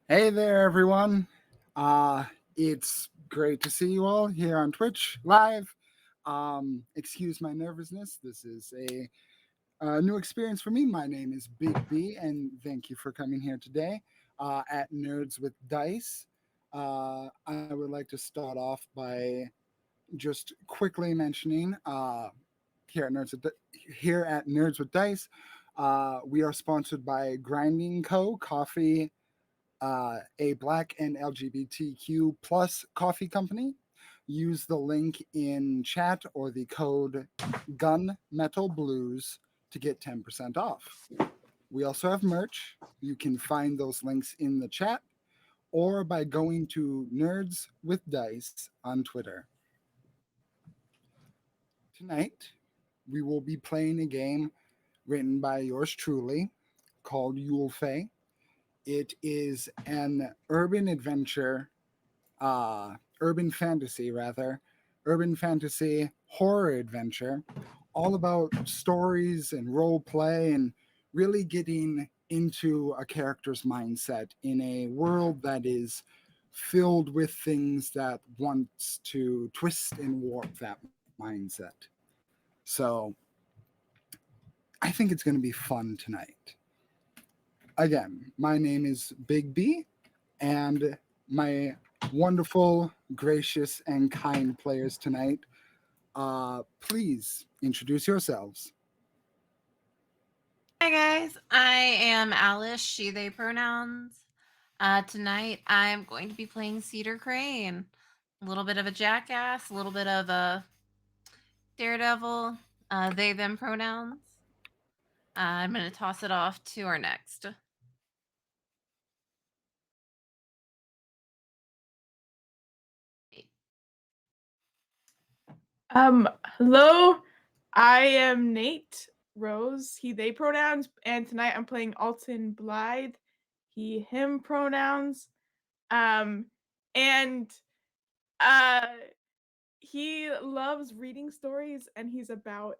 Hey there, everyone. Uh, it's great to see you all here on Twitch live. Excuse my nervousness. This is a new experience for me. My name is Big B, and thank you for coming here today at Nerds with Dice. I would like to start off by just quickly mentioning here at here at Nerds with Dice, we are sponsored by Grinding Co. Coffee, a Black and LGBTQ plus coffee company. Use the link in chat or the code GUNMETALBLUES to get 10% off. We also have merch. You can find those links in the chat or by going to Nerds with Dice on Twitter. Tonight, we will be playing a game written by yours truly called Yl'fe. It is an urban fantasy rather, urban fantasy horror adventure, all about stories and role play and really getting into a character's mindset in a world that is filled with things that wants to twist and warp that mindset. So I think it's going to be fun tonight. Again, my name is Big B, and my wonderful, gracious, and kind players tonight. Please introduce yourselves. Hi guys, I am Alice, she, they pronouns. Tonight I'm going to be playing Cedar Crane. A little bit of a jackass, a little bit of a daredevil, they, them pronouns. I'm going to toss it off to our next. Hello. I am Nate Rose, he, they pronouns, and tonight I'm playing Alton Blythe, he, him pronouns. And uh he loves reading stories and he's about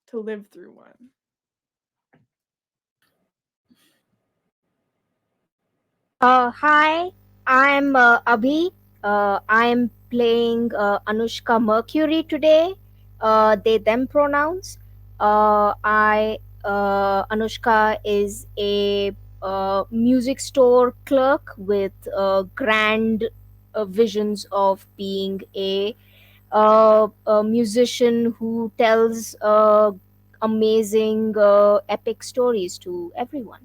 to live through one. Hi, I'm Abhi. I'm playing Anushka Mercury today. They them pronouns. Anushka is a music store clerk with grand visions of being a musician who tells amazing epic stories to everyone.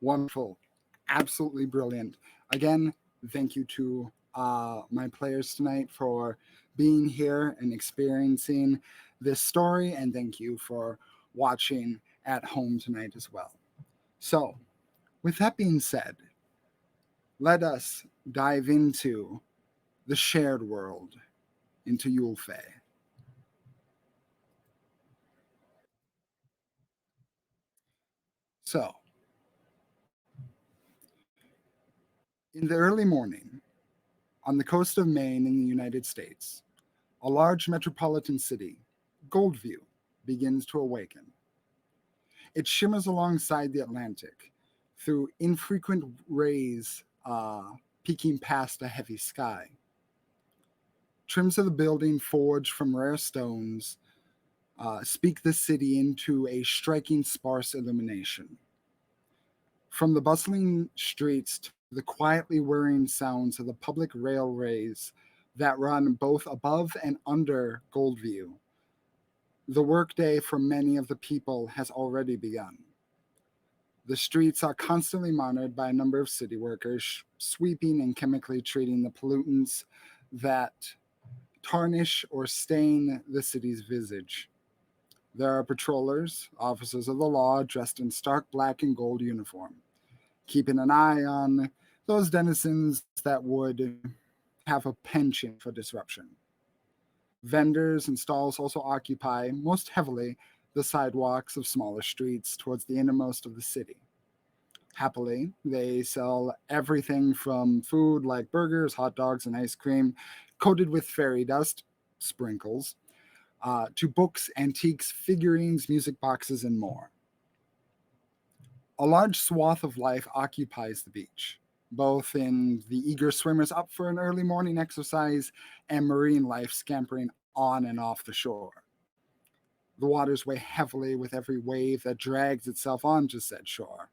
Wonderful. Absolutely brilliant. Again, thank you to my players tonight for being here and experiencing this story, and thank you for watching at home tonight as well. So, with that being said, let us dive into the shared world, into Yl'fe. So, in the early morning, on the coast of Maine in the United States, a large metropolitan city, Goldview, begins to awaken. It shimmers alongside the Atlantic through infrequent rays peeking past a heavy sky. Trims of the building forged from rare stones speak the city into a striking sparse illumination. From the bustling streets to the quietly whirring sounds of the public railways that run both above and under Goldview, the workday for many of the people has already begun. The streets are constantly monitored by a number of city workers, sweeping and chemically treating the pollutants that tarnish or stain the city's visage. There are patrollers, officers of the law dressed in stark black and gold uniform, keeping an eye on those denizens that would have a penchant for disruption. Vendors and stalls also occupy most heavily the sidewalks of smaller streets towards the innermost of the city. Happily, they sell everything from food like burgers, hot dogs, and ice cream coated with fairy dust, sprinkles, to books, antiques, figurines, music boxes, and more. A large swath of life occupies the beach, both in the eager swimmers up for an early morning exercise and marine life scampering on and off the shore. The waters weigh heavily with every wave that drags itself onto said shore,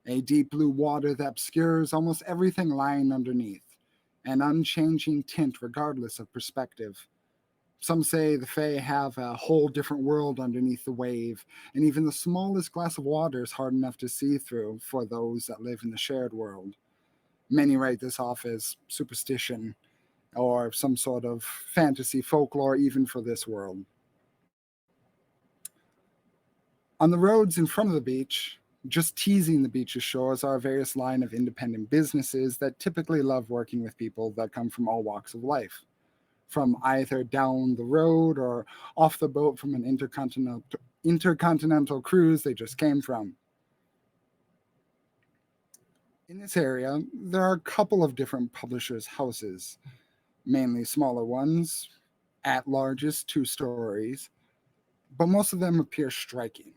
a deep blue water that obscures almost everything lying underneath, an unchanging tint regardless of perspective. Some say the Fae have a whole different world underneath the wave, and even the smallest glass of water is hard enough to see through for those that live in the shared world. Many write this off as superstition or some sort of fantasy folklore, even for this world. On the roads in front of the beach, just teasing the beach's shores, are a various line of independent businesses that typically love working with people that come from all walks of life, from either down the road or off the boat from an intercontinental cruise they just came from. In this area, there are a couple of different publishers' houses, mainly smaller ones, at largest 2 stories, but most of them appear striking.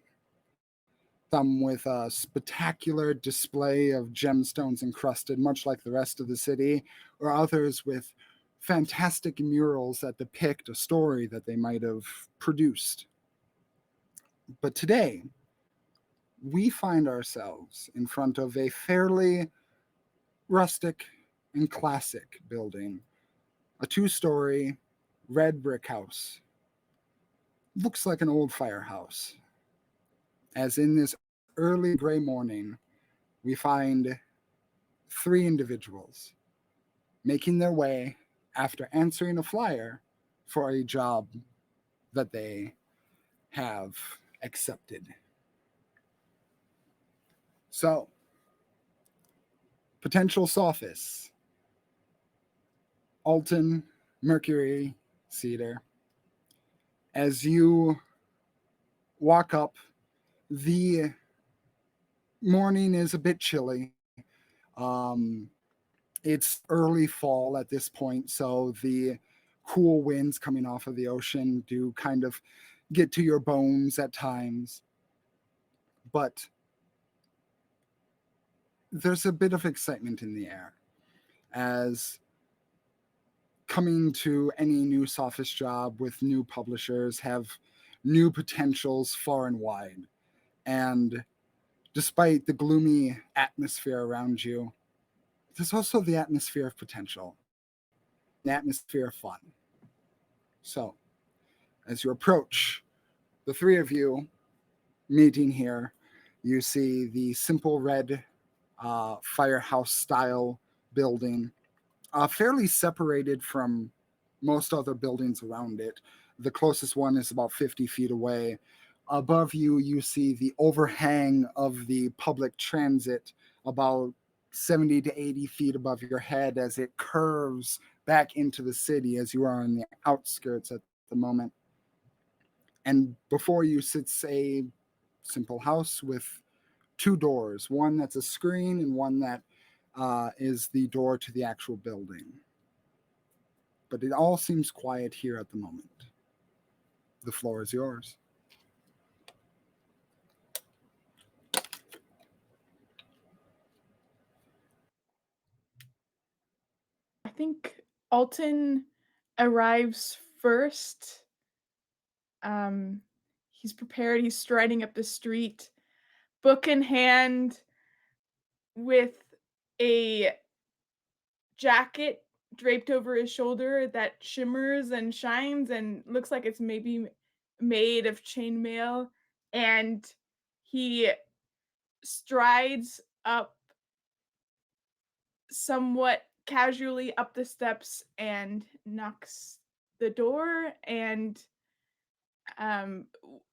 Some with a spectacular display of gemstones encrusted, much like the rest of the city, or others with fantastic murals that depict a story that they might have produced. But today, we find ourselves in front of a fairly rustic and classic building, a 2 story red brick house. Looks like an old firehouse. As in this early gray morning, we find 3 individuals making their way after answering a flyer for a job that they have accepted. So, potential sophists: Alton, Mercury, Cedar. As you walk up, the morning is a bit chilly. Um, it's early fall at this point, so the cool winds coming off of the ocean do kind of get to your bones at times. But there's a bit of excitement in the air as coming to any new sophist job with new publishers have new potentials far and wide. And despite the gloomy atmosphere around you, there's also the atmosphere of potential, the atmosphere of fun. So, as you approach, the 3 of you meeting here, you see the simple red firehouse style building, fairly separated from most other buildings around it. The closest one is about 50 feet away. Above you, you see the overhang of the public transit about 70 to 80 feet above your head as it curves back into the city as you are on the outskirts at the moment. And before you sits a simple house with 2 doors, one that's a screen and one that is the door to the actual building. But it all seems quiet here at the moment. The floor is yours. I think Alton arrives first. He's prepared. He's striding up the street, book in hand, with a jacket draped over his shoulder that shimmers and shines and looks like it's maybe made of chainmail. And he strides up somewhat casually up the steps and knocks the door and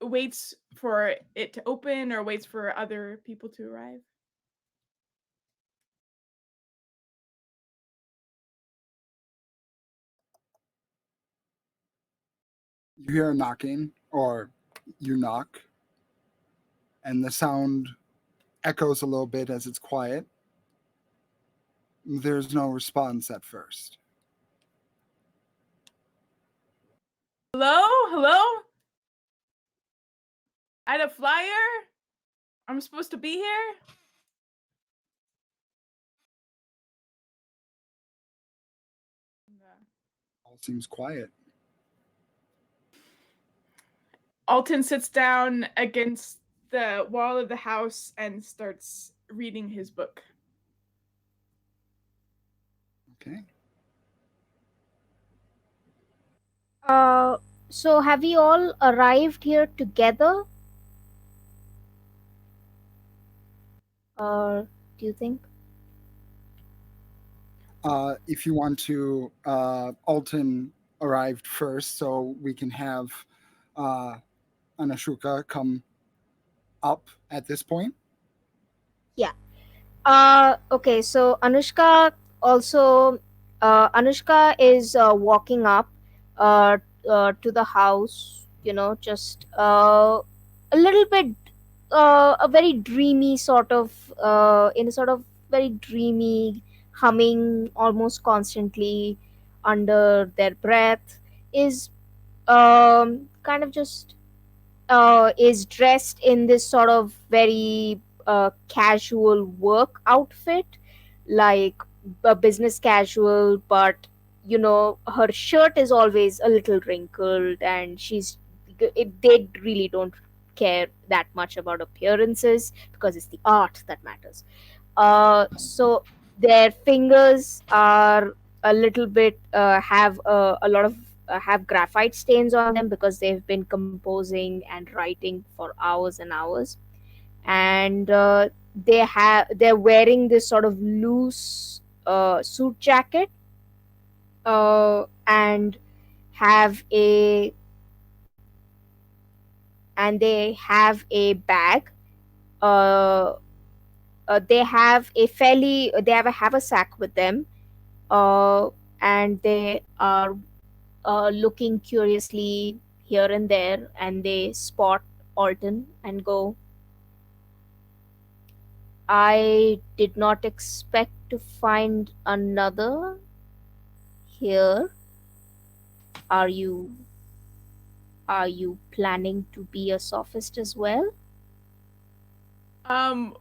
waits for it to open or waits for other people to arrive. You hear a knocking, or you knock, and the sound echoes a little bit as it's quiet. There's no response at first. Hello? Hello? I had a flyer? I'm supposed to be here? All seems quiet. Alton sits down against the wall of the house and starts reading his book. Okay. Uh, so have you all arrived here together? Or do you think? If you want to, Alton arrived first, so we can have uh, Anashuka come up at this point. Yeah. Okay, so also Anushka is walking up uh, to the house, just a little bit a very dreamy sort of in a sort of very dreamy humming almost constantly under their breath is kind of just is dressed in this sort of very casual work outfit, like a business casual, but her shirt is always a little wrinkled, and they really don't care that much about appearances because it's the art that matters. So their fingers are a little bit have a lot of have graphite stains on them because they've been composing and writing for hours and hours, and they're wearing this sort of loose suit jacket, and have a they have a bag. uh, they have a sack with them, uh, and they are looking curiously here and there, and they spot Alton and go, I did not expect to find another here. Are you planning to be a sophist as well? Um,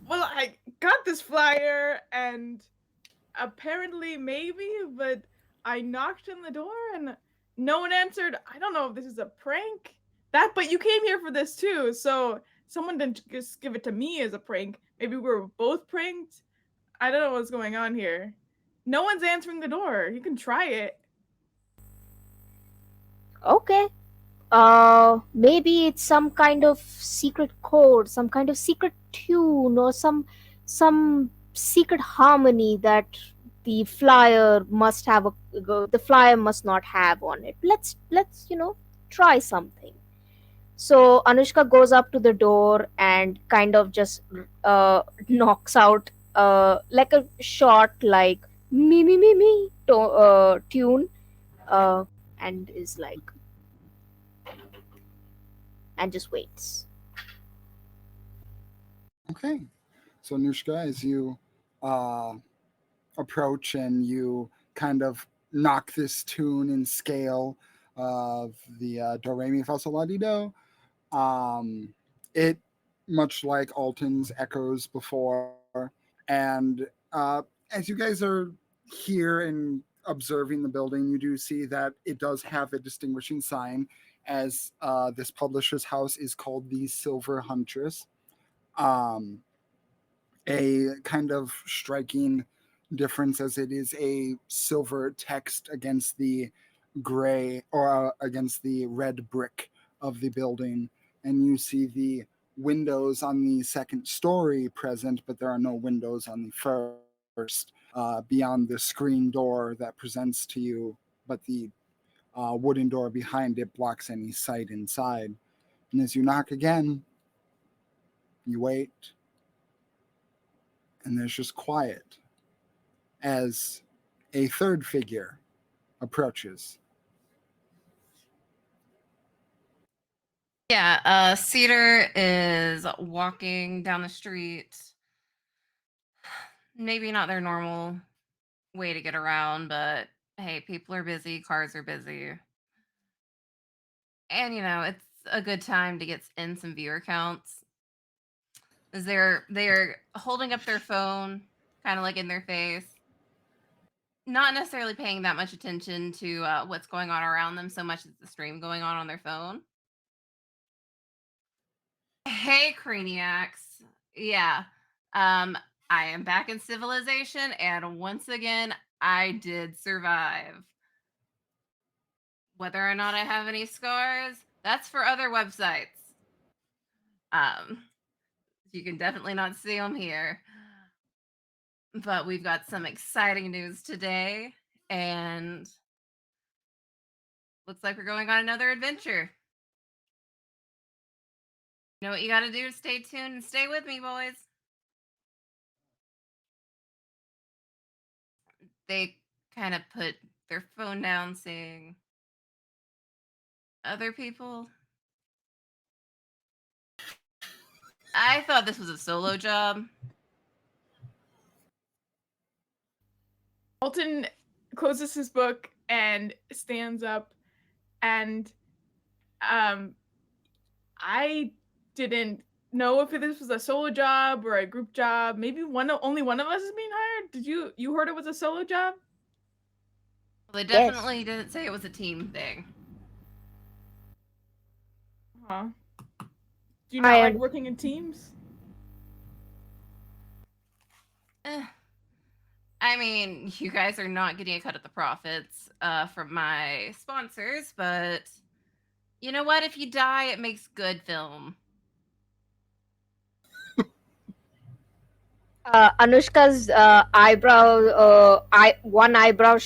well, I got this flyer and apparently maybe, but I knocked on the door and no one answered. I don't know if this is a prank. But you came here for this too, so someone didn't just give it to me as a prank. Maybe we were both pranked. I don't know what's going on here. No one's answering the door. You can try it. Okay. Maybe it's some kind of secret chord, some kind of secret tune, or some secret harmony that the flyer must not have on it. Let's try something. So Anushka goes up to the door and kind of just knocks out like a short, like me tune, uh, and is like, and just waits. Okay. So Anushka, as you uh, approach and you kind of knock this tune and scale of the do re mi fa sol la ti do, it much like Alton's echoes before, and as you guys are here and observing the building, you do see that it does have a distinguishing sign, as this publisher's house is called the Silver Huntress. Um, a kind of striking difference, as it is a silver text against the gray, or against the red brick of the building, and you see the windows on the second story present, but there are no windows on the first, beyond the screen door that presents to you, but the wooden door behind it blocks any sight inside. And as you knock again, you wait, and there's just quiet as a third figure approaches. Yeah, Cedar is walking down the street. Maybe not their normal way to get around, but hey, people are busy, cars are busy. And it's a good time to get in some viewer counts. Is they're holding up their phone, kind of like in their face, not necessarily paying that much attention to what's going on around them so much as the stream going on their phone. Hey, Craniacs. Yeah. Um, I am back in civilization, and once again, I did survive. Whether or not I have any scars, that's for other websites. Um, you can definitely not see them here. But we've got some exciting news today, and looks like we're going on another adventure. You know what you got to do to stay tuned and stay with me, boys. They kind of put their phone down, saying, "Other people." I thought this was a solo job. Alton closes his book and stands up, and I didn't know if this was a solo job or a group job. Maybe only one of us is being hired. Did you heard it was a solo job? Well, they Yes. definitely didn't say it was a team thing. Huh. Do you I not like un- working in teams? Eh, I mean, you guys are not getting a cut of the profits from my sponsors, but you know what? If you die, it makes good film. Anushka's one eyebrow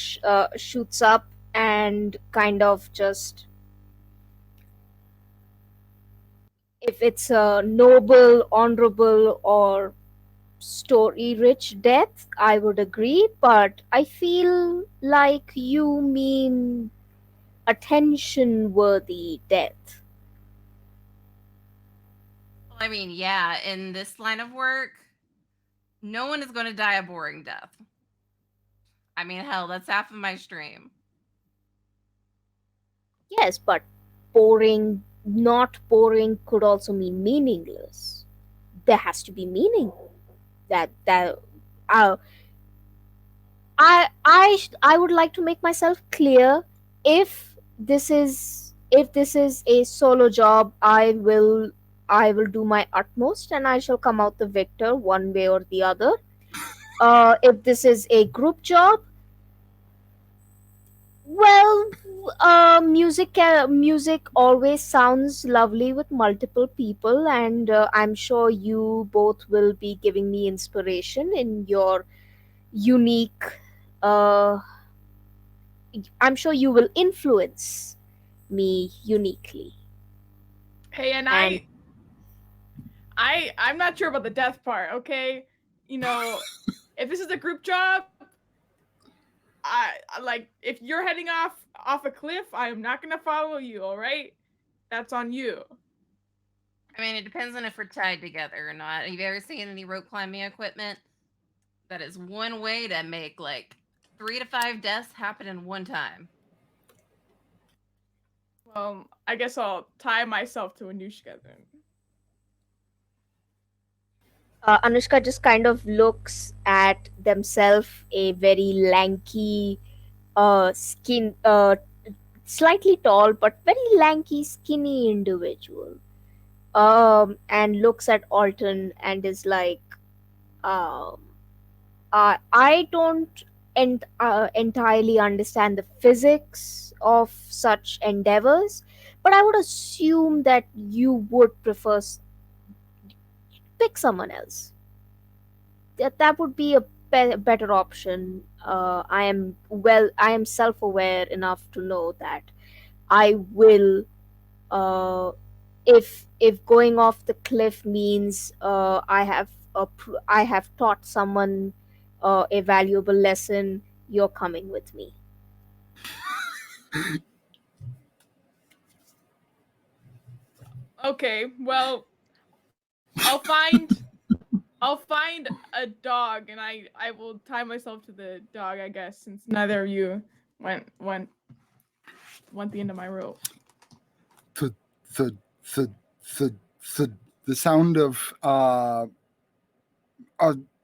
shoots up and kind of just, if it's a noble, honorable, or story-rich death, I would agree. But I feel like you mean attention-worthy death. Well, I mean, yeah, in this line of work, no one is going to die a boring death. I mean, hell, that's half of my stream. Yes, but boring, not boring could also mean meaningless. There has to be meaning. That uh, I would like to make myself clear. If this is a solo job, I will do my utmost and I shall come out the victor one way or the other. If this is a group job, well, music always sounds lovely with multiple people, and I'm sure you both will be giving me inspiration in your unique. Uh, I'm sure you will influence me uniquely. Hey, and And I'm not sure about the death part, okay? You know, if this is a group job, I like if you're heading off a cliff, I am not gonna follow you, all right? That's on you. I mean, it depends on if we're tied together or not. Have you ever seen any rope climbing equipment? That is one way to make like 3 to 5 deaths happen in one time. Well, I guess I'll tie myself to Anushka then. Anushka just kind of looks at themselves, a very lanky, skin, slightly tall but very lanky, skinny individual. And looks at Alton and is like, um, I don't entirely understand the physics of such endeavors, but I would assume that you would prefer pick someone else. That would be a better option. I am self-aware enough to know that I will, uh, if going off the cliff means I have taught someone a valuable lesson, you're coming with me. Okay, well, I'll find I'll find a dog and I will tie myself to the dog, I guess, since neither of you went the end of my rope. The the the the the, the sound of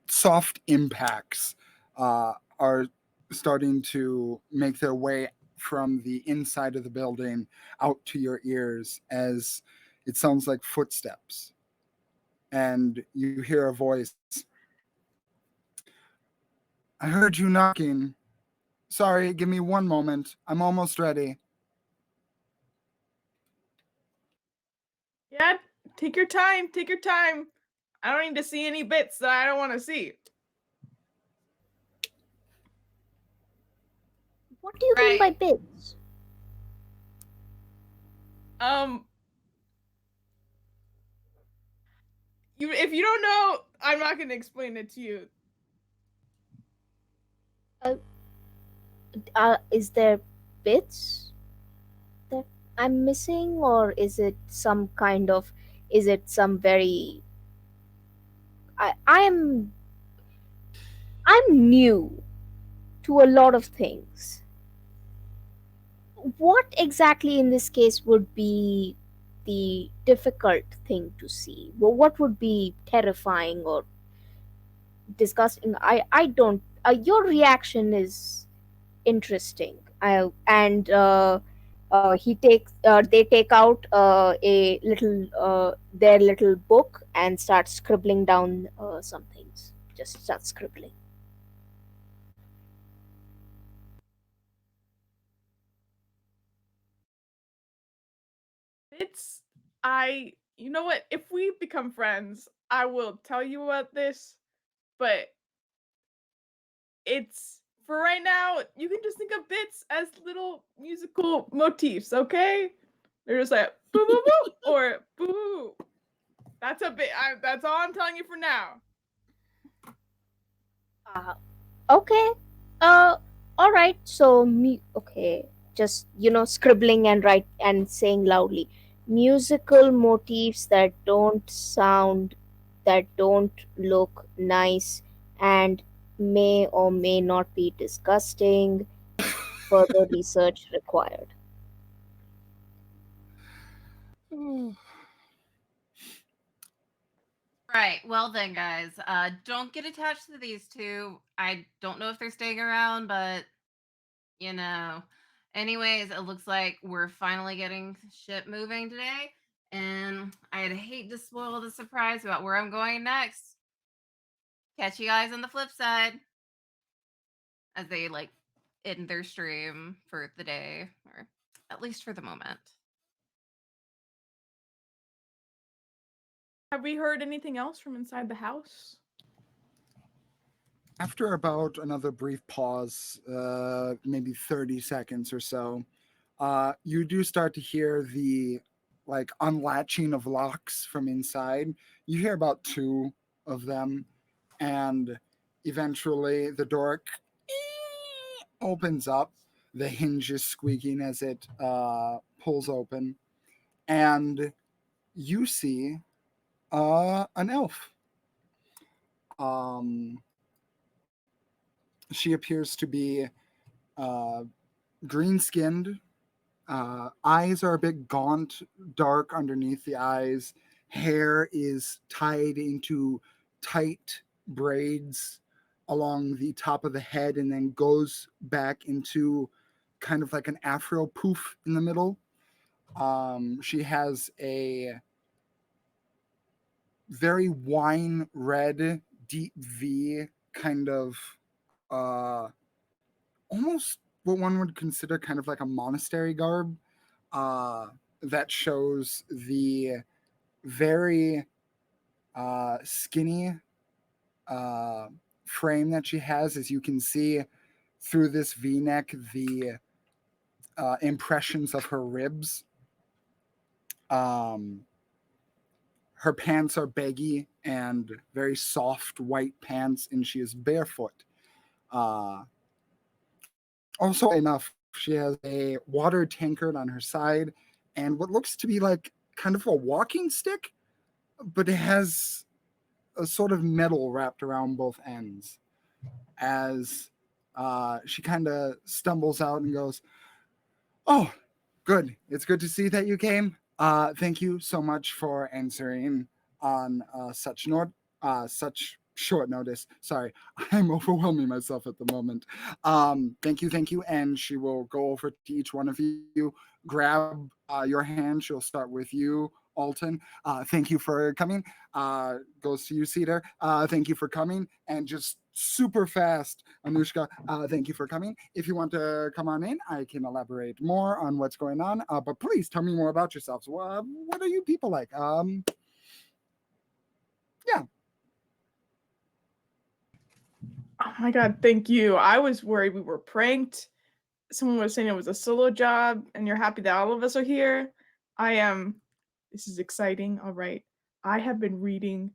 soft impacts are starting to make their way from the inside of the building out to your ears as it sounds like footsteps. And you hear a voice. I heard you knocking. Sorry, give me one moment. I'm almost ready. Yeah, take your time. Take your time. I don't need to see any bits that I don't want to see. What do you mean by Right. bits? Um, if you don't know, I'm not gonna explain it to you. Uh, is there bits that I'm missing, or is it some kind of? Is it some very? I'm new to a lot of things. What exactly in this case would be the difficult thing to see? Well, what would be terrifying or disgusting? I don't. Your reaction is interesting. They take out a little their little book and start scribbling down some things. Just start scribbling. It's you know what? If we become friends, I will tell you about this, but it's for right now, you can just think of bits as little musical motifs, okay? They're just like boo boo boo or boo boo. That's a bit. That's all I'm telling you for now. Uh, okay. Uh, all right. So me. Okay. Just scribbling and write and saying loudly, musical motifs that don't look nice, and may or may not be disgusting. Further research required. Right. Well then, guys, don't get attached to these two. I don't know if they're staying around, but you know. Anyways, it looks like we're finally getting shit moving today, and I'd hate to spoil the surprise about where I'm going next. Catch you guys on the flip side as they like end their stream for the day, or at least for the moment. Have we heard anything else from inside the house? After about another brief pause, maybe 30 seconds or so, you do start to hear the like unlatching of locks from inside. You hear about two of them, and eventually the door opens up. The hinges squeaking as it pulls open, and you see an elf. Um, she appears to be uh, green skinned. Eyes are a bit gaunt, dark underneath the eyes. Hair is tied into tight braids along the top of the head and then goes back into kind of like an afro poof in the middle. She has a very wine red, deep V kind of uh, almost what one would consider kind of like a monastery garb uh, that shows the very skinny uh, frame that she has. As you can see through this V neck, the impressions of her ribs. Um, her pants are baggy and very soft white pants, and she is barefoot. Also, enough, she has a water tankard on her side and what looks to be like kind of a walking stick, but it has a sort of metal wrapped around both ends. As she kind of stumbles out and goes, "Oh, good. It's good to see that you came. Thank you so much for answering on such short notice. Sorry, I'm overwhelming myself at the moment. Thank you. And she will go over to each one of you, grab your hand. She'll start with you, Alton. Thank you for coming. Goes to you, Cedar. Thank you for coming. And just super fast, Anushka. Thank you for coming. If you want to come on in, I can elaborate more on what's going on. But please tell me more about yourselves. What are you people like? Yeah. Oh my god, thank you. I was worried we were pranked. Someone was saying it was a solo job, and you're happy that all of us are here. I am. This is exciting. All right. I have been reading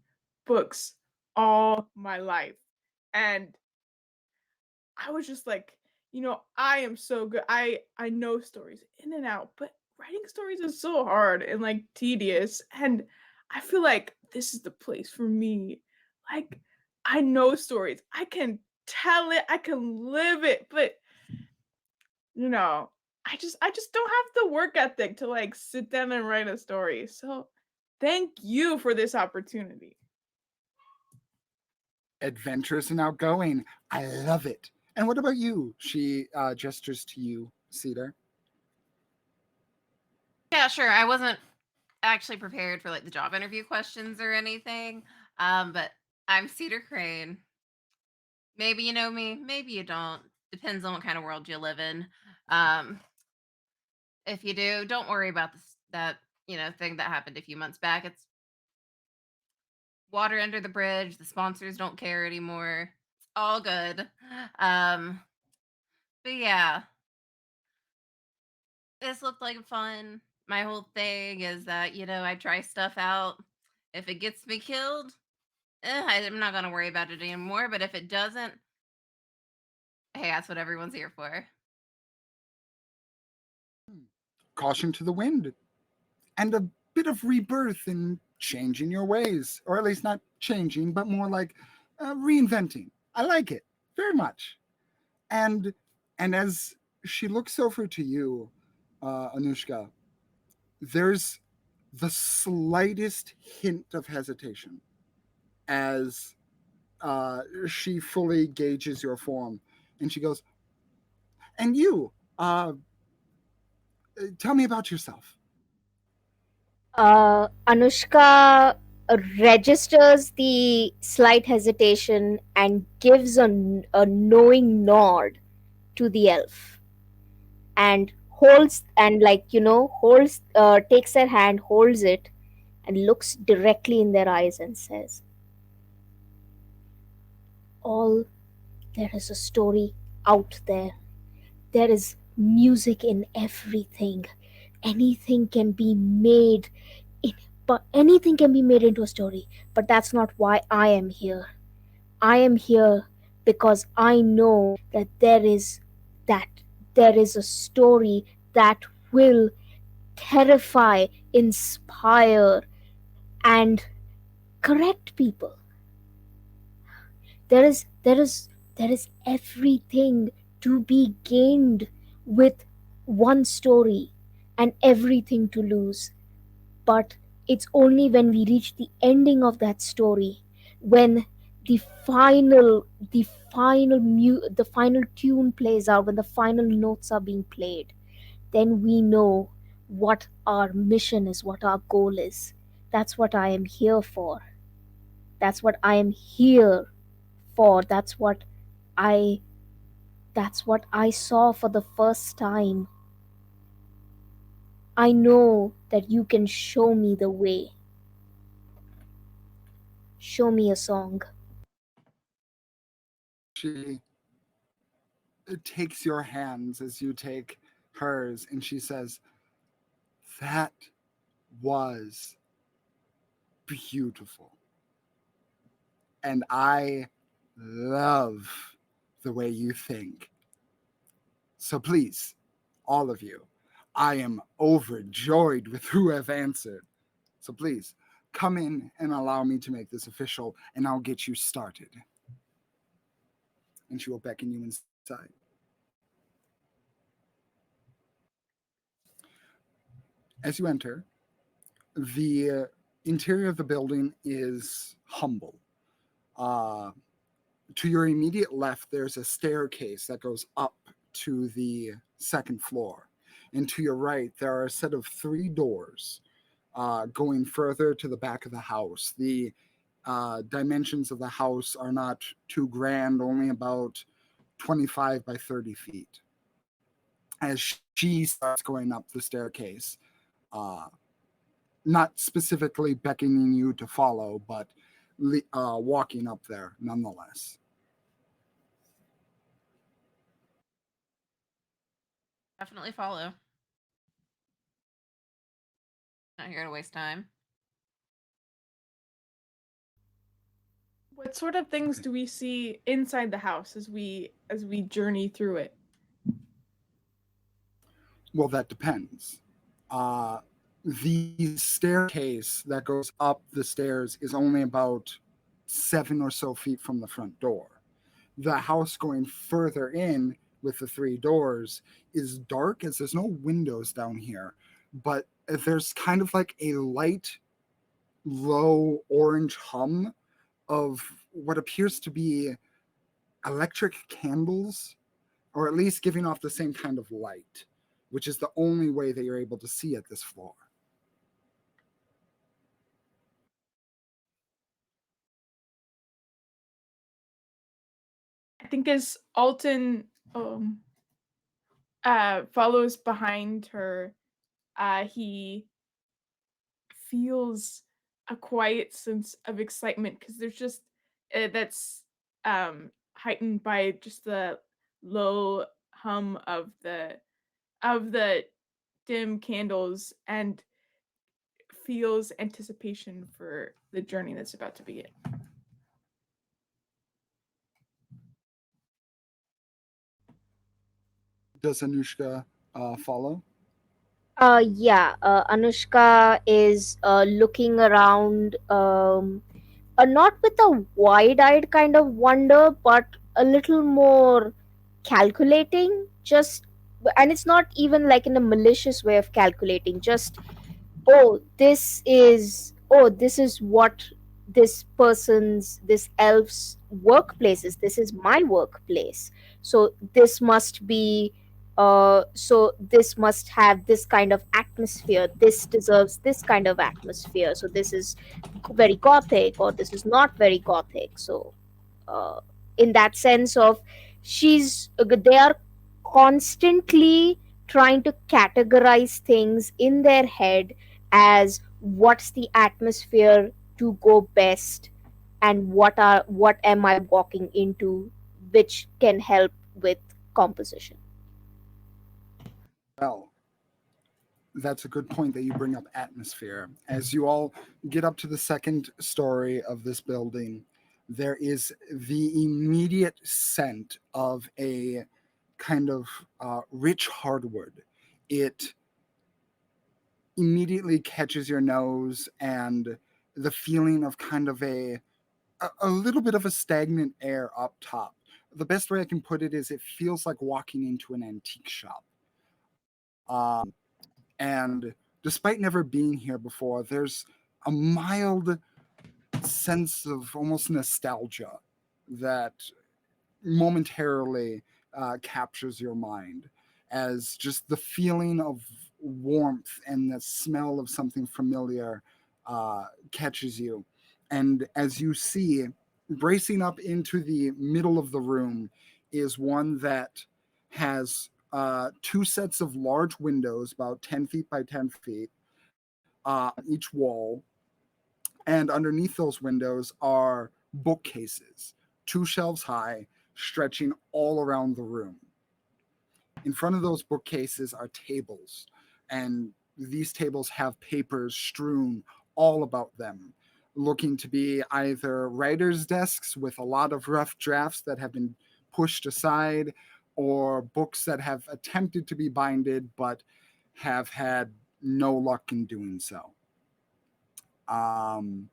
books all my life. And I was just like, I am so good. I know stories in and out, but writing stories is so hard and like tedious. And I feel like this is the place for me. Like I know stories. I can tell it. I can live it, but you know, I just don't have the work ethic to like sit down and write a story. So thank you for this opportunity. Adventurous and outgoing. I love it. And what about you? She gestures to you, Cedar. Yeah, sure. I wasn't actually prepared for like the job interview questions or anything. But I'm Cedar Crane. Maybe you know me, maybe you don't. Depends on what kind of world you live in. Um, if you do, don't worry about that thing that happened a few months back. It's water under the bridge. The sponsors don't care anymore. It's all good. Um, but yeah, this looked like fun. My whole thing is that I try stuff out. If it gets me killed, I'm not gonna worry about it anymore. But if it doesn't, hey, that's what everyone's here for. Caution to the wind. And a bit of rebirth and changing your ways. Or at least not changing, but more like reinventing. I like it very much. And and as she looks over to you, Anushka, there's the slightest hint of hesitation as she fully gauges your form, and she goes, "And you, tell me about yourself." Anushka registers the slight hesitation and gives a knowing nod to the elf and holds and holds takes their hand, holds it, and looks directly in their eyes and says, all there is a story out there. There is music in everything. Anything can be made in, but anything can be made into a story. But that's not why I am here. I am here because I know that there is a story that will terrify, inspire, and correct people. There is everything to be gained with one story and everything to lose. But it's only when we reach the ending of that story, when the the final tune plays out, when the final notes are being played, then we know what our mission is, what our goal is. That's what I am here for. That's what I am here for. I that's what I saw for the first time. I know that you can show me the way. Show me a song. She takes your hands as you take hers, and she says, "That was beautiful. And I love the way you think. So please, all of you, I am overjoyed with who have answered. So please, come in and allow me to make this official, and I'll get you started." And she will beckon you inside. As you enter, the interior of the building is humble. Uh, to your immediate left, there's a staircase that goes up to the second floor. And to your right, there are a set of three doors going further to the back of the house. The dimensions of the house are not too grand, only about 25 by 30 feet. As she starts going up the staircase, uh, not specifically beckoning you to follow, but walking up there nonetheless. Definitely follow. Not here to waste time. What sort of things Okay. do we see inside the house as we journey through it? Well, that depends. Uh, the staircase that goes up the stairs is only about 7 or so feet from the front door. The house going further in with the three doors is dark as there's no windows down here, but there's kind of like a light, low orange hum of what appears to be electric candles, or at least giving off the same kind of light, which is the only way that you're able to see at this floor. I think as Alton follows behind her, he feels a quiet sense of excitement because there's just that's heightened by just the low hum of the dim candles, and feels anticipation for the journey that's about to begin. Does Anushka follow? Yeah, Anushka is looking around, not with a wide eyed kind of wonder, but a little more calculating. Just, and it's not even like in a malicious way of calculating, just this is what this elf's workplace is. This is my workplace, so this must have this kind of atmosphere. This deserves this kind of atmosphere. So this is very gothic, or this is not very gothic. So uh, in that sense of they are constantly trying to categorize things in their head as what's the atmosphere to go best, and what am I walking into, which can help with composition. Well, that's a good point that you bring up atmosphere. As you all get up to the second story of this building, there is the immediate scent of a kind of rich hardwood. It immediately catches your nose, and the feeling of kind of a little bit of a stagnant air up top. The best way I can put it is it feels like walking into an antique shop. And despite never being here before, there's a mild sense of almost nostalgia that momentarily captures your mind, as just the feeling of warmth and the smell of something familiar catches you. And as you see, bracing up into the middle of the room is one that has two sets of large windows, about 10 feet by 10 feet, each wall. And underneath those windows are bookcases, two shelves high, stretching all around the room. In front of those bookcases are tables, and these tables have papers strewn all about them, looking to be either writers' desks with a lot of rough drafts that have been pushed aside, or books that have attempted to be binded but have had no luck in doing so. Um,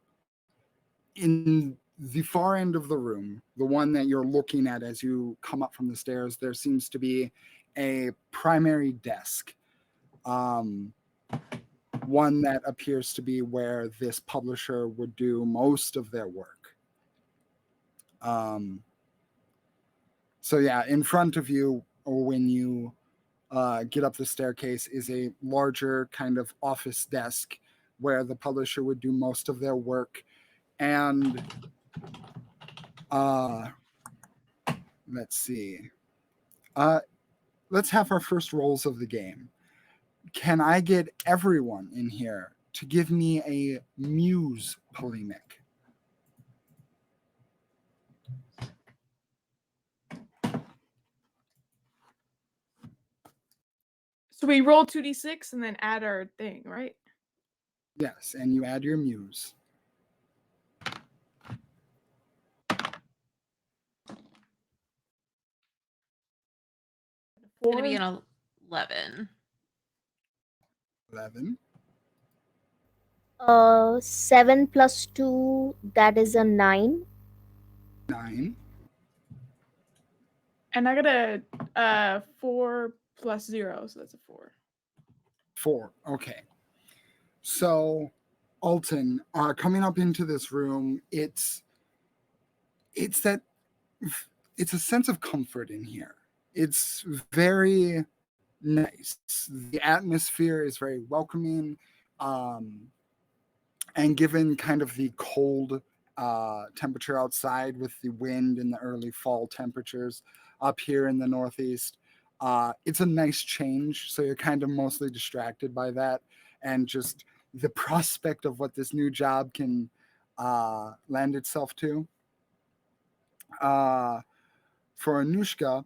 in the far end of the room, the one that you're looking at as you come up from the stairs, there seems to be a primary desk, um, one that appears to be where this publisher would do most of their work. Um, so yeah, in front of you, or when you get up the staircase, is a larger kind of office desk where the publisher would do most of their work. And uh, let's see. Uh, let's have our first rolls of the game. Can I get everyone in here to give me a muse polemic? So we roll 2d6 and then add our thing, right? Yes, and you add your muse. It's going to be 4. an 11. 11. 7 plus 2, that is a 9. 9. And I got a 4 plus 0, so that's a 4. 4. Okay. So, Alton, coming up into this room, it's that it's a sense of comfort in here. It's very nice. The atmosphere is very welcoming, um, and given kind of the cold temperature outside with the wind and the early fall temperatures up here in the Northeast, it's a nice change. So you're kind of mostly distracted by that and just the prospect of what this new job can lend itself to. Uh, for Anushka,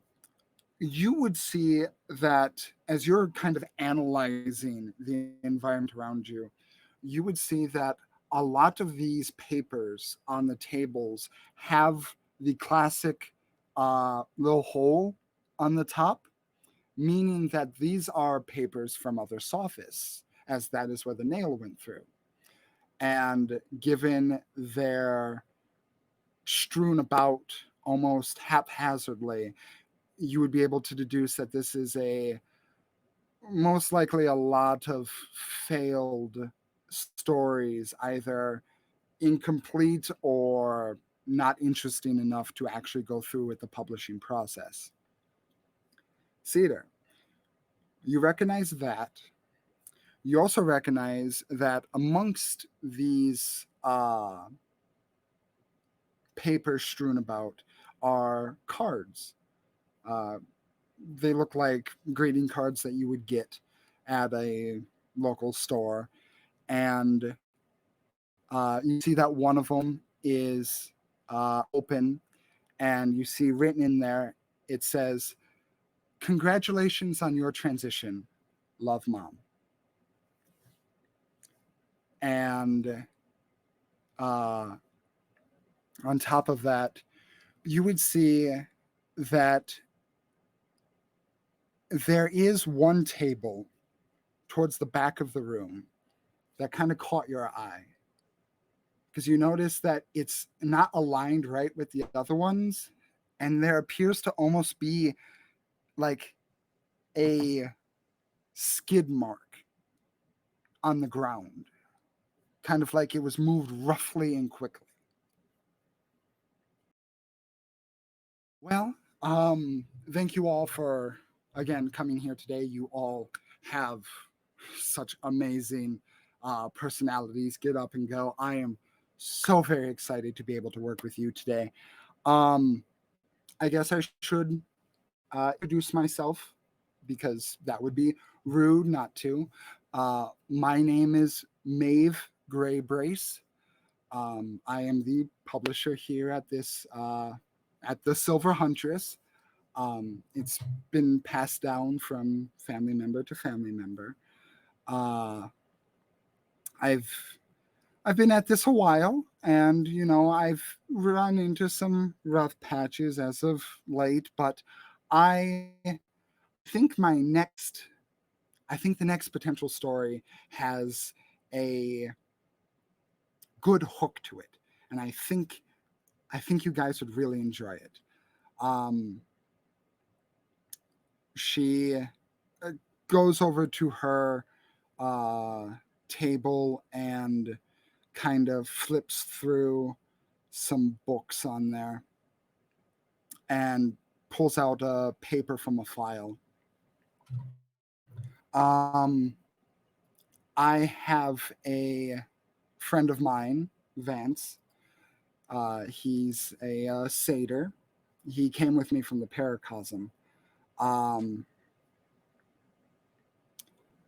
you would see that as you're kind of analyzing the environment around you, you would see that a lot of these papers on the tables have the classic little hole on the top, meaning that these are papers from other sophists, as that is where the nail went through. And given their strewn about almost haphazardly, you would be able to deduce that this is most likely a lot of failed stories, either incomplete or not interesting enough to actually go through with the publishing process. Cedar, you recognize that. You also recognize that amongst these papers strewn about are cards. Uh, they look like greeting cards that you would get at a local store. And you see that one of them is open, and you see written in there, it says, "Congratulations on your transition. Love, Mom." And uh, on top of that, you would see that there is one table towards the back of the room that kind of caught your eye, because you notice that it's not aligned right with the other ones, and there appears to almost be like a skid mark on the ground, kind of like it was moved roughly and quickly. Well, thank you all for again coming here today. You all have such amazing personalities. Get up and go. I am so very excited to be able to work with you today. I guess I should introduce myself because that would be rude not to. My name is Maeve Gray Brace. I am the publisher here at this at the Silver Huntress. It's been passed down from family member to family member. Uh, I've I've been at this a while, and I've run into some rough patches as of late, but I think my next I think the next potential story has a good hook to it, and I think you guys would really enjoy it. Um, she goes over to her uh, table and kind of flips through some books on there. and pulls out a paper from a file. Um, I have a friend of mine, Vance. He's a satyr. He came with me from the paracosm. Um,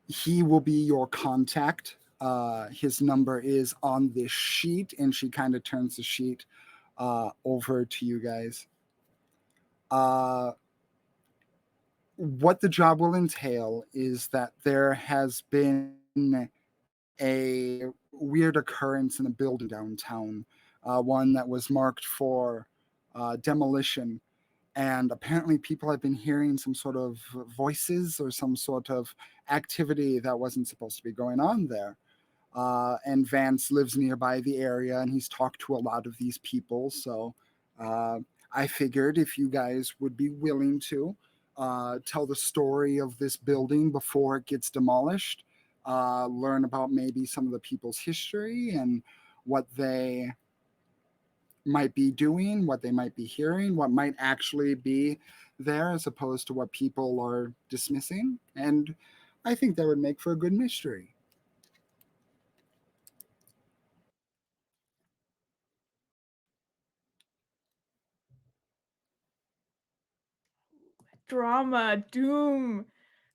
he will be your contact. His number is on this sheet, and she kind of turns the sheet over to you guys. Uh, what the job will entail is that there has been a weird occurrence in a building downtown, one that was marked for demolition. And apparently, people have been hearing some sort of voices or some sort of activity that wasn't supposed to be going on there. And Vance lives nearby the area, and he's talked to a lot of these people. So uh, I figured if you guys would be willing to tell the story of this building before it gets demolished, learn about maybe some of the people's history and what they might be doing, what they might be hearing, what might actually be there as opposed to what people are dismissing. And I think that would make for a good mystery. Drama, doom,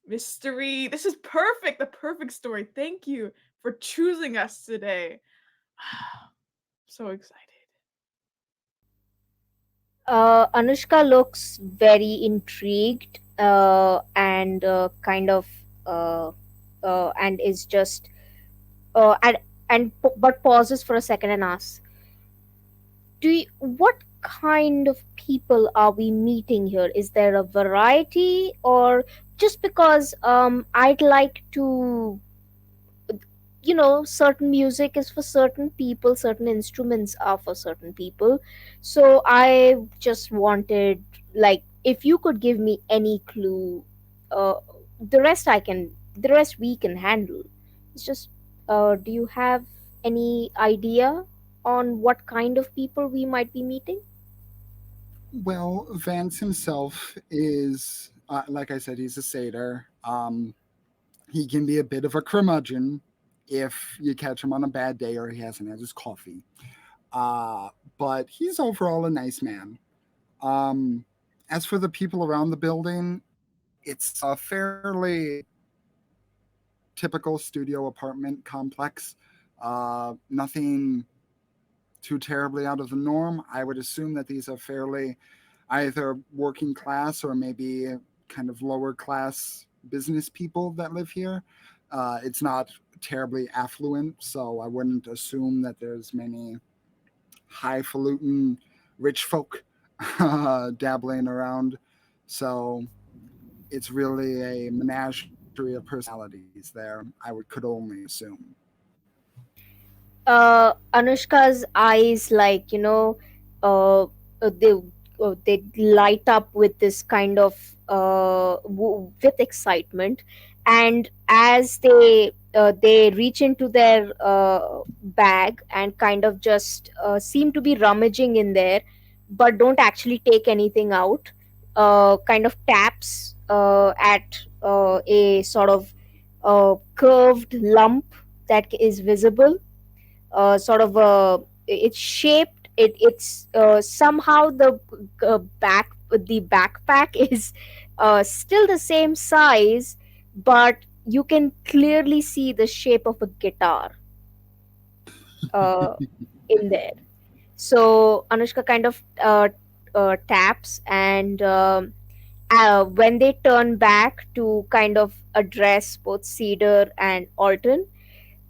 mystery. This is perfect. The perfect story. Thank you for choosing us today. So excited. Anushka looks very intrigued uh, and is just uh, and but pauses for a second and asks, what kind of people are we meeting here? Is there a variety, or just because I'd like to, certain music is for certain people, certain instruments are for certain people. So I just wanted, like, if you could give me any clue, uh, the rest we can handle. It's just, do you have any idea on what kind of people we might be meeting? Well, Vance himself is, like I said, he's a satyr. He can be a bit of a curmudgeon if you catch him on a bad day or he hasn't had his coffee. Uh, but he's overall a nice man. Um, as for the people around the building, it's a fairly typical studio apartment complex. Nothing too terribly out of the norm. I would assume that these are fairly either working class or maybe kind of lower class business people that live here. It's not terribly affluent, so I wouldn't assume that there's many highfalutin rich folk dabbling around. So it's really a menagerie of personalities there. Could only assume. Anushka's eyes, like, they light up with this kind of with excitement, and as they reach into their bag and kind of just seem to be rummaging in there, but don't actually take anything out. Kind of taps at a sort of curved lump that is visible, sort of it's shaped, it's somehow the backpack is still the same size, but you can clearly see the shape of a guitar uh, in there. So Anushka kind of taps, and when they turn back to kind of address both Cedar and Alton,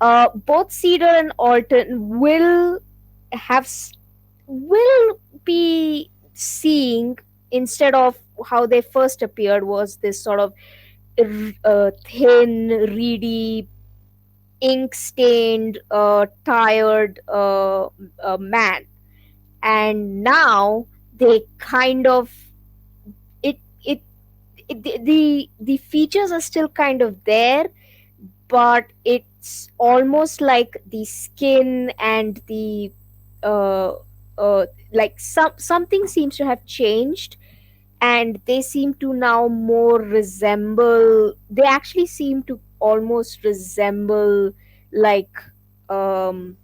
both Cedar and Alton have s- will be seeing, instead of how they first appeared, was this sort of thin, reedy, ink stained, tired man, and now they kind of it it, the features are still kind of there, but it's almost like the skin and the uh, like something seems to have changed, and they seem to now more resemble, they actually seem to almost resemble like um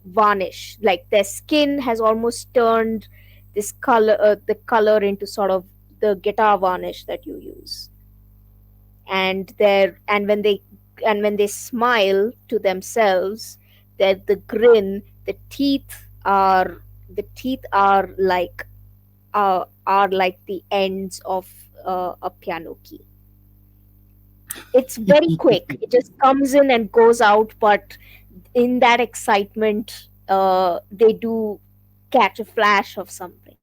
varnish. Like their skin has almost turned this color, the color into sort of the guitar varnish that you use. And their and when they smile to themselves, that the grin, the teeth are like the ends of a piano key. It's very quick. It just comes in and goes out, but in that excitement, they do catch a flash of something.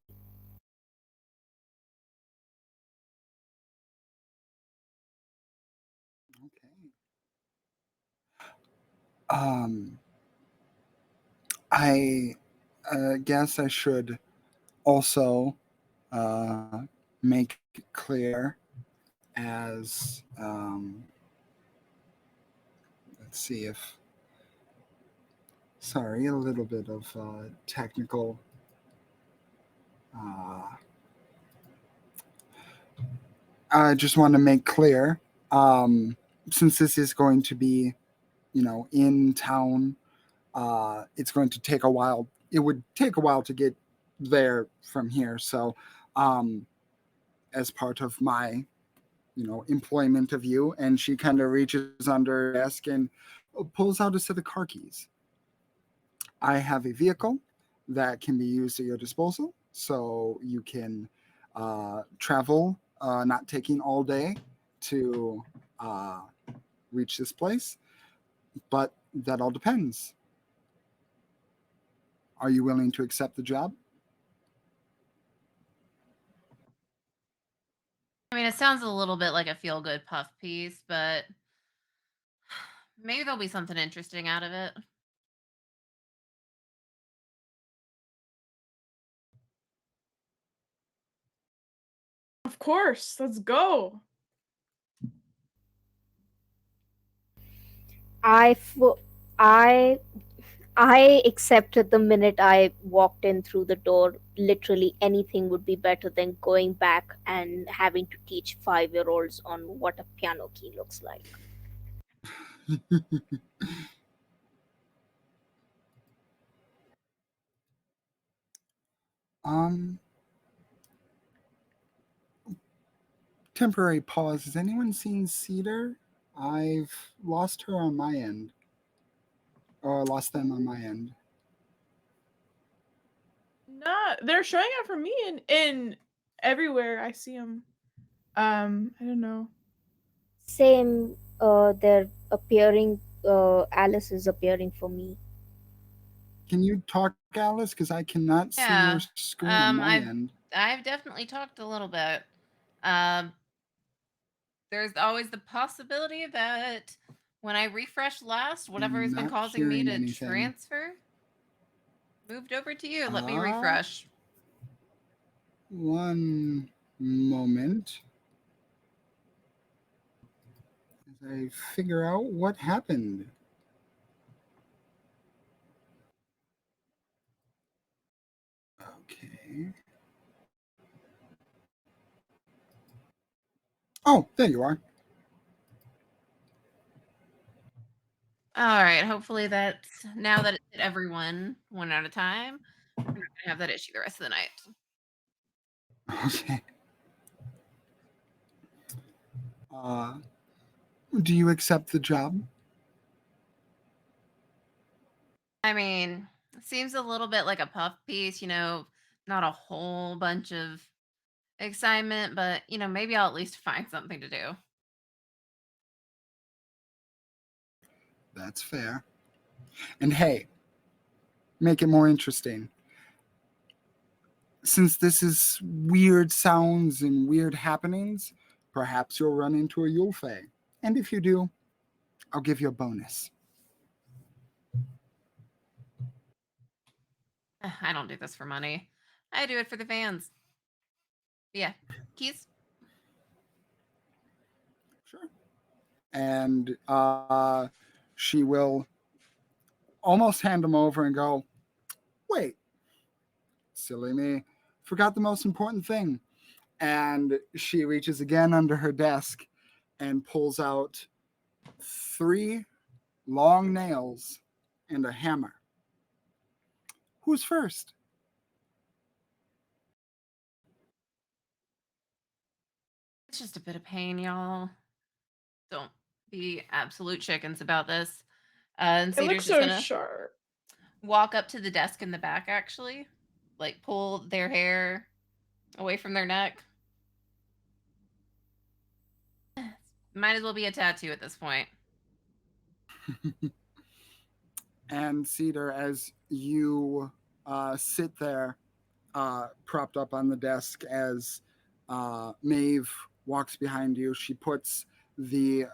Okay. Um, I guess I should also uh, make clear as let's see if sorry, a little bit of technical. Uh, I just want to make clear, um, since this is going to be, in town, it's going to take a while. It would take a while to get there from here. So, um, as part of my, employment of you, and she kind of reaches under her desk and pulls out a set of car keys. I have a vehicle that can be used at your disposal, so you can travel, not taking all day to uh, reach this place. But that all depends. Are you willing to accept the job? I mean, it sounds a little bit like a feel good puff piece, but maybe there'll be something interesting out of it. Of course, let's go. I f- I I accepted the minute I walked in through the door. Literally anything would be better than going back and having to teach 5-year-olds on what a piano key looks like. um, Temporary pause. Has anyone seen Cedar? I've lost her on my end, or lost them on my end. Not they're showing up for me in everywhere I see them. I don't know. Same, they're appearing. Alice is appearing for me. Can you talk, Alice? Because I cannot see your Yeah. screen on my I've end. I've definitely talked a little bit. Um, there's always the possibility that when I refresh last, whatever has been Not causing me hearing to anything. transfer moved over to you. Let me Ah, refresh. one moment as I figure out what happened. Okay. Oh, there you are. All right. Hopefully that's now that it hit everyone one at a time. We're not gonna have that issue the rest of the night. Okay. Uh, do you accept the job? I mean, it seems a little bit like a puff piece, not a whole bunch of excitement, but maybe I'll at least find something to do. That's fair. And hey, make it more interesting. Since this is weird sounds and weird happenings, perhaps you'll run into a Yl'fe. And if you do, I'll give you a bonus. I don't do this for money. I do it for the fans. Yeah. Keys? Sure. And she will almost hand them over and go, wait, silly me, forgot the most important thing. And she reaches again under her desk and pulls out 3 long nails and a hammer. Who's first? It's just a bit of pain, y'all. Don't be absolute chickens about this. And It looks Cedar's just so gonna sharp. walk up to the desk in the back, actually, like pull their hair away from their neck. Might as well be a tattoo at this point. And Cedar, as you sit there propped up on the desk, as Maeve walks behind you, she puts the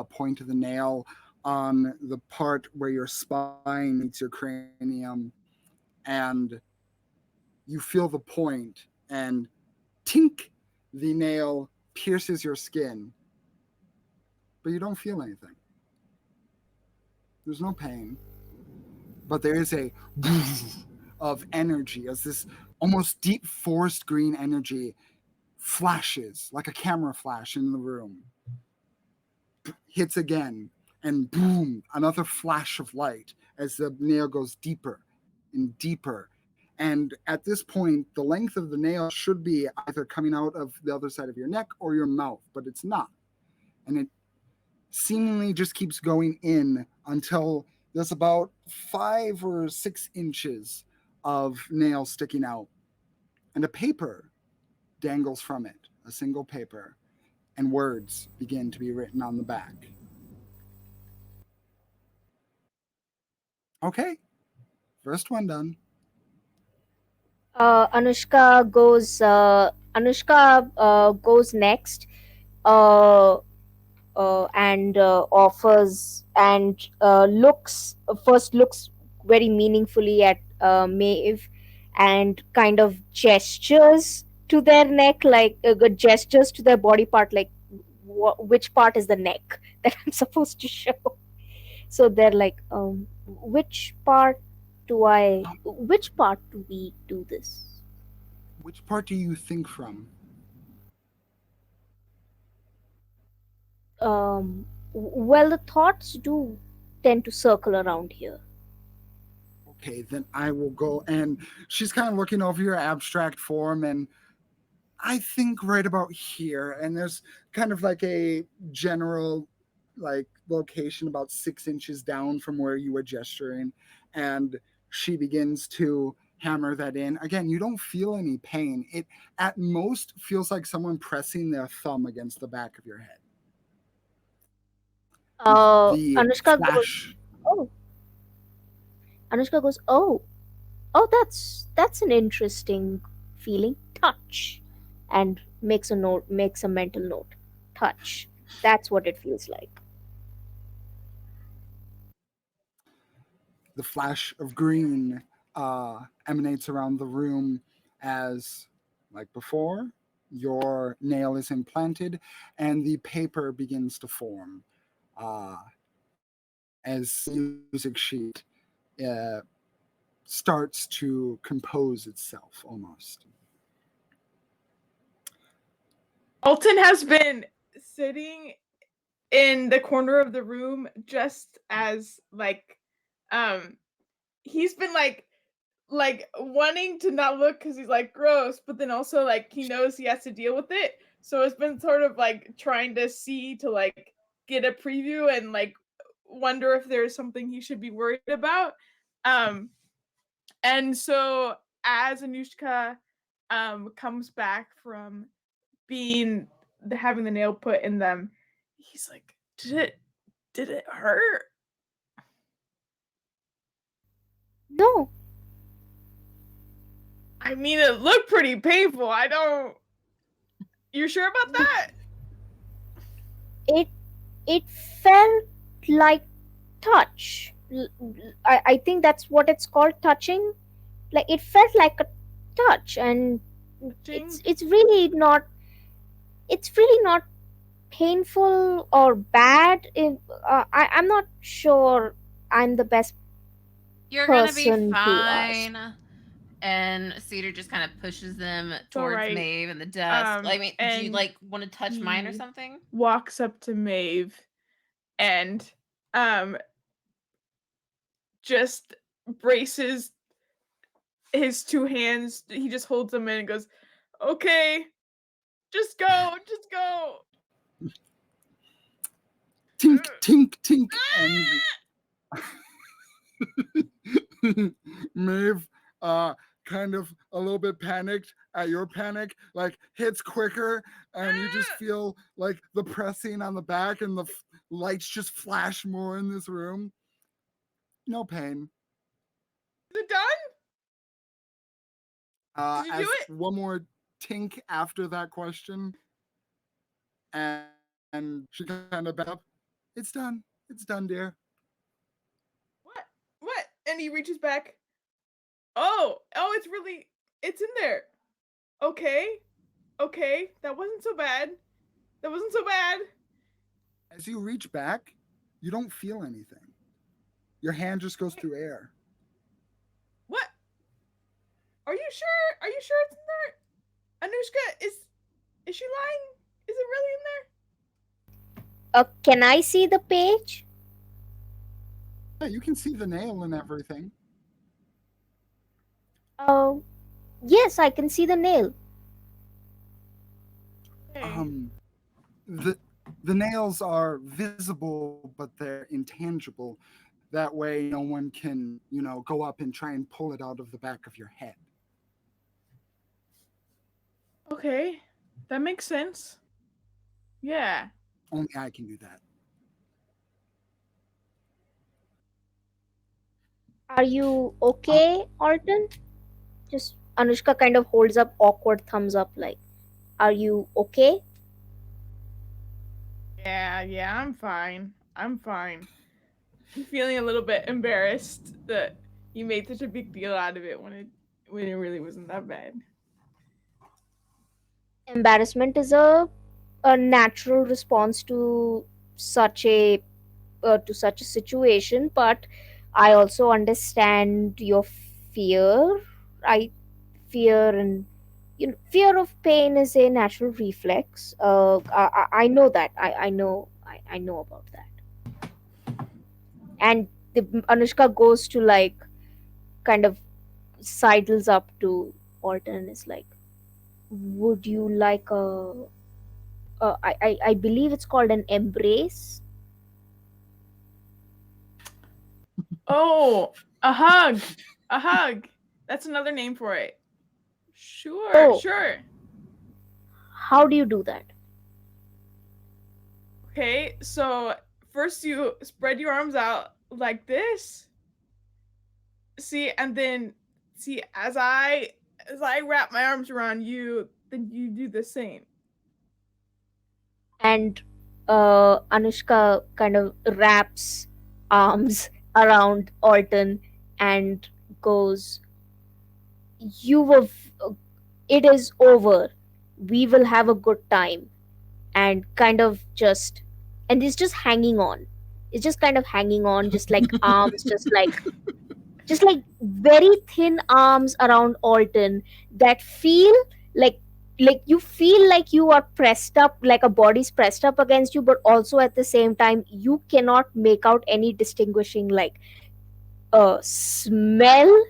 point of the nail on the part where your spine meets your cranium, and you feel the point, and tink, the nail pierces your skin, but you don't feel anything. There's no pain, but there is a of energy as this almost deep forest green energy flashes like a camera flash in the room, hits again, and boom, another flash of light as the nail goes deeper and deeper. And at this point, the length of the nail should be either coming out of the other side of your neck or your mouth, but it's not. And it seemingly just keeps going in until there's about 5 or 6 inches of nail sticking out, and a paper dangles from it, a single paper, and words begin to be written on the back. Okay, first one done. Anushka goes next. Uh, and offers and looks very meaningfully at Maeve, and kind of gestures to their neck, like gestures to their body part, like which part is the neck that I'm supposed to show. So they're like, which part do we do this? Which part do you think from? Well, the thoughts do tend to circle around here. Okay, then I will go. And she's kind of looking over your abstract form, and I think right about here. And there's kind of like a general like location about 6 inches down from where you were gesturing. And she begins to hammer that in. Again, you don't feel any pain. It at most feels like someone pressing their thumb against the back of your head. The Anushka goes, flash. oh, Anushka goes, oh, that's an interesting feeling. Touch, and makes a mental note. Touch. That's what it feels like. The flash of green emanates around the room as, like before, your nail is implanted and the paper begins to form as music sheet uh, starts to compose itself almost. Alton has been sitting in the corner of the room just as he's been wanting to not look because he's like gross, but then also like he knows he has to deal with it. So it's been sort of like trying to see to like get a preview and like wonder if there's something he should be worried about. And so as Anushka comes back from being having the nail put in them, he's like, did it hurt? No, I mean, it looked pretty painful. I don't. You sure about that? it it felt like touch. I think that's what it's called, touching. Like it felt like a touch, and it's really not. It's really not painful or bad. I'm not sure I'm the best You're gonna be person to ask. fine. And Cedar just kind of pushes them towards alright. Maeve and the desk. I mean, do you And like want to touch mine or he something? walks up to Maeve and um just braces his two hands. He just holds them in and goes, "Okay, just go, just go." Tink, tink, tink, and Maeve, kind of a little bit panicked at your panic, like hits quicker, and you just feel like the pressing on the back, and the lights just flash more in this room. No pain. Is it done? Did you do As it? one more tink after that question, and she kind of back up. It's done. It's done, dear. What? What? And he reaches back. It's really, it's in there. Okay, okay, that wasn't so bad. That wasn't so bad. As you reach back, you don't feel anything. Your hand just goes Wait, through air. what? Are you sure? Are you sure it's in there? Anushka, is she lying? Is it really in there? Can I see the page? Yeah, you can see the nail and everything. Oh, yes, I can see the nail. Okay. Um, the the nails are visible, but they're intangible. That way, no one can, go up and try and pull it out of the back of your head. Okay. That makes sense. Yeah. Only I can do that. Are you Uh, okay, Alton? Just Anushka kind of holds up awkward thumbs up like, are you okay? Yeah, I'm fine. I'm fine. I'm feeling a little bit embarrassed that you made such a big deal out of it when it really wasn't that bad. Embarrassment is a natural response such a to such a situation, but I also understand your fear. I fear and fear of pain is a natural reflex. I know that. I know about that. And Anushka goes to like kind of sidles up to Alton and is like, would you like I believe it's called an embrace. Oh, a hug. A hug. That's another name for it. Sure, Oh, sure. how do you do that? Okay, so first you spread your arms out like this. See, and then see as I wrap my arms around you, then you do the same. And Anushka kind of wraps arms around Alton and goes, "You were. It is over. We will have a good time." And kind of just, and it's just hanging on. It's just kind of hanging on, just like arms, just like very thin arms around Alton that feel like you feel like you are pressed up, like a body's pressed up against you, but also at the same time you cannot make out any distinguishing like smell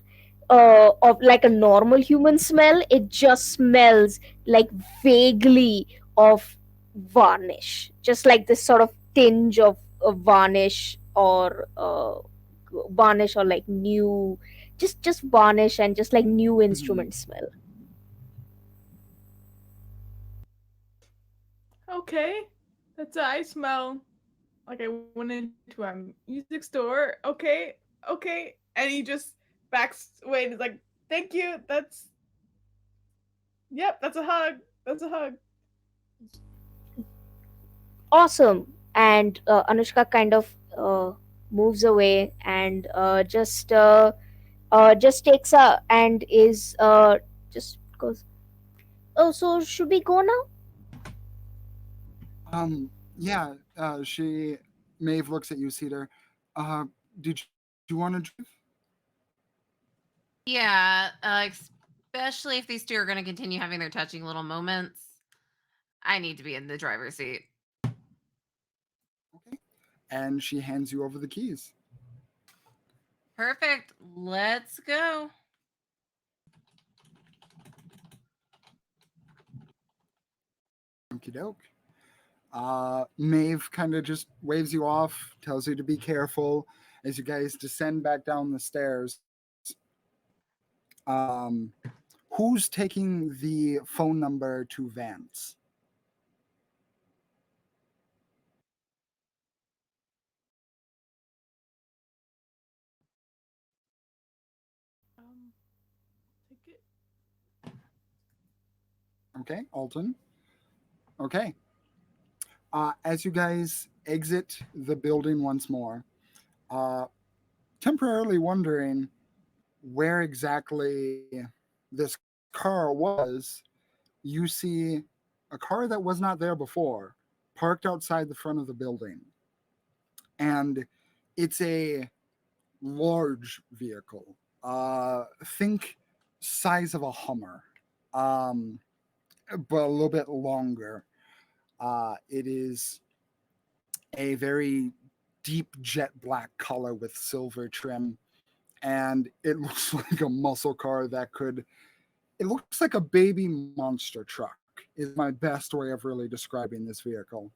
of like a normal human smell. It just smells like vaguely of varnish, just like this sort of tinge of varnish or like new, just varnish and just like new mhm. instrument smell. Okay, that's what I smell. Like I went into a music store. Okay, and he just backs away and is like, "Thank you. Yep, that's a hug. That's a hug." Awesome. And Anushka kind of moves away and just takes a and is just goes, oh, so should we go now? Yeah, Maeve looks at you, Cedar. Uh, did you want to drive? Yeah, especially if these two are going to continue having their touching little moments. I need to be in the driver's seat. Okay. And she hands you over the keys. Perfect. Let's go. Okie doke. Maeve kind of just waves you off, tells you to be careful as you guys descend back down the stairs. Um, who's taking the phone number to Vance? Um, take it. Okay, Alton. Okay. As you guys exit the building once more, uh, temporarily wondering where exactly this car was, you see a car that was not there before parked outside the front of the building. And it's a large vehicle. Think size of a Hummer, um, but a little bit longer. It is a very deep jet black color with silver trim, and it looks like a muscle car that could. It looks like a baby monster truck. Is my best way of really describing this vehicle.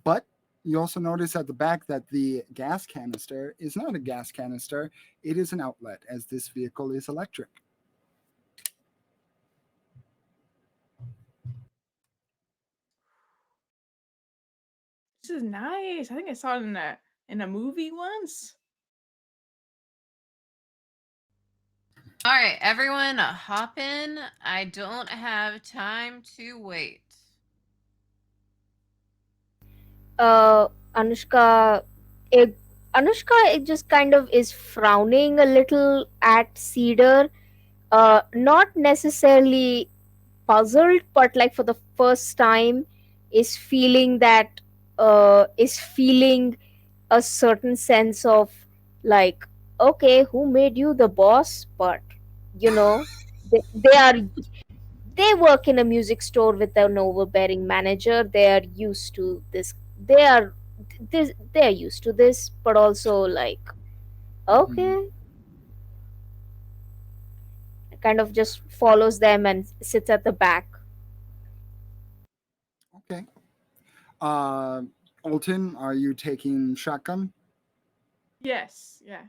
But you also notice at the back that the gas canister is not a gas canister, it is an outlet, as this vehicle is electric. This is nice. I think I saw it in a movie once. All right, everyone, hop in. I don't have time to wait. Anushka, it, it just kind of is frowning a little at Cedar. Not necessarily puzzled, but like for the first time, is feeling a certain sense of like, okay, who made you the boss? But you know, they work in a music store with an overbearing manager. They are used to this. They are used to this, but also like, Mhm. okay, kind of just follows them and sits at the back. Okay. Uh, Alton, are you taking shotgun? Yes, yeah.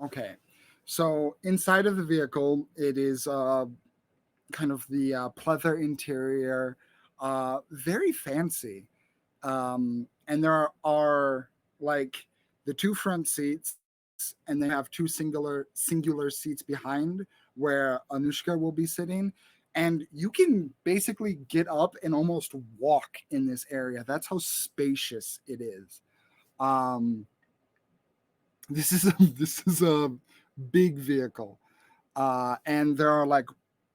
Okay. So inside of the vehicle, it is kind of the pleather interior, very fancy. And there are like the two front seats, and then you have two singular seats behind where Anushka will be sitting. And you can basically get up and almost walk in this area. That's how spacious it is. Um, this is a big vehicle, and there are like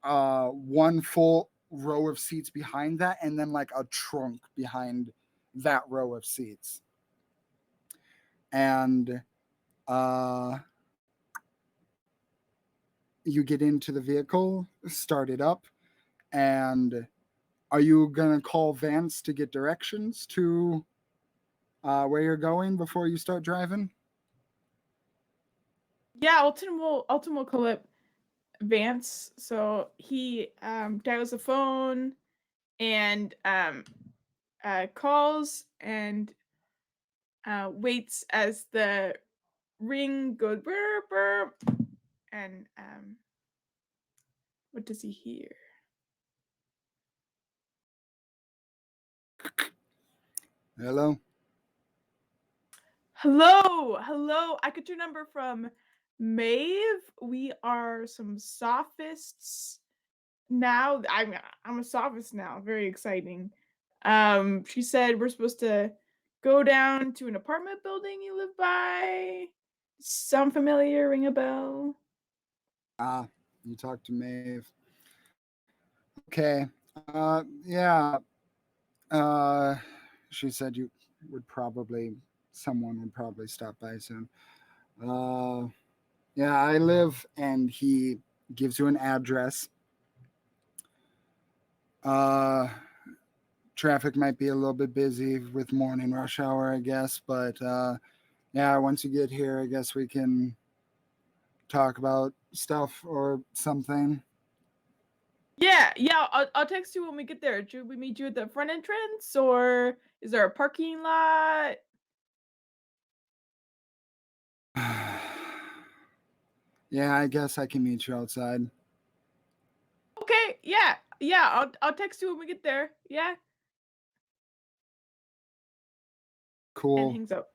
one full row of seats behind that, and then like a trunk behind that row of seats. And uh, you get into the vehicle, start it up, and are you gonna call Vance to get directions to where you're going before you start driving? Yeah, Alton will call up Vance. So he dials the phone and calls and waits as the ring goes burp burp. And what does he hear? Hello. Hello, hello. I got your number from Maeve. We are some sophists now. I'm a sophist now. Very exciting. She said we're supposed to go down to an apartment building you live by. Sound familiar? Ring a bell? Ah, you talked to Maeve. Okay. Yeah. Uh, she said you would probably someone would probably stop by soon. Uh, Yeah, I live, and he gives you an address. Uh, Traffic might be a little bit busy with morning rush hour, I guess, but yeah, once you get here, I guess we can talk about stuff or something. Yeah, yeah. I'll text you when we get there. Should we meet you at the front entrance, or is there a parking lot? Yeah, I guess I can meet you outside. Okay, yeah, yeah. I'll text you when we get there. Yeah, and Cool. hangs up.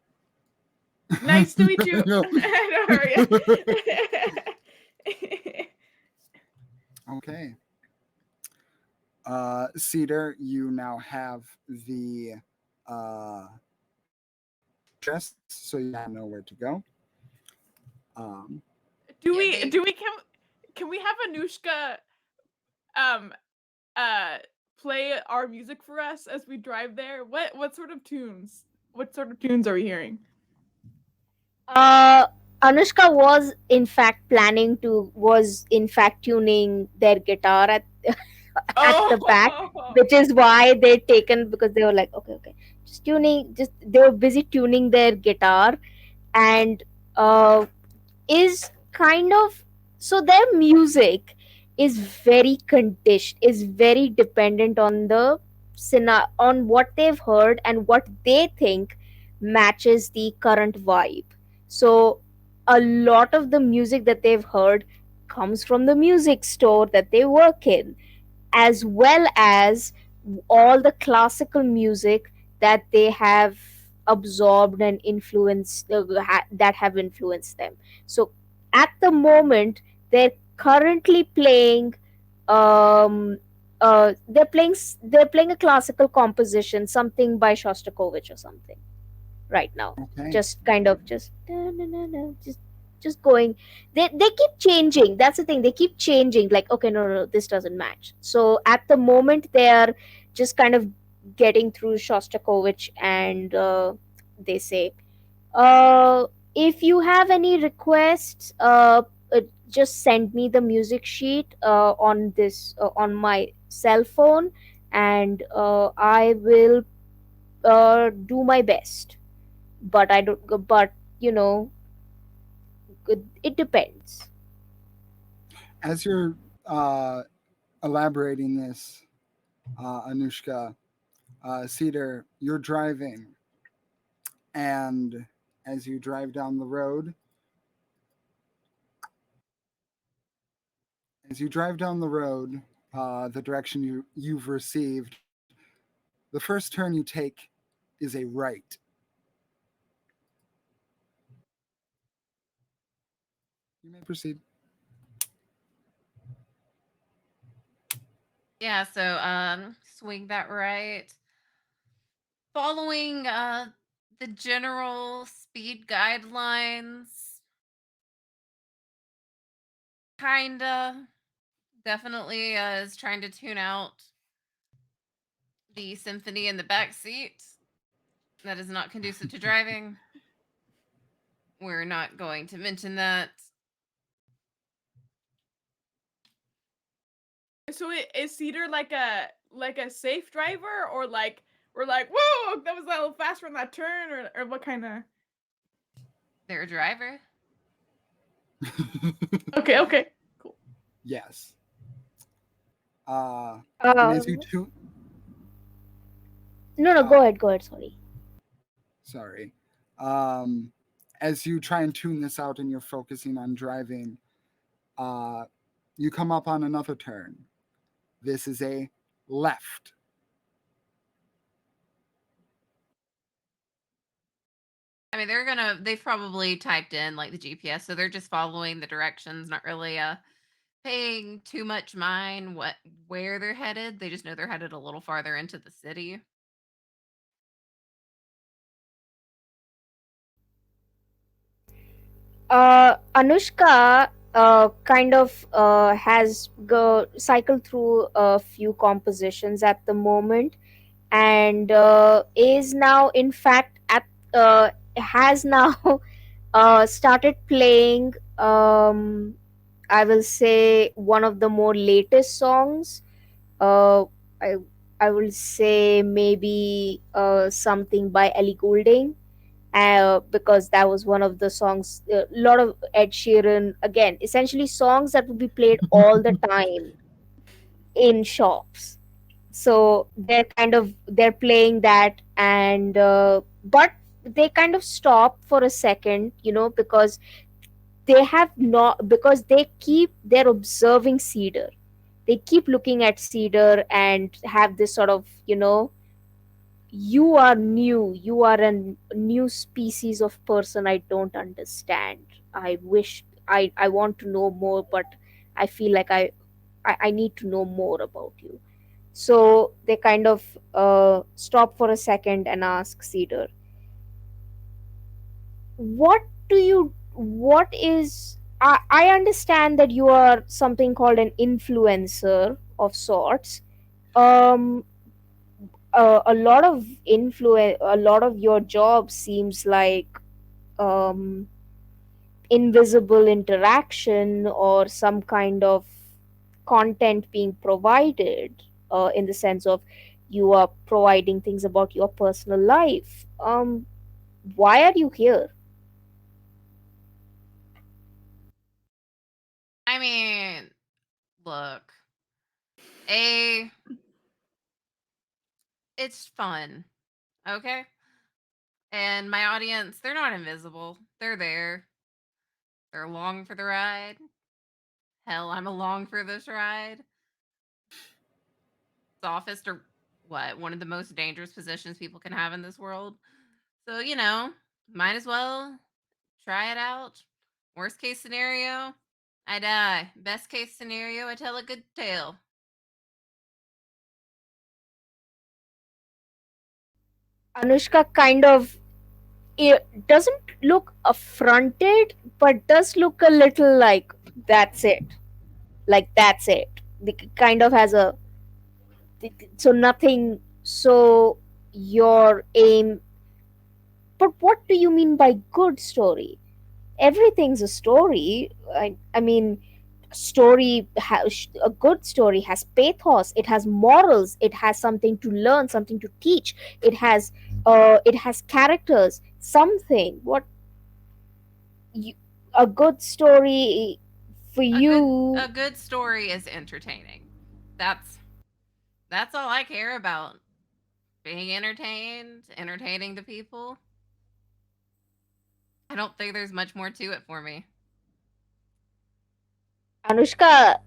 Nice to meet you. I know, yeah. Okay. Cedar, you now have the uh, address, so you now know where to go. Um, do Yeah, we they do we can we have Anushka um uh play our music for us as we drive there? What sort of tunes? What sort of tunes are we hearing? Uh, Anushka was in fact tuning their guitar at the back, Oh, which is why they taken, because they were like, okay, okay, just they were busy tuning their guitar. And uh, is kind of, so their music is very conditioned, is very dependent on on what they've heard and what they think matches the current vibe. So a lot of the music that they've heard comes from the music store that they work in, as well as all the classical music that they have absorbed and influenced, that have influenced them. So at the moment they're currently playing, um they're playing a classical composition, something by Shostakovich or something right now. okay. Just kind of just na, na, na, na, just going. They keep changing. That's the thing. They keep changing. Like, okay, no, no, no, this doesn't match. So at the moment, they are just kind of getting through Shostakovich, and they say, uh, if you have any requests, just send me the music sheet on my cell phone, and I will do my best. But I don't. But you know, it depends. As you're uh, elaborating this, Anushka, Cedar, you're driving, and as you drive down the road, the direction you've received, the first turn you take is a right. You may proceed. yeah, so swing that right. Following the general speed guidelines, kinda. Definitely is trying to tune out the symphony in the back seat. That is not conducive to driving. We're not going to mention that. so is Cedar like a safe driver, or like we're like, whoa, that was a little faster on that turn, or what kind of? They're a driver. Okay, okay, cool. Yes. And as you Um, no, no, uh, go ahead. Sorry. sorry, um, as you try and tune this out and you're focusing on driving, uh, you come up on another turn. This is a left. I mean, they've probably typed in like the GPS, so they're just following the directions, not really paying too much mind where they're headed. They just know they're headed a little farther into the city. Anushka kind of has cycled through a few compositions at the moment, and is now, in fact, at has now started playing Um, I will say one of the more latest songs. Uh, I I will say maybe something by Ellie Goulding. Because that was one of the songs. A lot of Ed Sheeran, again, essentially songs that would be played all the time in shops. So they're playing that, and but they kind of stop for a second, because they have not because they're observing cedar. They keep looking at cedar and have this sort of, you are new, you are a new species of person I don't understand. I wish I want to know more, but I feel like I need to know more about you. So they kind of stop for a second and ask Cedar, what what is, I understand that you are something called an influencer of sorts. Um, a lot of your job seems like um, invisible interaction or some kind of content being provided, in the sense of you are providing things about your personal life. Why are you here? I mean, look, a it's fun, okay? And my audience, they're not invisible. They're there. They're along for the ride. Hell, I'm along for this ride. Sophist or what? One of the most dangerous positions people can have in this world. So, might as well try it out. Worst case scenario, I die. Best case scenario, I tell a good tale. Anushka kind of, it doesn't look affronted, but does look a little like, that's it. Like, that's it. The kind of has a, so nothing, so your aim. But what do you mean by good story? Everything's a story. I mean, a good story has pathos, it has morals, it has something to learn, something to teach. It has characters, something. What you, a good story for A good you? a good story is entertaining. That's that's all I care about. Being entertained, entertaining the people. I don't think there's much more to it for me. Anushka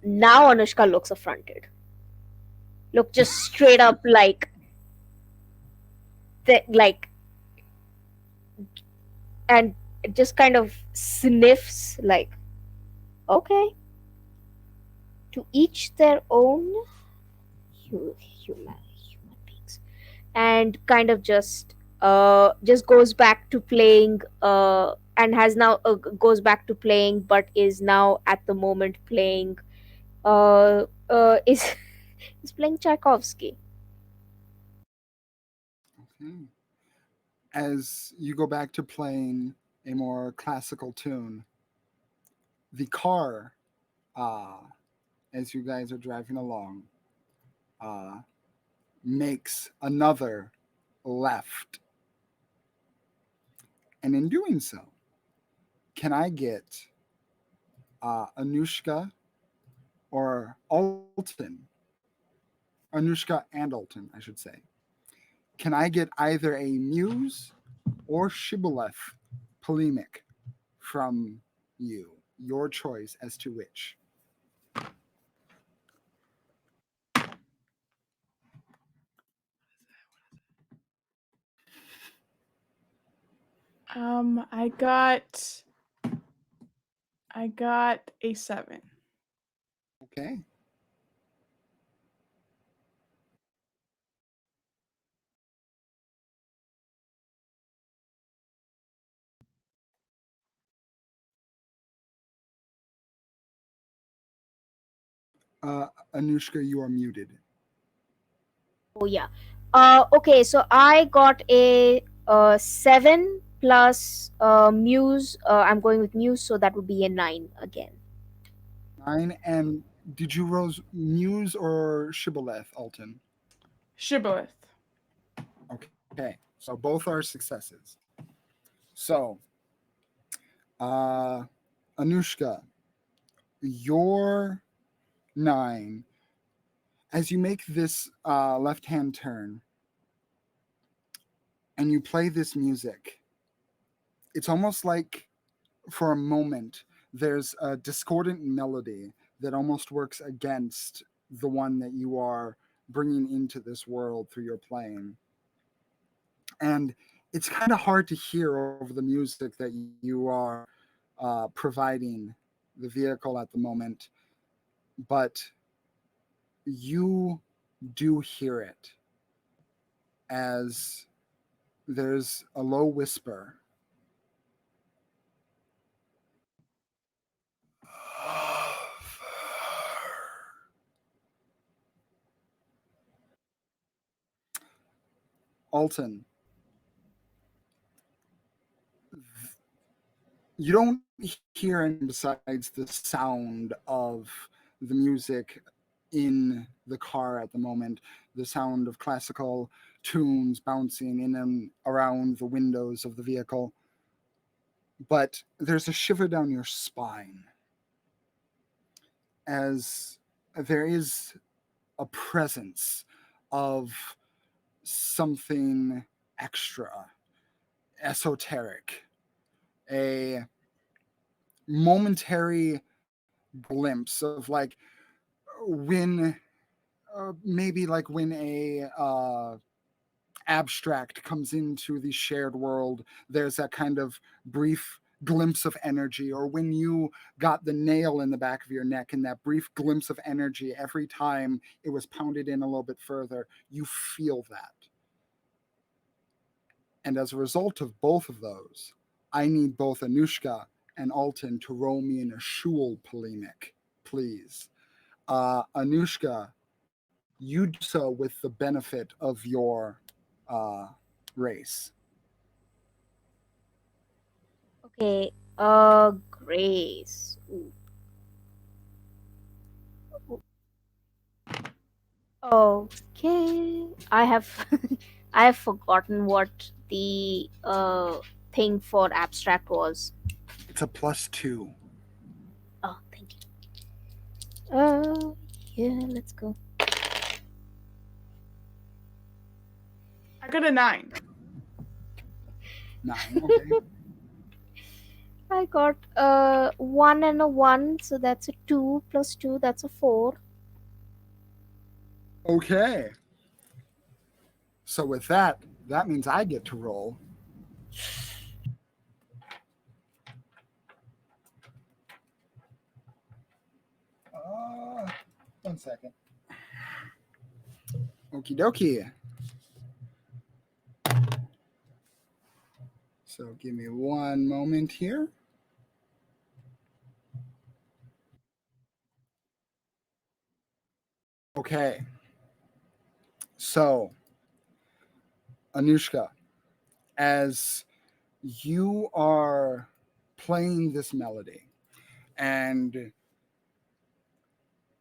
looks affronted. Look, just straight up like, like, and just kind of sniffs like, okay, to each their own. Human beings. And kind of just goes back to playing, and has now goes back to playing, but is now at the moment playing, is is playing Tchaikovsky. Okay. As you go back to playing a more classical tune, the car, uh, as you guys are driving along, uh, makes another left. And in doing so, can I get Anushka or Alton, Anushka and Alton, I should say? Can I get either a Muse or Shibboleth polemic from you? Your choice as to which. Um, I got I got a 7. Okay. Anushka, you are muted. Oh yeah. Okay, so I got a 7, plus Muse. I'm going with Muse, so that would be a 9 again. 9. And did you rose Muse or Shibboleth, Alton? Shibboleth. Okay, so both are successes. So, uh, Anushka, your 9, as you make this left hand turn and you play this music, it's almost like for a moment there's a discordant melody that almost works against the one that you are bringing into this world through your playing. And it's kind of hard to hear over the music that you are providing the vehicle at the moment, but you do hear it as there's a low whisper. Alton, you don't hear anything besides the sound of the music in the car at the moment, the sound of classical tunes bouncing in and around the windows of the vehicle. But there's a shiver down your spine as there is a presence of something extra, esoteric, a momentary glimpse of like when maybe like when a abstract comes into the shared world, there's that kind of brief glimpse of energy, or when you got the nail in the back of your neck and that brief glimpse of energy every time it was pounded in a little bit further, you feel that. And as a result of both of those, I need both Anushka and Alton to roll me in a shul polemic, please. Anushka, you do so with the benefit of your uh, race. Okay. Grace. Ooh. Okay. I have I have forgotten what the thing for abstract was. It's a +2. Oh, thank you. Yeah, let's go. I got a 9. 9. Okay. I got 1 and a 1, so that's a 2 plus 2, that's a 4. Okay. So with that, that means I get to roll. Uh, 1 second. Okie dokie. So give me one moment here. Okay. So, Anushka, as you are playing this melody and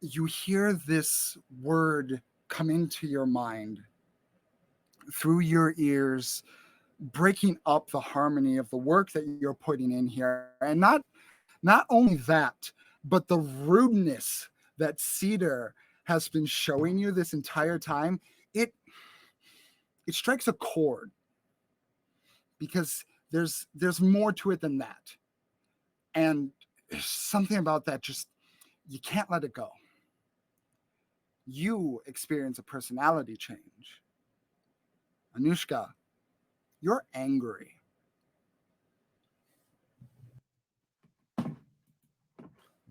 you hear this word come into your mind through your ears, breaking up the harmony of the work that you're putting in here, and not only that, but the rudeness that Cedar has been showing you this entire time, it strikes a chord, because there's more to it than that. And there's something about that, just you can't let it go. You experience a personality change. Anushka, you're angry.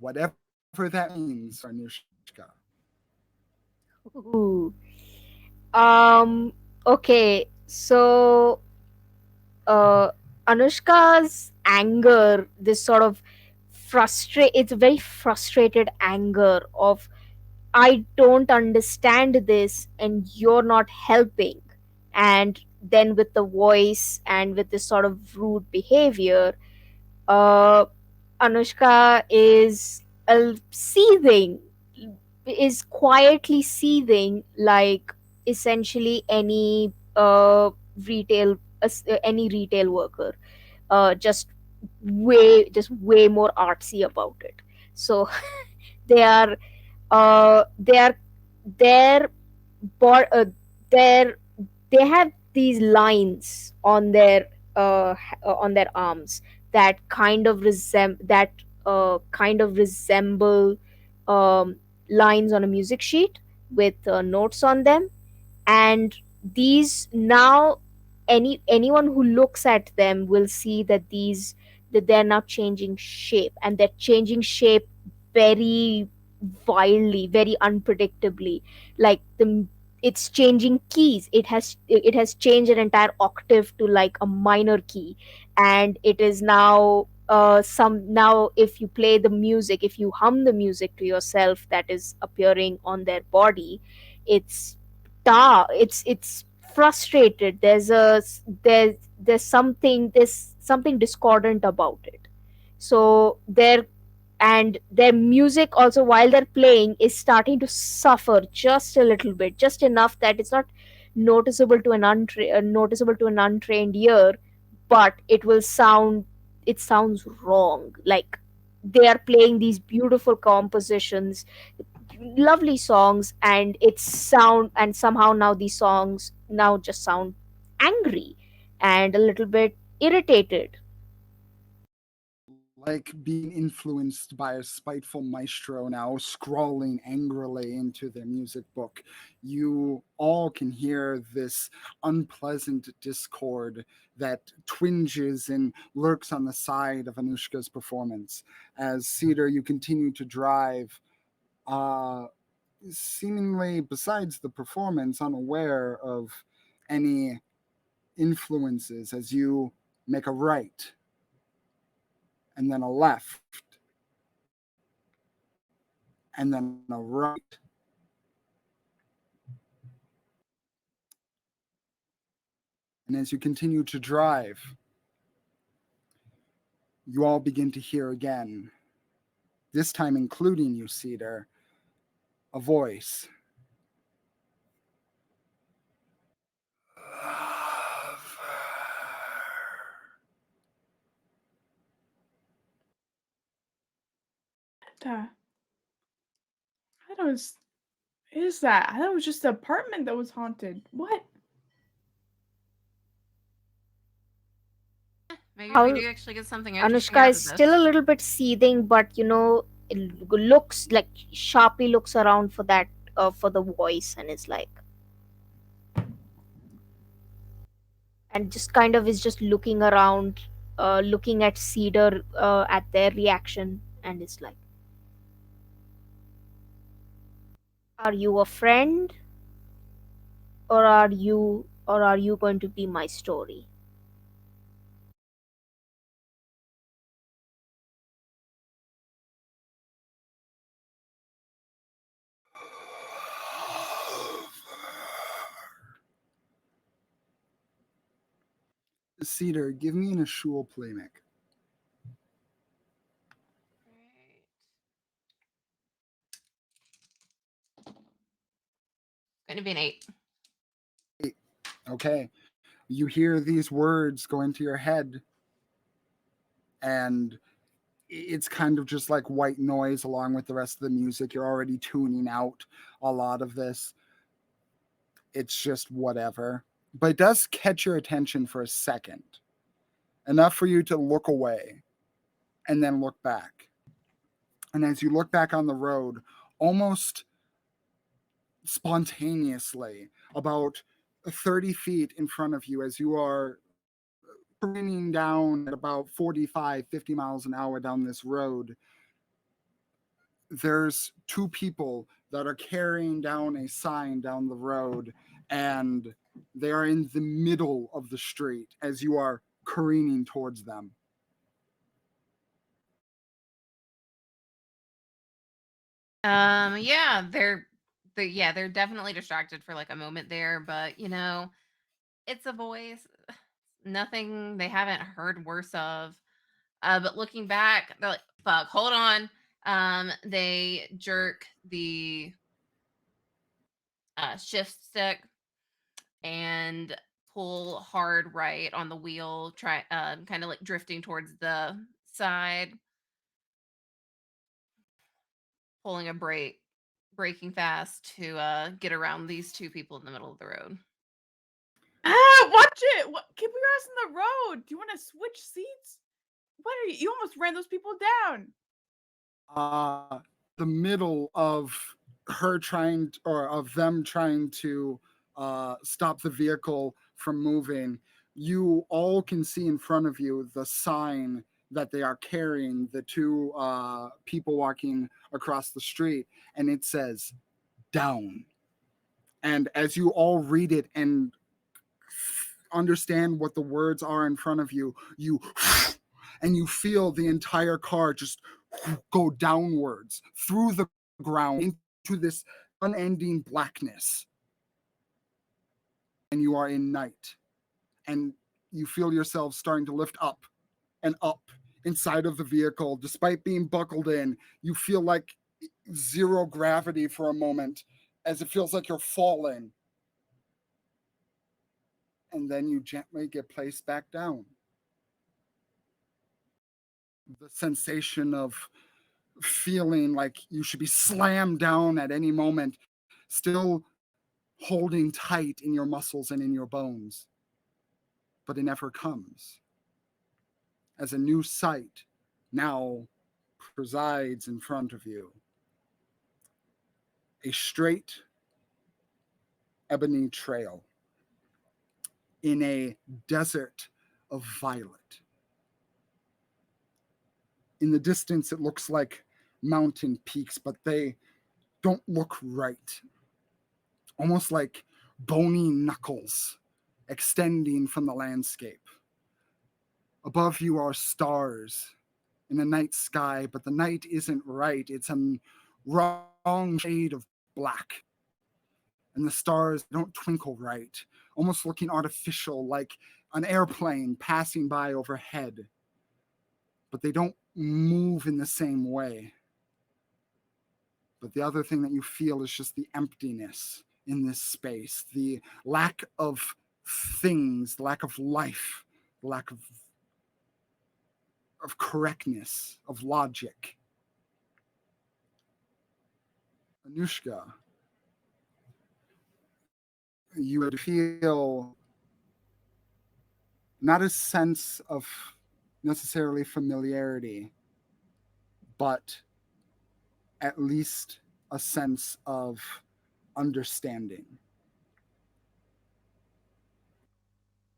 Whatever that means for Anushka. Ooh. Okay, so uh, Anushka's anger, this sort of it's a very frustrated anger of, I don't understand this and you're not helping. And then with the voice and with this sort of rude behavior, uh, Anushka is seething, is quietly seething like essentially any retail worker, just way more artsy about it. So they are they are their bo- uh, their they have these lines on their arms that kind of resemble um, lines on a music sheet with notes on them. And these now, anyone who looks at them will see that they're now changing shape, and they're changing shape very wildly, very unpredictably. Like it's changing keys. It has changed an entire octave to like a minor key, and it is now now if you play the music, if you hum the music to yourself that is appearing on their body, it's it's frustrated. There's something discordant about it. So their music also, while they're playing, is starting to suffer just a little bit, just enough that it's not noticeable to an untrained ear, but it sounds wrong. Like they are playing these beautiful compositions, lovely songs, and somehow now these songs now just sound angry and a little bit irritated. Like being influenced by a spiteful maestro now scrawling angrily into their music book. You all can hear this unpleasant discord that twinges and lurks on the side of Anushka's performance. As Cedar, you continue to drive, uh, seemingly, besides the performance, unaware of any influences as you make a right and then a left and then a right. And as you continue to drive, you all begin to hear again, this time including you, Cedar, a voice. Uh, I don't is that? I thought it was just the apartment that was haunted. What? Maybe we How do actually get something interesting Anushka out is of still a this. little bit seething, but it looks like sharply looks around for that for the voice, and is like, and just kind of is just looking around, looking at Cedar, at their reaction, and is like, "Are you a friend, or are you going to be my story?" Cedar, give me an Ashul playmic. Right. Going to be an 8. Okay. You hear these words go into your head, and it's kind of just like white noise along with the rest of the music. You're already tuning out a lot of this. It's just whatever. But it does catch your attention for a second, enough for you to look away and then look back. And as you look back on the road, almost spontaneously, about 30 feet in front of you, as you are careening down at about 45, 50 miles an hour down this road, there's two people that are carrying down a sign down the road, and they are in the middle of the street as you are careening towards them. Yeah, they're definitely distracted for like a moment there, but It's a voice. Nothing they haven't heard worse of. But looking back, they're like, fuck, hold on. They jerk the shift stick and pull hard right on the wheel, try kind of like drifting towards the side, pulling a brake, braking fast to get around these two people in the middle of the road. Ah, watch it! What? Keep your ass on the road. Do you want to switch seats? What are you? You almost ran those people down. The middle of her trying or of them trying to stop the vehicle from moving, you all can see in front of you the sign that they are carrying, the two people walking across the street, and it says down. And as you all read it and understand what the words are in front of you, you and you feel the entire car just go downwards through the ground into this unending blackness. And you are in night. And you feel yourself starting to lift up and up inside of the vehicle. Despite being buckled in, you feel like zero gravity for a moment, as it feels like you're falling. And then you gently get placed back down. The sensation of feeling like you should be slammed down at any moment, still holding tight in your muscles and in your bones. But it never comes. As a new sight now presides in front of you. A straight ebony trail in a desert of violet. In the distance, it looks like mountain peaks, but they don't look right. Almost like bony knuckles extending from the landscape. Above you are stars in a night sky, but the night isn't right. It's a wrong shade of black. And the stars don't twinkle right, almost looking artificial, like an airplane passing by overhead. But they don't move in the same way. But the other thing that you feel is just the emptiness in this space, the lack of things, the lack of life, the lack of correctness, of logic. Anushka, you would feel not a sense of necessarily familiarity, but at least a sense of understanding.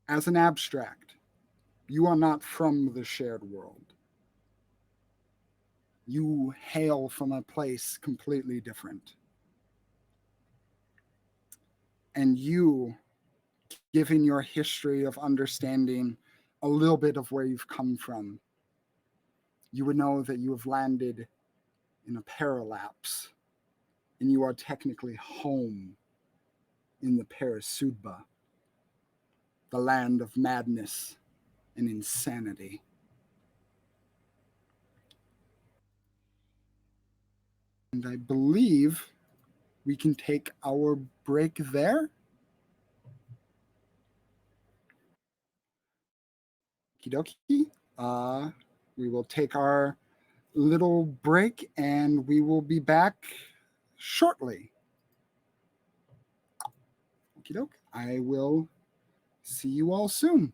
As an abstract, you are not from the shared world. You hail from a place completely different. And you, given your history of understanding a little bit of where you've come from, you would know that you have landed in a paralapse and you are technically home in the Parasudba, the land of madness and insanity. And I believe we can take our break there. Okie dokie. We will take our little break and we will be back shortly. Okie doke. I will see you all soon.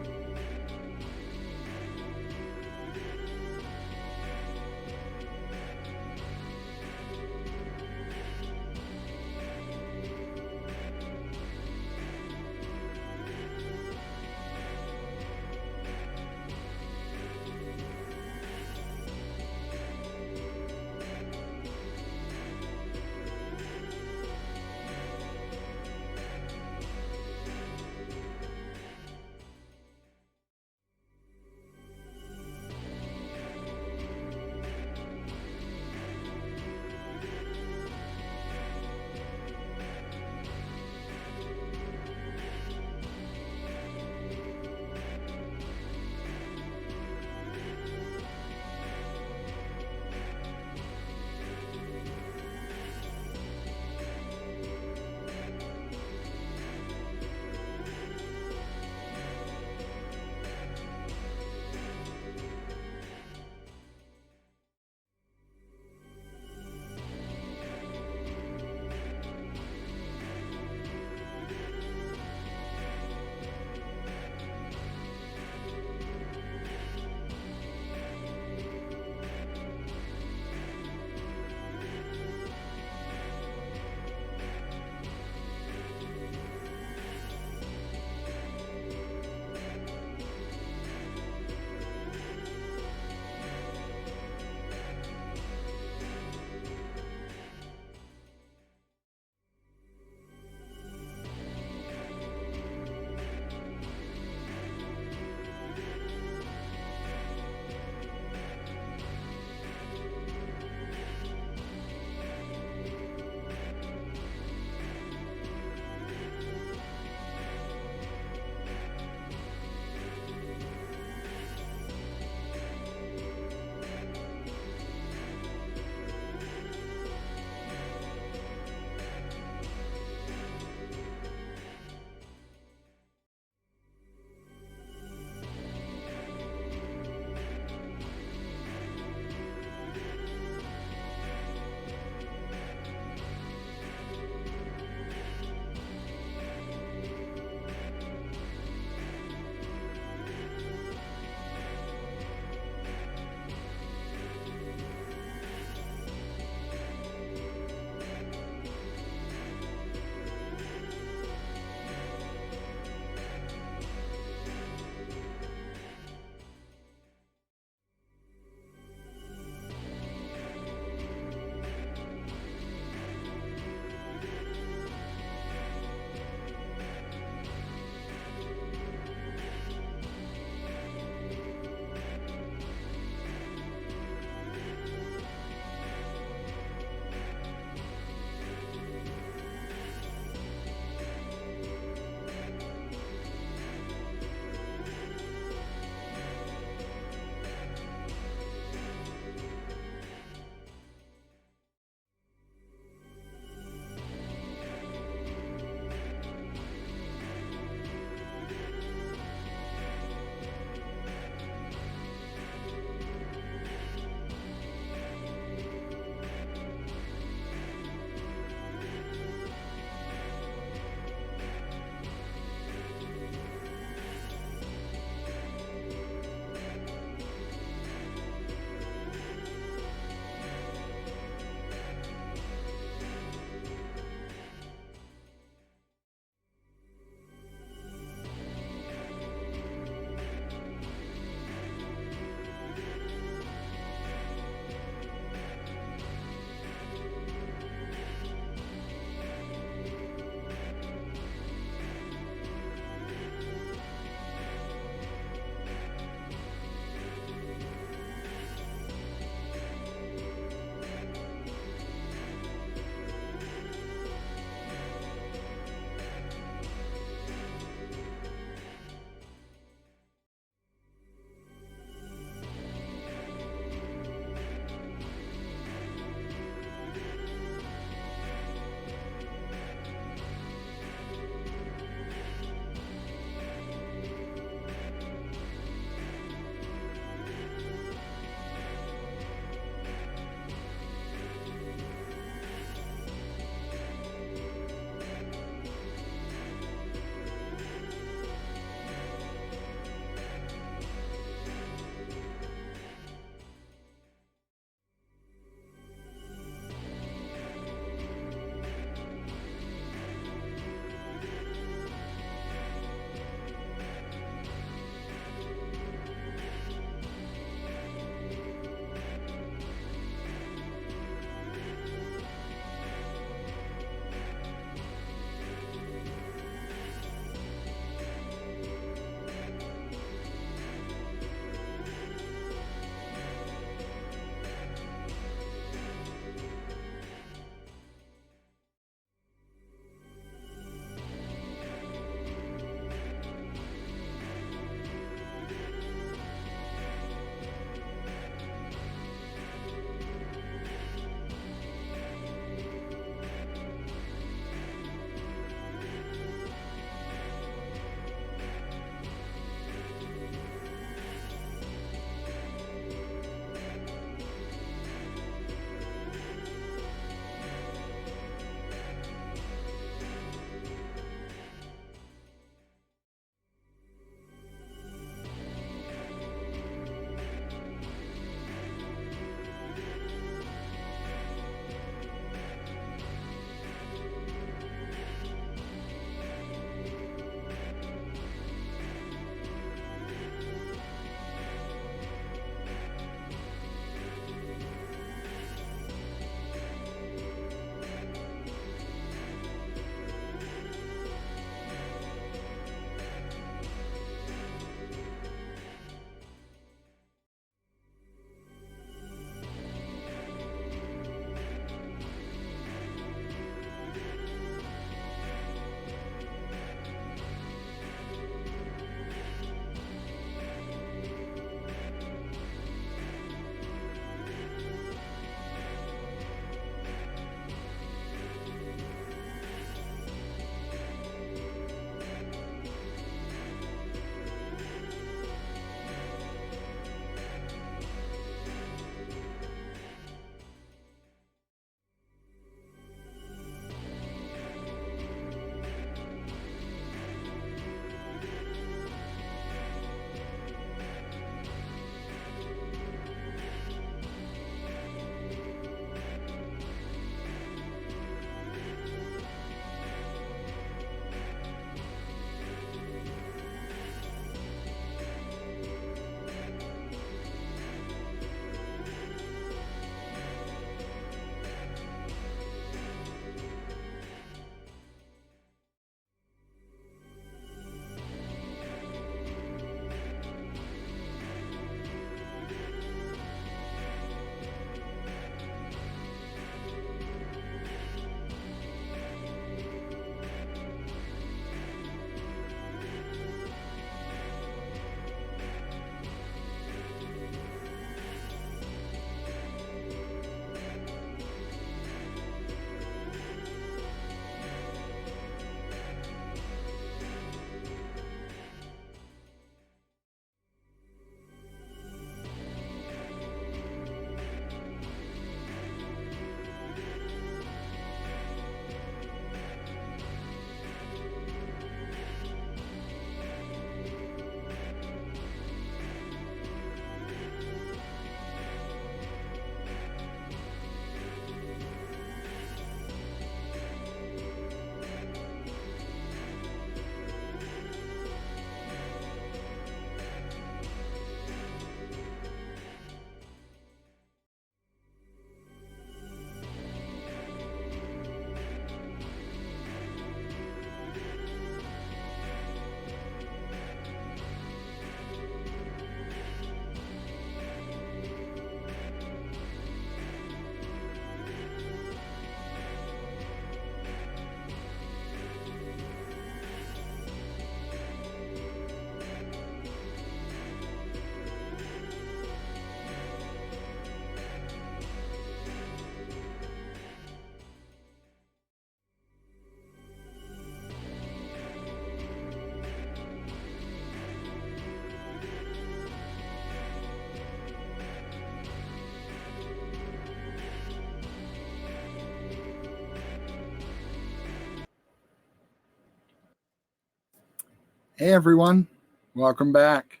Hey everyone, welcome back.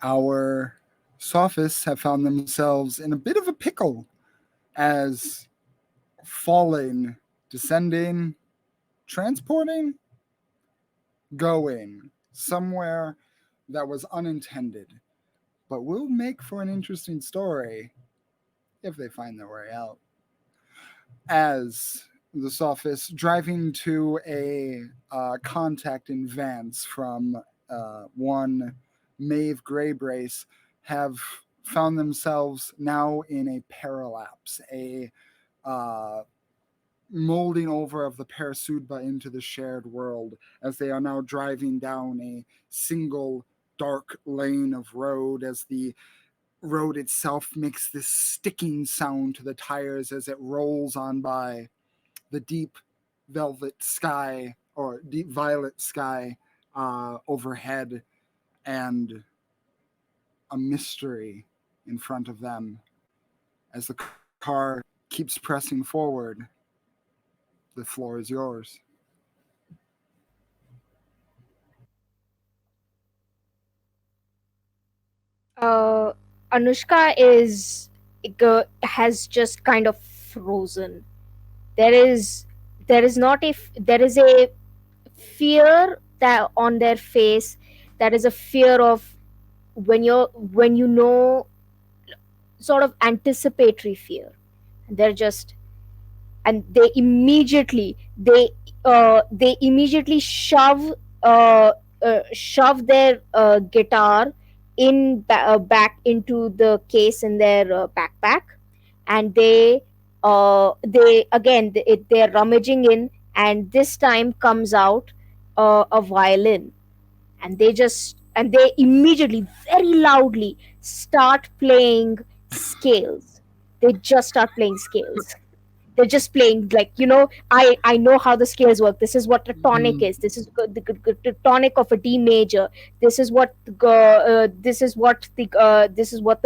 Our sophists have found themselves in a bit of a pickle as falling, descending, transporting, going somewhere that was unintended, but will make for an interesting story if they find their way out. As the sophist driving to a contact in Vance from one Maeve Greybrace have found themselves now in a parallax, a uh, molding over of the Parasudba into the shared world, as they are now driving down a single dark lane of road, as the road itself makes this sticking sound to the tires as it rolls on by the deep velvet sky or deep violet sky overhead, and a mystery in front of them. As the car keeps pressing forward, the floor is yours. Uh, Anushka is has just kind of frozen. There is not a there is a fear that on their face. That is a fear of when you know, sort of anticipatory fear. They're just, and they immediately shove their guitar back into the case in their backpack, and they again they're rummaging in, and this time comes out a violin, and they immediately, very loudly, start playing scales. They just start playing scales. They're just playing, like, I know how the scales work. This is what a tonic Mm. is. This is the tonic of a D major. This is what the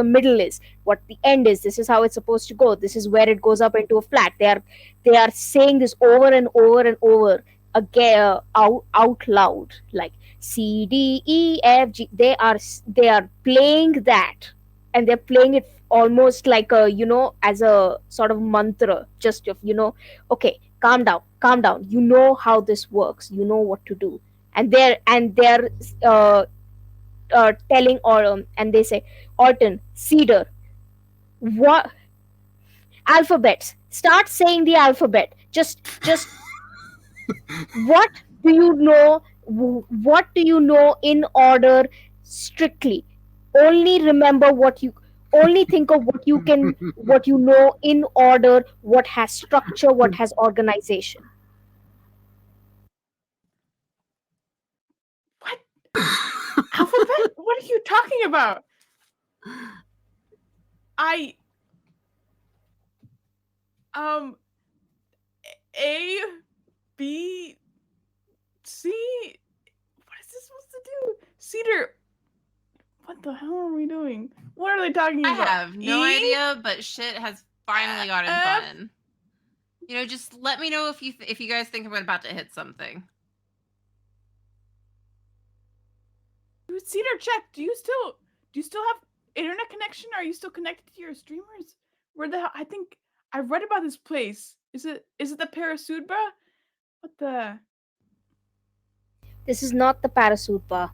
middle is, what the end is. This is how it's supposed to go. This is where it goes up into a flat. They are saying this over and over and over again, out loud, like C D E F G. They are playing that, and they're playing it almost like a, as a sort of mantra, just of, okay, calm down, calm down, you know how this works, you know what to do. And they're telling, or and they say, Orton, Cedar, what alphabets, start saying the alphabet, just what do you know, what do you know in order, strictly, only remember what you, only think of what you know in order, what has structure, what has organization. What? Alphabet? What are you talking about? I A B C. What is this supposed to do? Cedar. What the hell are we doing? What are they talking I about? have no E? idea, but shit has finally gotten F? fun. Just let me know if you guys think I'm about to hit something. Dude, Cedar, check. Do you still have internet connection? Are you still connected to your streamers? Where the hell? I think I read about this place. Is it the Parasudba? What the? This is not the Parasutpa.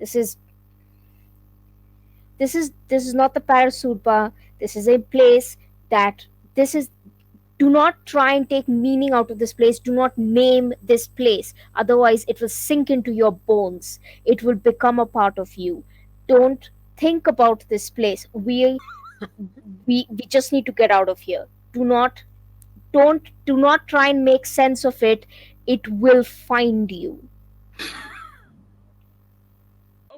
This is this is not the Parasutpa. This is a place that this is do not try and take meaning out of this place. Do not name this place. Otherwise, it will sink into your bones. It will become a part of you. Don't think about this place. We just need to get out of here. Do not try and make sense of it. It will find you.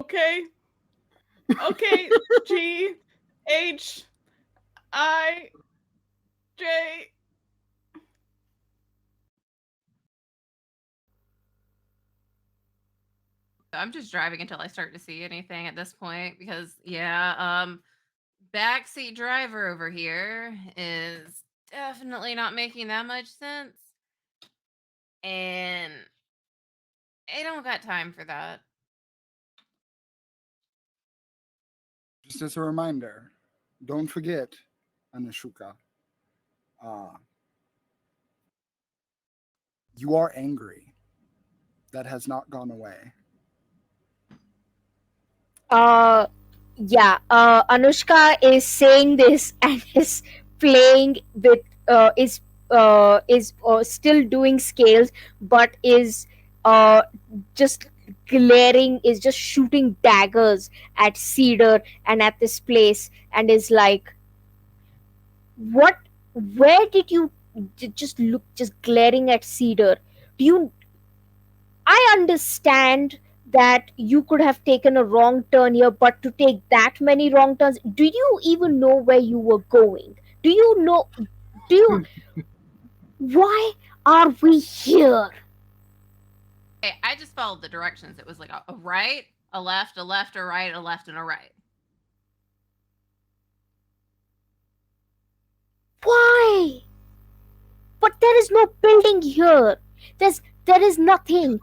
Okay. Okay. G H I J. I'm just driving until I start to see anything at this point because yeah, backseat driver over here is definitely not making that much sense. And I don't got time for that. Just as a reminder, don't forget, Anashuka, uh, you are angry. That has not gone away. Uh, yeah. Anushka is saying this and is playing with still doing scales, but is uh just glaring, is just shooting daggers at Cedar and at this place, and is like, what? Where did you just look? Just glaring at Cedar. Do you I understand that you could have taken a wrong turn here, but to take that many wrong turns, do you even know where you were going? Do you know? Do you? Why are we here? Hey, I just followed the directions. It was like a right, a left, a left, a right, a left, and a right. Why? But there is no building here. There is nothing.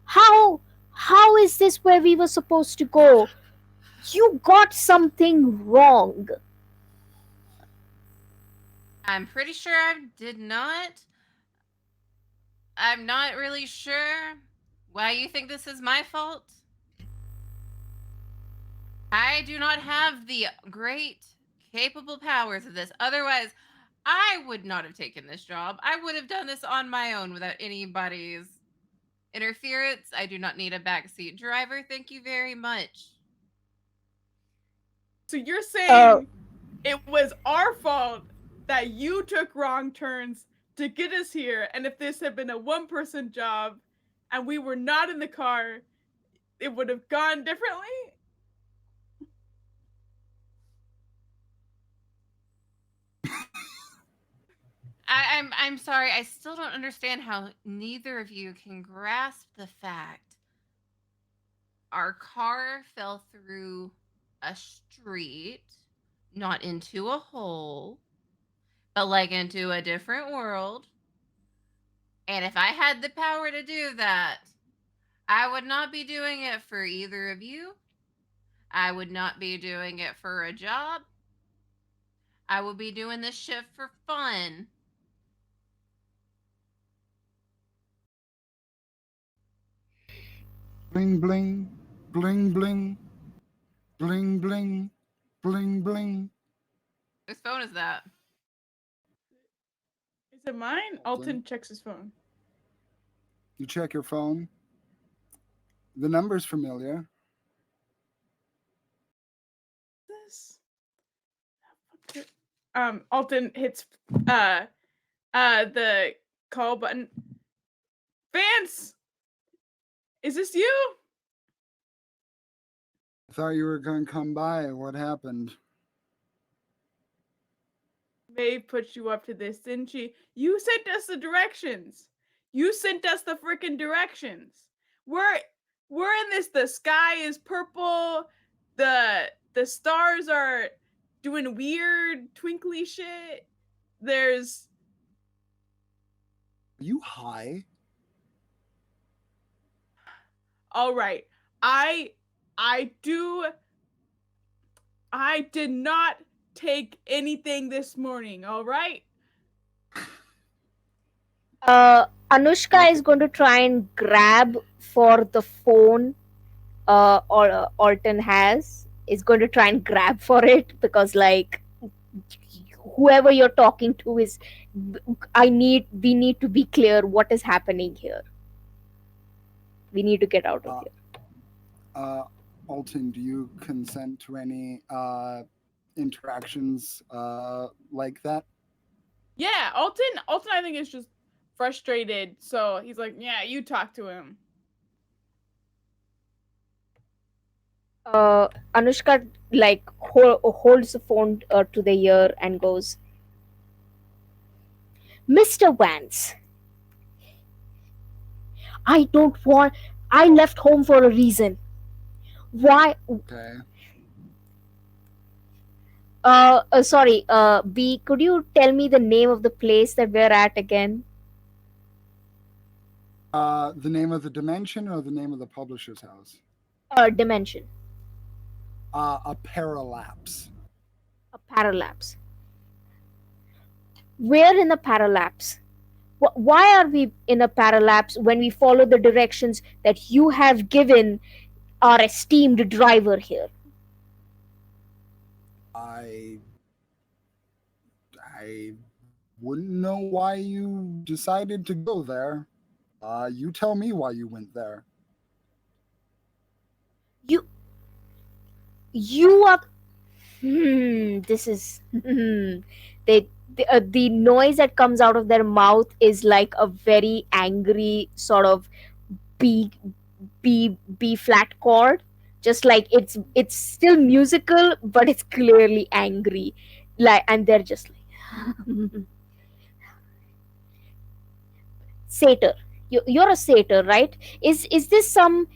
How how is this where we were supposed to go? You got something wrong. I'm pretty sure I did not. I'm not really sure why you think this is my fault. I do not have the great, capable powers of this. Otherwise, I would not have taken this job. I would have done this on my own without anybody's interference. I do not need a backseat driver. Thank you very much. So you're Uh, saying it was our fault that you took wrong turns to get us here, and if this had been a one-person job and we were not in the car, it would have gone differently? I'm sorry. I still don't understand how neither of you can grasp the fact our car fell through a street, not into a hole, but like into a different world. And if I had the power to do that, I would not be doing it for either of you. I would not be doing it for a job. I would be doing this shift for fun. Bling bling, bling bling, bling bling, bling bling. Whose phone is that? Is it mine? Alton checks his phone. You check your phone. The number's familiar. This. Alton hits the call button. Vance, is this you? I thought you were going to come by. What happened? Maeve put you up to this, didn't she? You sent us the directions. You sent us the freaking directions. We're in this. The sky is purple. The stars are doing weird twinkly shit. There's Are you high? all right. I did not take anything this morning, all right? Anushka is going to try and grab for the phone Alton has, is going to try and grab for it, because like, whoever you're talking to is, we need to be clear what is happening here. We need to get out of here. Alton, do you consent to any interactions like that? Yeah, Alton I think is just frustrated. So he's like, "Yeah, you talk to him." Anushka like holds the phone to the ear and goes, Mr. Vance, I don't want. I left home for a reason. Why? Okay. Sorry. B, could you tell me the name of the place that we're at again? The name of the dimension or the name of the publisher's house? Dimension. A parallax. A parallax. We're in a parallax. Why are we in a parallax when we follow the directions that you have given our esteemed driver here? I I wouldn't know why you decided to go there. You tell me why you went there. You you are this is the noise that comes out of their mouth is like a very angry sort of b b flat chord, just like it's still musical but it's clearly angry, like, and they're just like satyr. You're a satyr, right? Is this some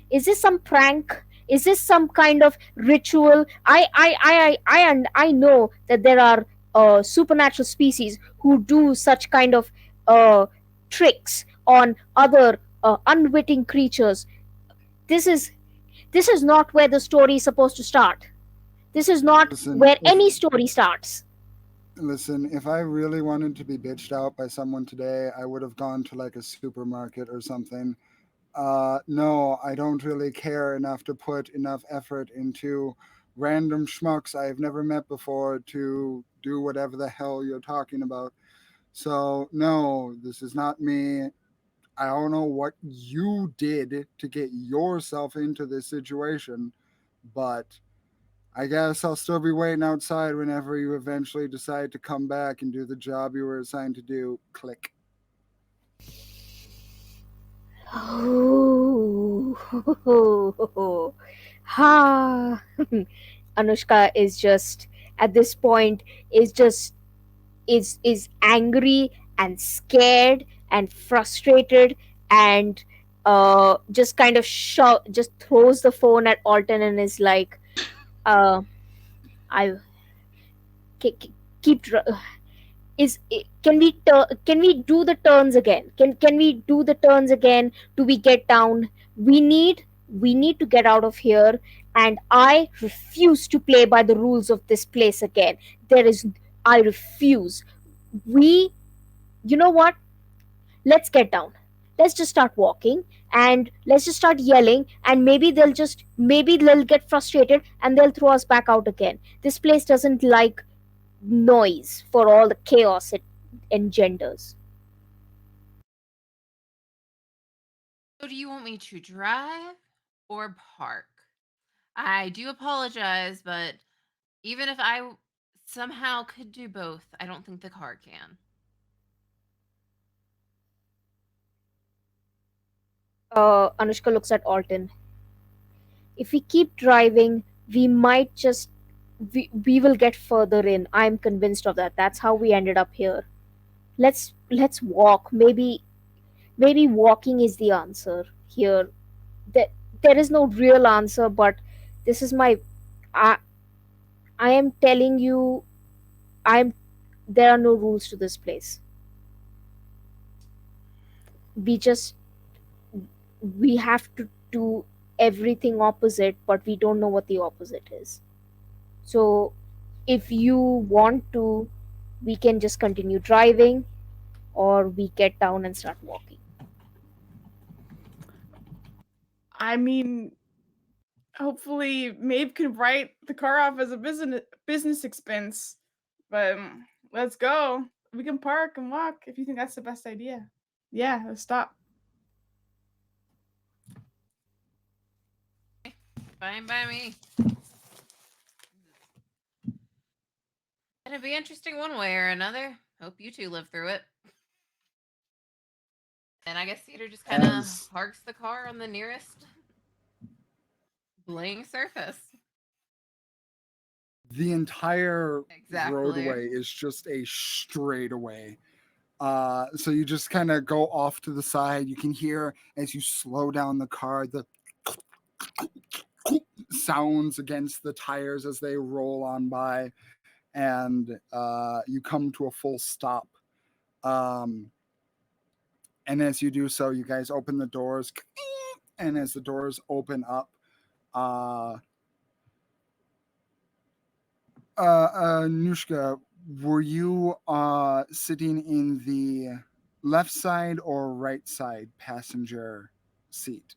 prank? Is this some kind of ritual? And I know that there are supernatural species who do such kind of uh, tricks on other unwitting creatures. This is this is not where the story is supposed to start. This is not Listen, where if any story starts. listen, if I really wanted to be bitched out by someone today, I would have gone to like a supermarket or something. No, I don't really care enough to put enough effort into random schmucks I've never met before to do whatever the hell you're talking about. So, no, this is not me. I don't know what you did to get yourself into this situation, but I guess I'll still be waiting outside whenever you eventually decide to come back and do the job you were assigned to do. Click. Oh, ha. Anushka is just at this point is angry and scared and frustrated, and just kind of just throws the phone at Alton and is like, uh, I keep can we do the turns again? Can we do the turns again? Do we get down? We need to get out of here, and I refuse to play by the rules of this place again. There is I refuse. We You know what? Let's get down. Let's just start walking, and let's just start yelling, and maybe they'll get frustrated and they'll throw us back out again. This place doesn't like noise for all the chaos it engenders. So, do you want me to drive or park? I do apologize, but even if somehow could do both, I don't think the car can. Anushka looks at Alton. If we keep driving, we might just we will get further in. I'm convinced of that. That's how we ended up here. Let's walk. Maybe walking is the answer here. There is no real answer, but this is my I, I am telling you, I'm there are no rules to this place. We just we have to do everything opposite, but we don't know what the opposite is. So if you want to, we can just continue driving, or we get down and start walking. I mean, hopefully Maeve can write the car off as a business expense. But let's go. We can park and walk if you think that's the best idea. Yeah, let's stop. Fine by me. It'll be interesting one way or another. Hope you two live through it. And I guess Cedar just kind of As parks the car on the nearest blank surface. the entire Exactly. roadway is just a straightaway. So you just kind of go off to the side. You can hear as you slow down the car the sounds against the tires as they roll on by, and you come to a full stop. Um, And as you do so, you guys open the doors, and as the doors open up, uh, Nushka, were you sitting in the left side or right side passenger seat?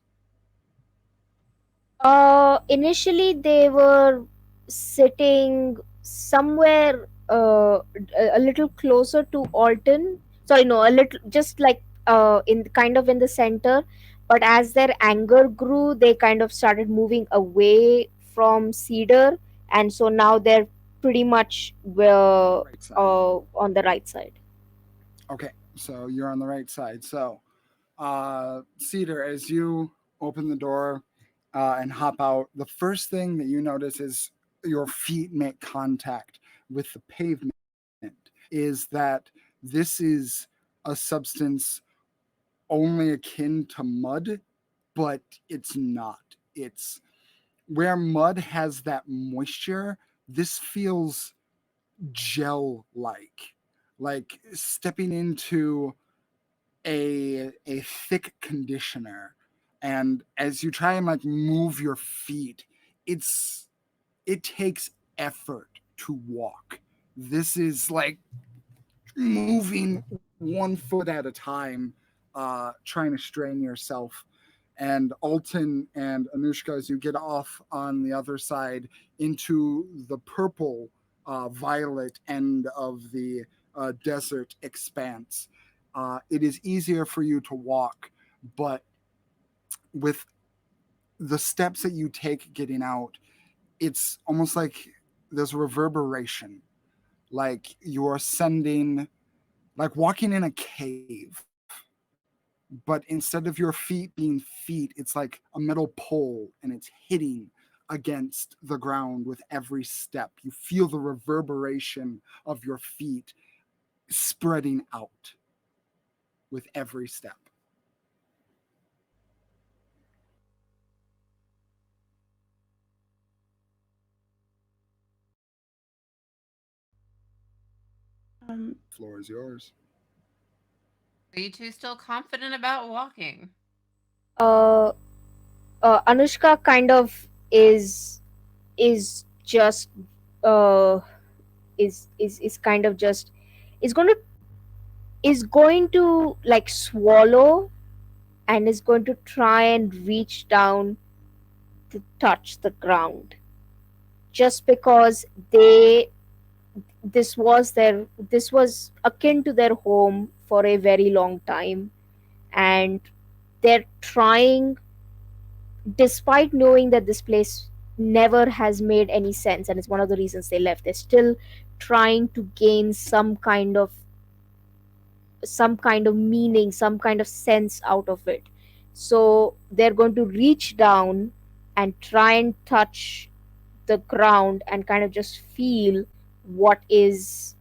Initially they were sitting somewhere a little closer to Alton. Sorry, no, a little just like in kind of in the center. But as their anger grew, they kind of started moving away from Cedar, and so now they're pretty much Right side. on the right side. Okay, so you're on the right side. So, Cedar, as you open the door and hop out, the first thing that you notice is your feet make contact with the pavement. Is that this is a substance only akin to mud, but it's not. It's where mud has that moisture, this feels gel like stepping into a thick conditioner. And as you try and like move your feet, it's it takes effort to walk. This is like moving one foot at a time, trying to strain yourself. And Alton and Anushka, as you get off on the other side into the purple, violet end of the desert expanse, it is easier for you to walk, but with the steps that you take getting out, it's almost like there's reverberation, like you're sending, like walking in a cave, but instead of your feet being feet, it's like a metal pole and it's hitting against the ground with every step. You feel the reverberation of your feet spreading out with every step. Um, Floor is yours. Are you two still confident about walking? Uh, Anushka kind of is just uh is kind of just is going to like swallow, and is going to try and reach down to touch the ground, just because they this was akin to their home for a very long time, and they're trying, despite knowing that this place never has made any sense and it's one of the reasons they left, they're still trying to gain some kind of meaning, some kind of sense out of it. So they're going to reach down and try and touch the ground and kind of just feel what is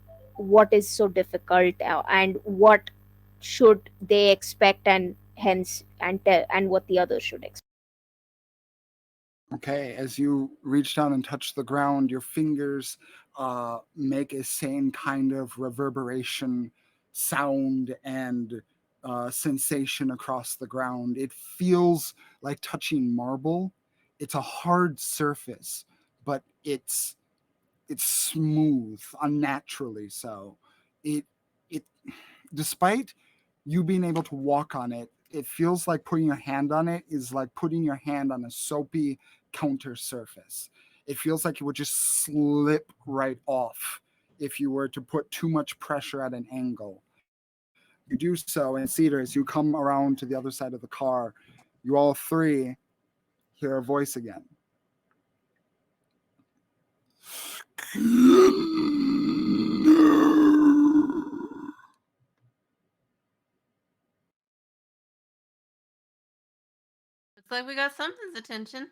so difficult, and what should they expect, and hence and what the others should expect. Okay, as you reach down and touch the ground, your fingers make a same kind of reverberation sound and sensation across the ground. It feels like touching marble. It's a hard surface, but it's smooth, unnaturally so. It it despite you being able to walk on it, it feels like putting your hand on it is like putting your hand on a soapy counter surface. It feels like it would just slip right off if you were to put too much pressure at an angle. You do so, and Cedar, as you come around to the other side of the car, you all three hear a voice again. Looks like we got something's attention.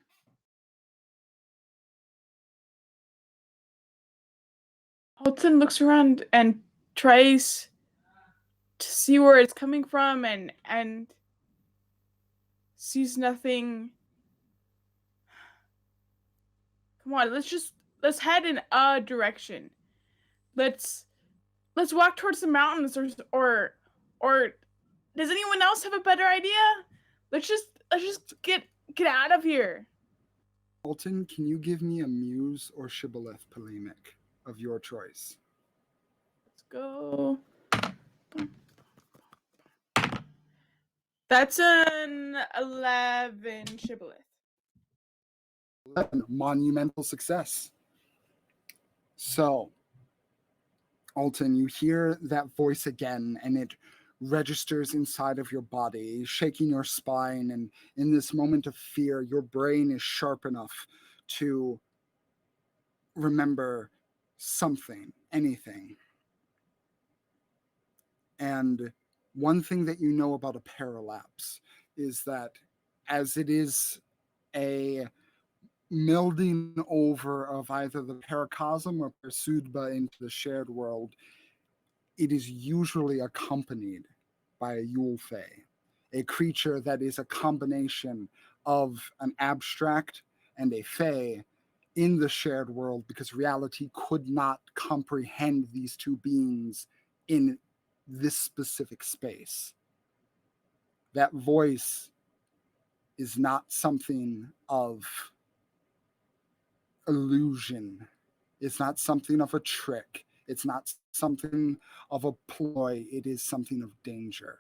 Alton looks around and tries to see where it's coming from, and sees nothing. Come on, let's head in a direction. Let's let's walk towards the mountains, or Does anyone else have a better idea? Let's just get out of here. Alton, can you give me a muse or shibboleth polemic of your choice? Let's go. That's an 11 shibboleth. 11, monumental success. So, Alton, you hear that voice again, and it registers inside of your body, shaking your spine. And in this moment of fear, your brain is sharp enough to remember something, anything. And one thing that you know about a paralapse is that as it is a melding over of either the paracosm or Persudba into the shared world, it is usually accompanied by a Yl'fe, a creature that is a combination of an abstract and a fae in the shared world, because reality could not comprehend these two beings in this specific space. That voice is not something of illusion. It's not something of a trick. It's not something of a ploy. It is something of danger.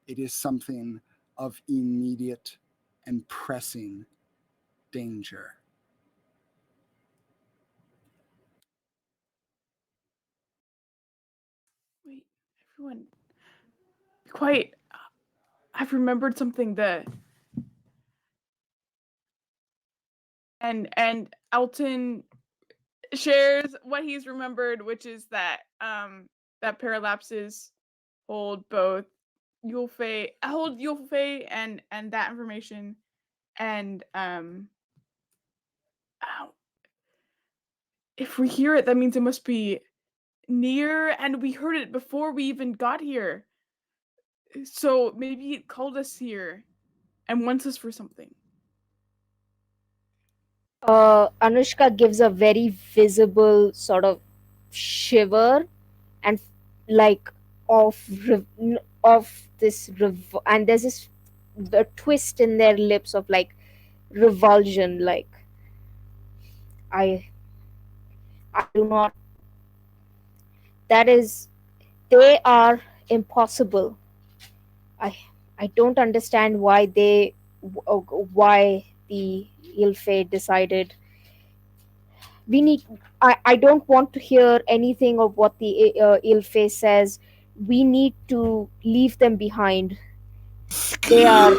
It is something of immediate and pressing danger. Wait, everyone, be quiet. I've remembered something. And Elton shares what he's remembered, which is that that paralapses hold both Yl'fe and that information, and oh, if we hear it, that means it must be near, and we heard it before we even got here. So maybe it called us here and wants us for something. Anushka gives a very visible sort of shiver and like of this and there's this the twist in their lips of like revulsion, like I I do not, that is, they are impossible. I I don't understand why the Yl'fe decided we need. I don't want to hear anything of what the Yl'fe says. We need to leave them behind. They are.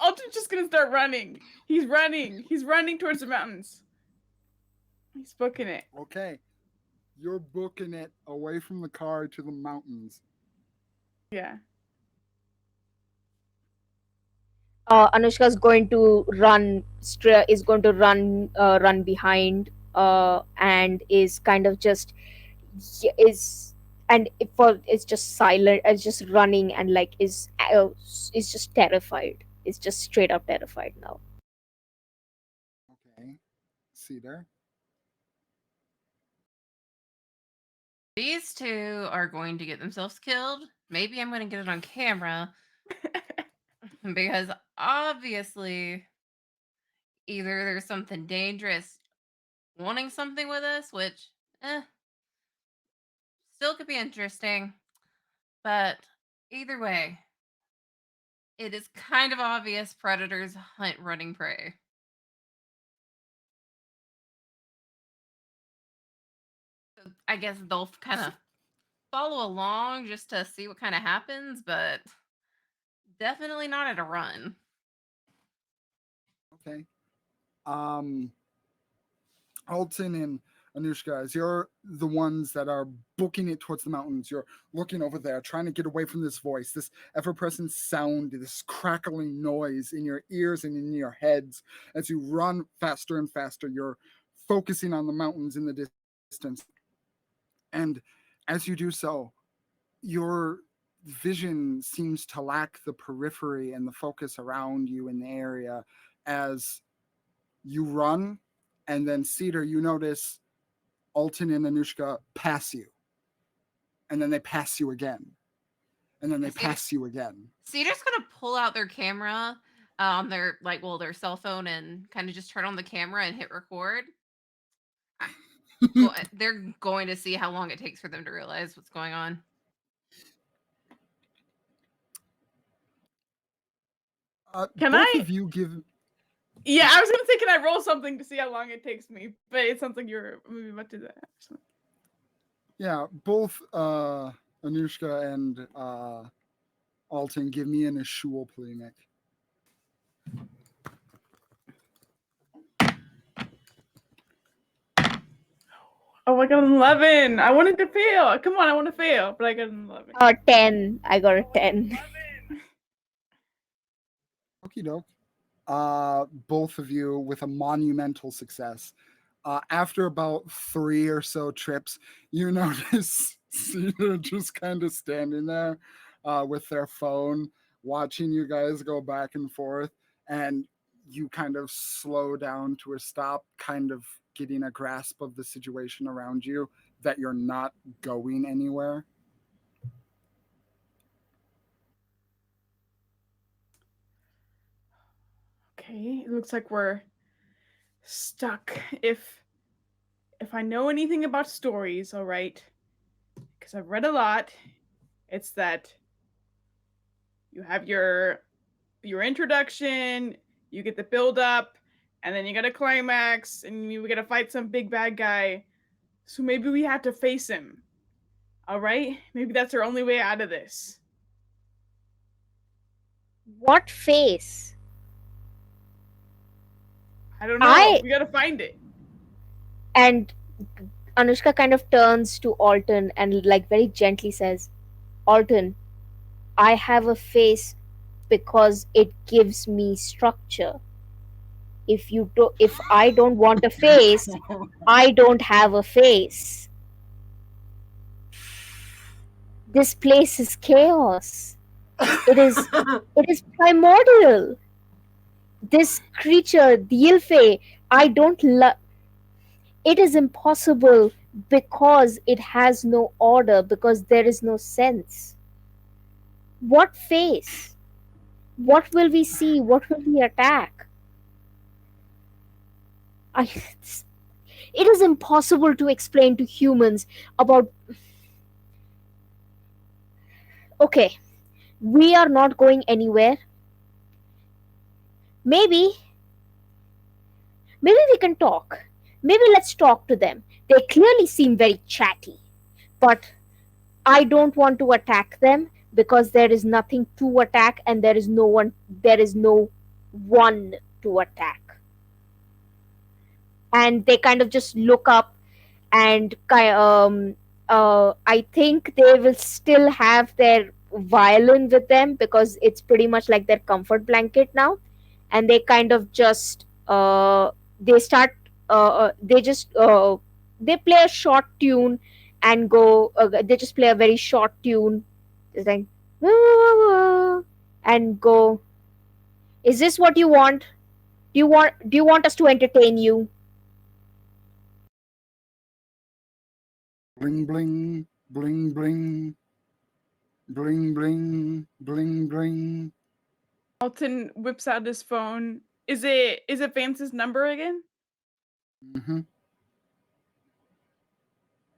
Alton's just gonna start running. He's running. He's running towards the mountains. He's booking it. Okay, you're booking it away from the car to the mountains. Yeah. Anushka is going to run behind, and is kind of just is and it's just silent, it's just running, and like is just terrified, is just straight up terrified now. Okay, Cedar. These two are going to get themselves killed. Maybe I'm going to get it on camera because obviously either there's something dangerous wanting something with us, which still could be interesting, but either way, it is kind of obvious predators hunt running prey. So I guess they'll kind of follow along just to see what kind of happens, but definitely not at a run. Okay. Um, Alton and Anushka, as you're the ones that are booking it towards the mountains, you're looking over there, trying to get away from this voice, this ever present sound, this crackling noise in your ears and in your heads. As you run faster and faster, you're focusing on the mountains in the distance. And as you do so, your vision seems to lack the periphery and the focus around you in the area as you run. And then, Cedar, you notice Alton and Anushka pass you. And then they pass you again. And then they pass you again. Cedar's gonna pull out their camera on their their cell phone and kind of just turn on the camera and hit record. Well, they're going to see how long it takes for them to realize what's going on. Can Both I? of you give. Yeah, I was gonna say, can I roll something to see how long it takes me? But it sounds like you're maybe about to do that. Yeah, both Anushka and Alton, give me an Ashul, please, Nick. Oh, I got an 11. I wanted to fail. Come on, I want to fail, but I got an 11. 10. I got a 10. Okie doke. Both of you with a monumental success. After about 3 or so trips, you notice Cedar just kind of standing there with their phone, watching you guys go back and forth, and you kind of slow down to a stop, kind of getting a grasp of the situation around you, that you're not going anywhere. Okay, it looks like we're stuck. If I know anything about stories, all right, because I've read a lot, it's that you have your introduction, you get the build up, and then you got a climax, and you got to fight some big bad guy. So maybe we have to face him. All right? Maybe that's our only way out of this. What face? I don't know. We got to find it. And Anushka kind of turns to Alton and like very gently says, Alton, I have a face because it gives me structure. If I don't want a face, I don't have a face. This place is chaos. It is primordial. This creature, the Yl'fe, I don't love. It is impossible because it has no order, because there is no sense. What face? What will we see? What will we attack? It is impossible to explain to humans about. Okay, we are not going anywhere. Maybe we can talk. Maybe let's talk to them. They clearly seem very chatty, but I don't want to attack them because there is nothing to attack and there is no one to attack. And they kind of just look up and I think they will still have their violin with them because it's pretty much like their comfort blanket now, and they kind of just they start they just they play a short tune and go they just play a very short tune, just like and go, is this what you want? Do you want us to entertain you? Bling bling, bling bling, bling bling, bling bling. Alton whips out his phone. Is it Vance's number again? Mm-hmm.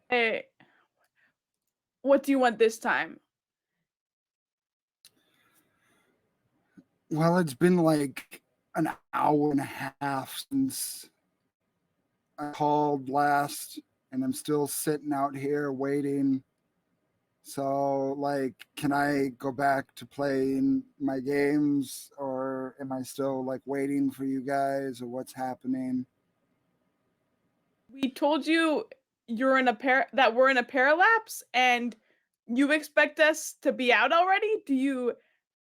Hey, what do you want this time? Well, it's been like an hour and a half since I called last, and I'm still sitting out here waiting. So, like, can I go back to playing my games, or am I still like waiting for you guys, or what's happening? We told you you're in that we're in a parallax, and you expect us to be out already? Do you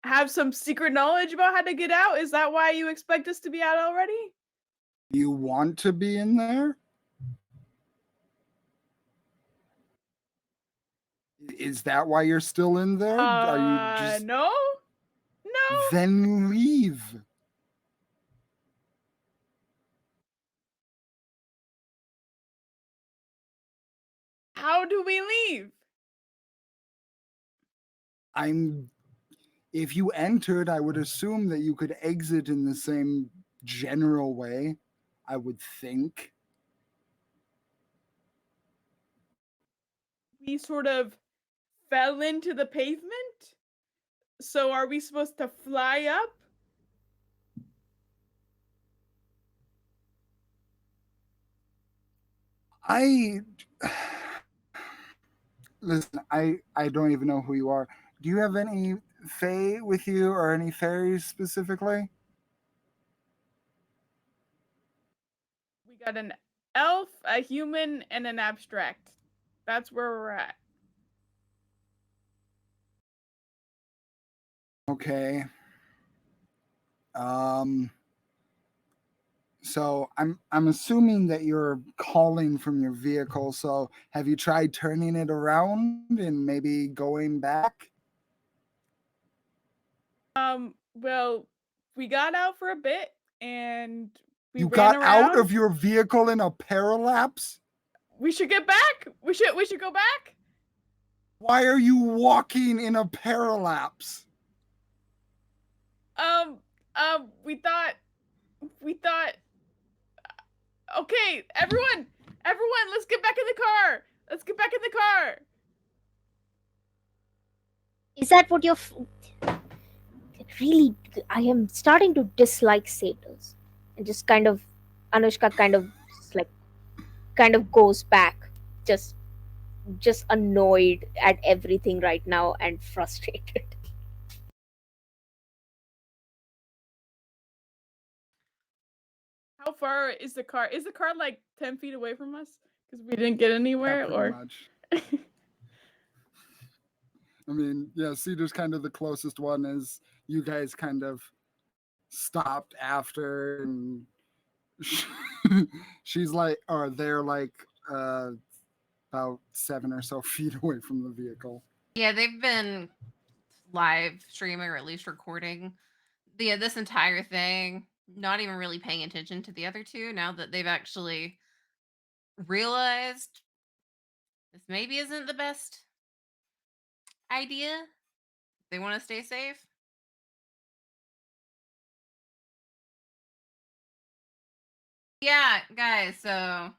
have some secret knowledge about how to get out? Is that why you expect us to be out already? You want to be in there? Is that why you're still in there? Are you just No. No. then leave? how do we leave? I'm if you entered, I would assume that you could exit in the same general way, I would think. We sort of fell into the pavement? So are we supposed to fly up? I listen, I don't even know who you are. Do you have any fae with you or any fairies specifically? We got an elf, a human, and an abstract. That's where we're at. Okay. Um so I'm assuming that you're calling from your vehicle. So have you tried turning it around and maybe going back? Well, we got out for a bit and we You ran got out around. of your vehicle in a parallax? We should get back. We should go back. Why are you walking in a parallax? Um, we thought. Okay, everyone, let's get back in the car. Let's get back in the car. Is that what you're really? I am starting to dislike satyrs, and just kind of Anushka like kind of goes back, just annoyed at everything right now and frustrated. How far is the car? Is the car like 10 feet away from us? Because we didn't get Yeah, anywhere, pretty or much. I mean, yeah, Cedar's kind of the closest one as you guys kind of stopped after and she's like or they're like about 7 or so feet away from the vehicle. Yeah, they've been live streaming or at least recording this entire thing, not even really paying attention to the other two now that they've actually realized this maybe isn't the best idea. They want to stay safe. Yeah, guys, so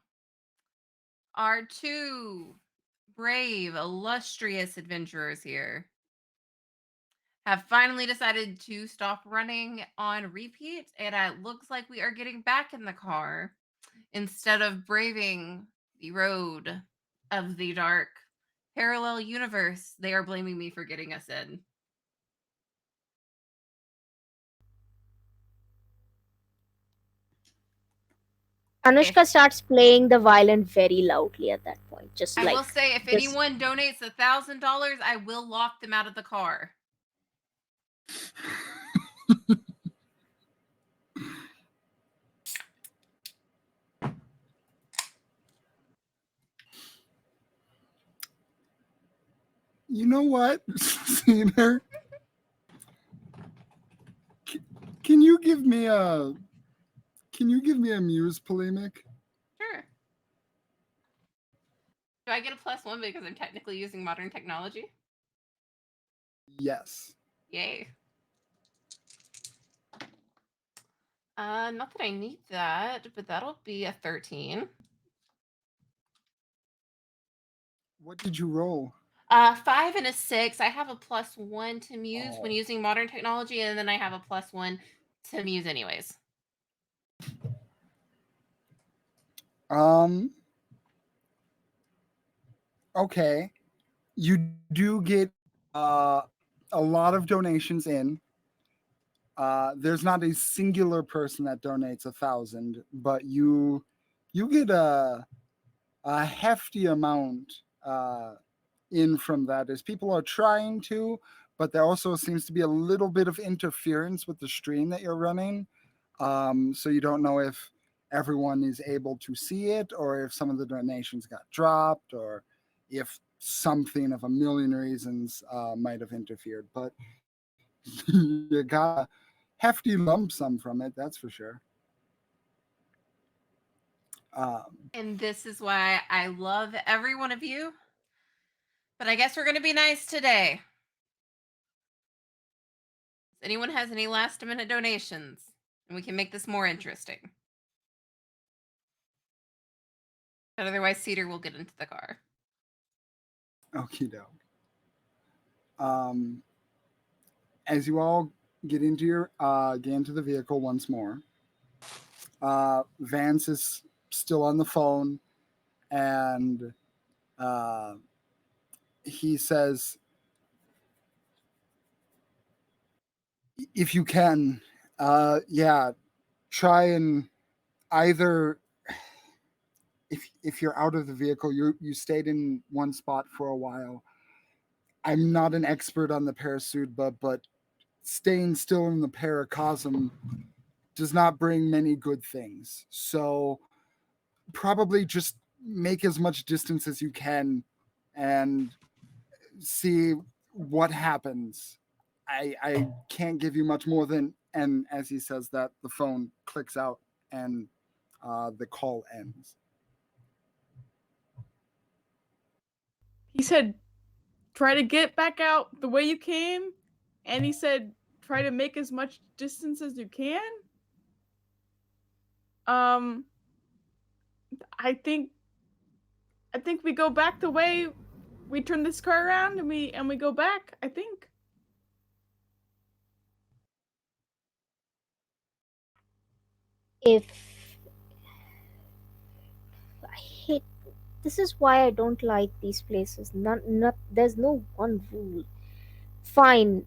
our two brave, illustrious adventurers here have finally decided to stop running on repeat, and it looks like we are getting back in the car instead of braving the road of the dark parallel universe. They are blaming me for getting us in. Anushka starts playing the violin very loudly at that point, just I like will say, if this. anyone donates $1,000, I will lock them out of the car. You know what, Cedar? Can you give me a muse polemic? Sure. Do I get a +1 because I'm technically using modern technology? Yes. Yay. Not that I need that, but that'll be a 13. What did you roll? 5 and a 6. I have a +1 to muse when Oh. using modern technology, and then I have a +1 to muse anyways. Okay. You do get a lot of donations in. There's not a singular person that donates 1,000, but you get a hefty amount in from that as people are trying to, but there also seems to be a little bit of interference with the stream that you're running. So you don't know if everyone is able to see it or if some of the donations got dropped or if something of a million reasons might have interfered. But you got a hefty lump sum from it, that's for sure. And this is why I love every one of you. But I guess we're going to be nice today. If anyone has any last minute donations, and we can make this more interesting. But otherwise, Cedar will get into the car. Okie doke. Um, as you all get into the vehicle once more, Vance is still on the phone, and uh, he says, "If you can, yeah, try and either if you're out of the vehicle, you stayed in one spot for a while. I'm not an expert on the parasuit, but staying still in the paracosm does not bring many good things. So probably just make as much distance as you can and see what happens. I can't give you much more than." And as he says that, the phone clicks out and the call ends. He said, try to get back out the way you came. And he said, try to make as much distance as you can. Um, I think we go back the way we turn this car around and we go back, I think. If I hate, this is why I don't like these places. Not there's no one rule. Fine,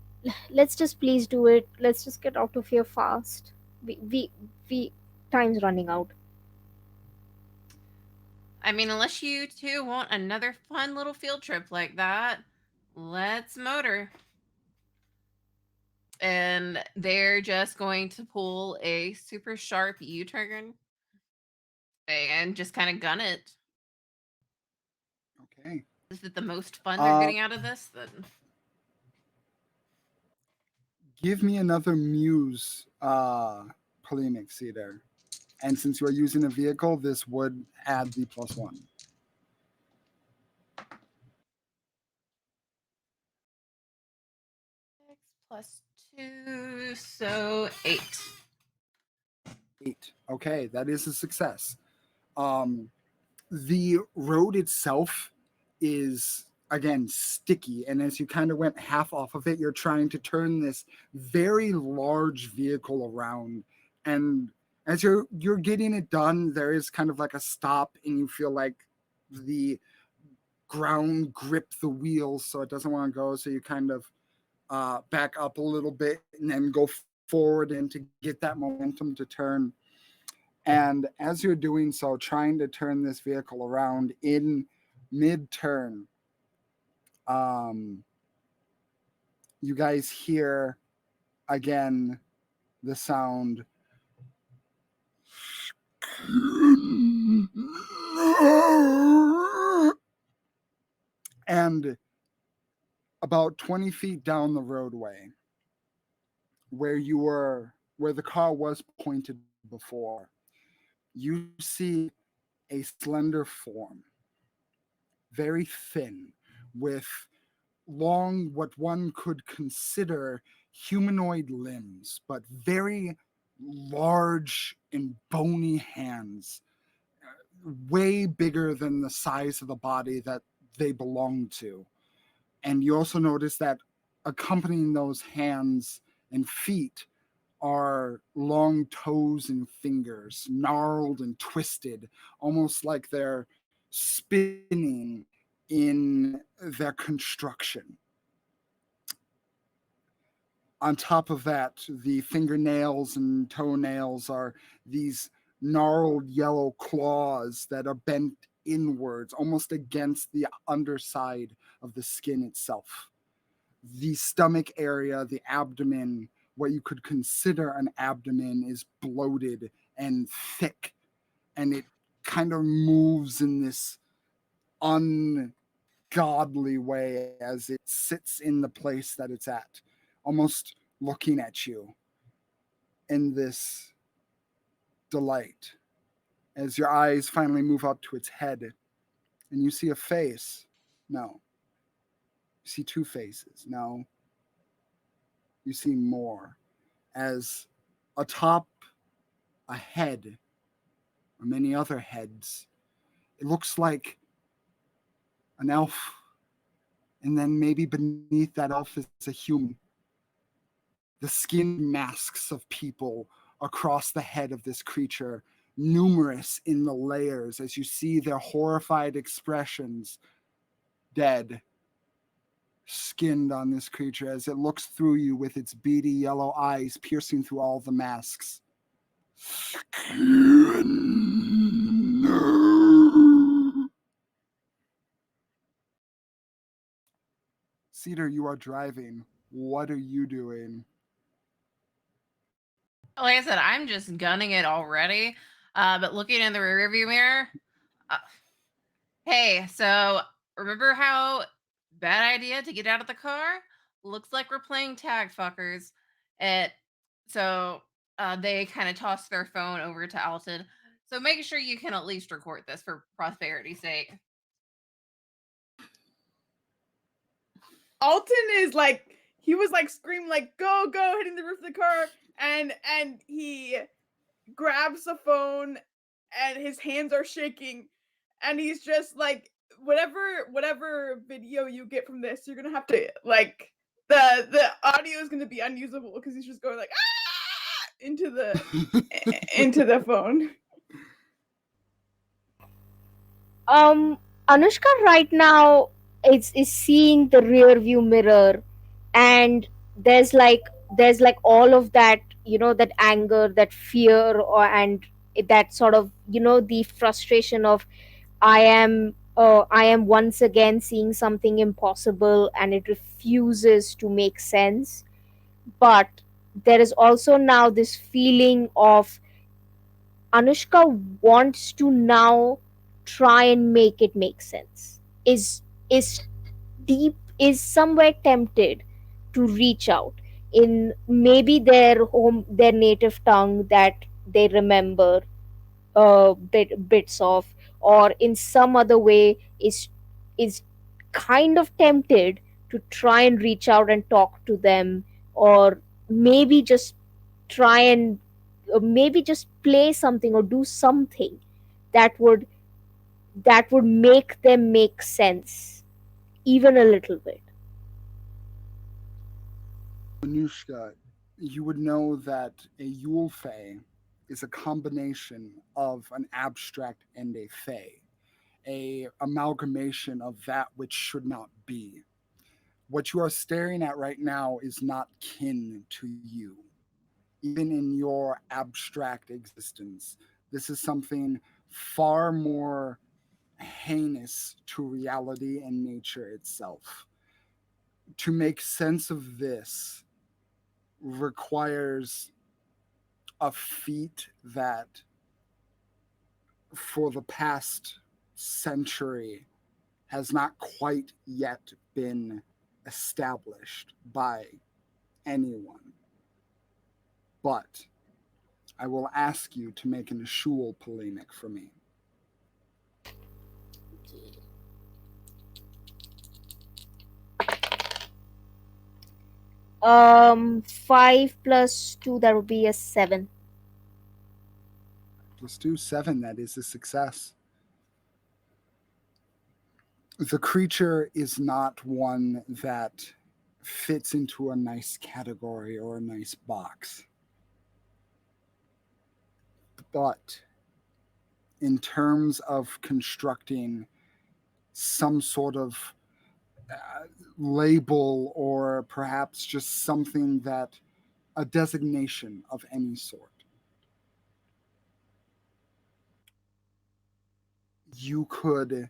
let's just please do it. Let's just get out of here fast. We time's running out. I mean, unless you two want another fun little field trip like that, let's motor. And they're just going to pull a super sharp U-turn and just kind of gun it. Okay. Is it the most fun they're getting out of this? Then Give me another muse polemic, Cedar. And since you are using a vehicle, this would add the +1. 6 + 2, so 8. 8. Okay, that is a success. The road itself is again sticky, and as you kind of went half off of it, you're trying to turn this very large vehicle around, and as you're getting it done, there is kind of like a stop, and you feel like the ground grip the wheels so it doesn't want to go, so you kind of back up a little bit and then go forward and to get that momentum to turn. And as you're doing so, trying to turn this vehicle around in mid-turn, you guys hear again the sound. And about 20 feet down the roadway, where the car was pointed before, you see a slender form, very thin, with long, what one could consider humanoid limbs, but very large and bony hands, way bigger than the size of the body that they belong to. And you also notice that accompanying those hands and feet are long toes and fingers, gnarled and twisted, almost like they're spinning in their construction. On top of that, the fingernails and toenails are these gnarled yellow claws that are bent inwards, almost against the underside of the skin itself. The stomach area, the abdomen, what you could consider an abdomen, is bloated and thick, and it kind of moves in this ungodly way as it sits in the place that it's at, almost looking at you in this delight. As your eyes finally move up to its head and you see a face. No. You see two faces. No. You see more. As atop a head, or many other heads, it looks like an elf. And then maybe beneath that elf is a human. The skin masks of people across the head of this creature, numerous in the layers as you see their horrified expressions, dead, skinned on this creature as it looks through you with its beady yellow eyes piercing through all the masks. Cedar, you are driving. What are you doing? Like I said, I'm just gunning it already. But looking in the rearview mirror, uh, hey, so remember how bad idea to get out of the car? Looks like we're playing tag, fuckers. It so they kind of toss their phone over to Alton. So make sure you can at least record this for prosperity's sake. Alton is like, he was like screaming like, go, go, hitting the roof of the car, and he grabs the phone and his hands are shaking, and he's just like, whatever video you get from this, you're gonna have to like, the audio is gonna be unusable because he's just going like, ah, into the phone. Anushka right now is seeing the rear view mirror, and there's like all of that, that anger, that fear, and that sort of, the frustration of I am once again seeing something impossible and it refuses to make sense. But there is also now this feeling of Anushka wants to now try and make it make sense. Is deep is somewhere tempted to reach out in maybe their native tongue that they remember bits of, or in some other way is kind of tempted to try and reach out and talk to them, or maybe just try and maybe just play something or do something that would make them make sense even a little bit. Anushka, you would know that a Yl'fe is a combination of an abstract and a fey, a amalgamation of that which should not be. What you are staring at right now is not kin to you, even in your abstract existence. This is something far more heinous to reality and nature itself. To make sense of this requires a feat that for the past century has not quite yet been established by anyone. But I will ask you to make an Ashul polemic for me. 5 plus 2, that would be a 7. Let's do 7. That is a success. The creature is not one that fits into a nice category or a nice box. But in terms of constructing some sort of label, or perhaps just something that a designation of any sort, you could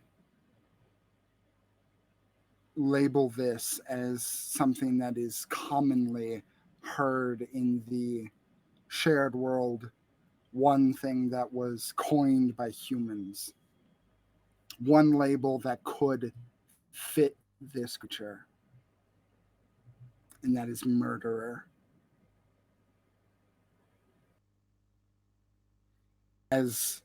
label this as something that is commonly heard in the shared world, one thing that was coined by humans, one label that could fit this creature, and that is murderer. As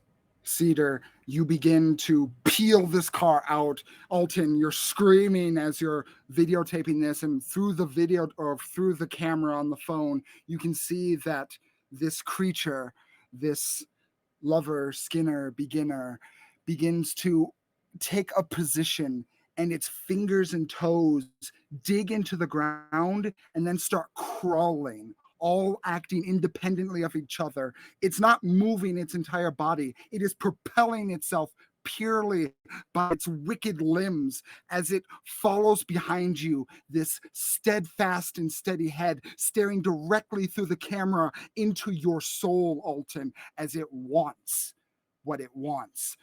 Cedar, you begin to peel this car out. Alton, you're screaming as you're videotaping this, and through the video or through the camera on the phone, you can see that this creature, this lover, skinner, beginner, begins to take a position, and its fingers and toes dig into the ground and then start crawling, all acting independently of each other. It's not moving its entire body, it is propelling itself purely by its wicked limbs as it follows behind you, this steadfast and steady head staring directly through the camera into your soul, Alton, as it wants what it wants.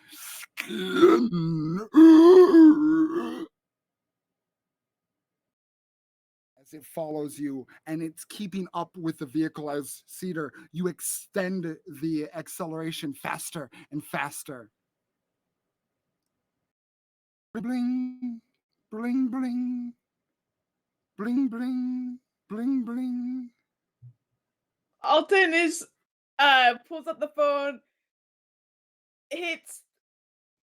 As it follows you, and it's keeping up with the vehicle as Cedar, you extend the acceleration faster and faster. Bling, bling, bling, bling, bling, bling, bling. Alton is pulls up the phone, hits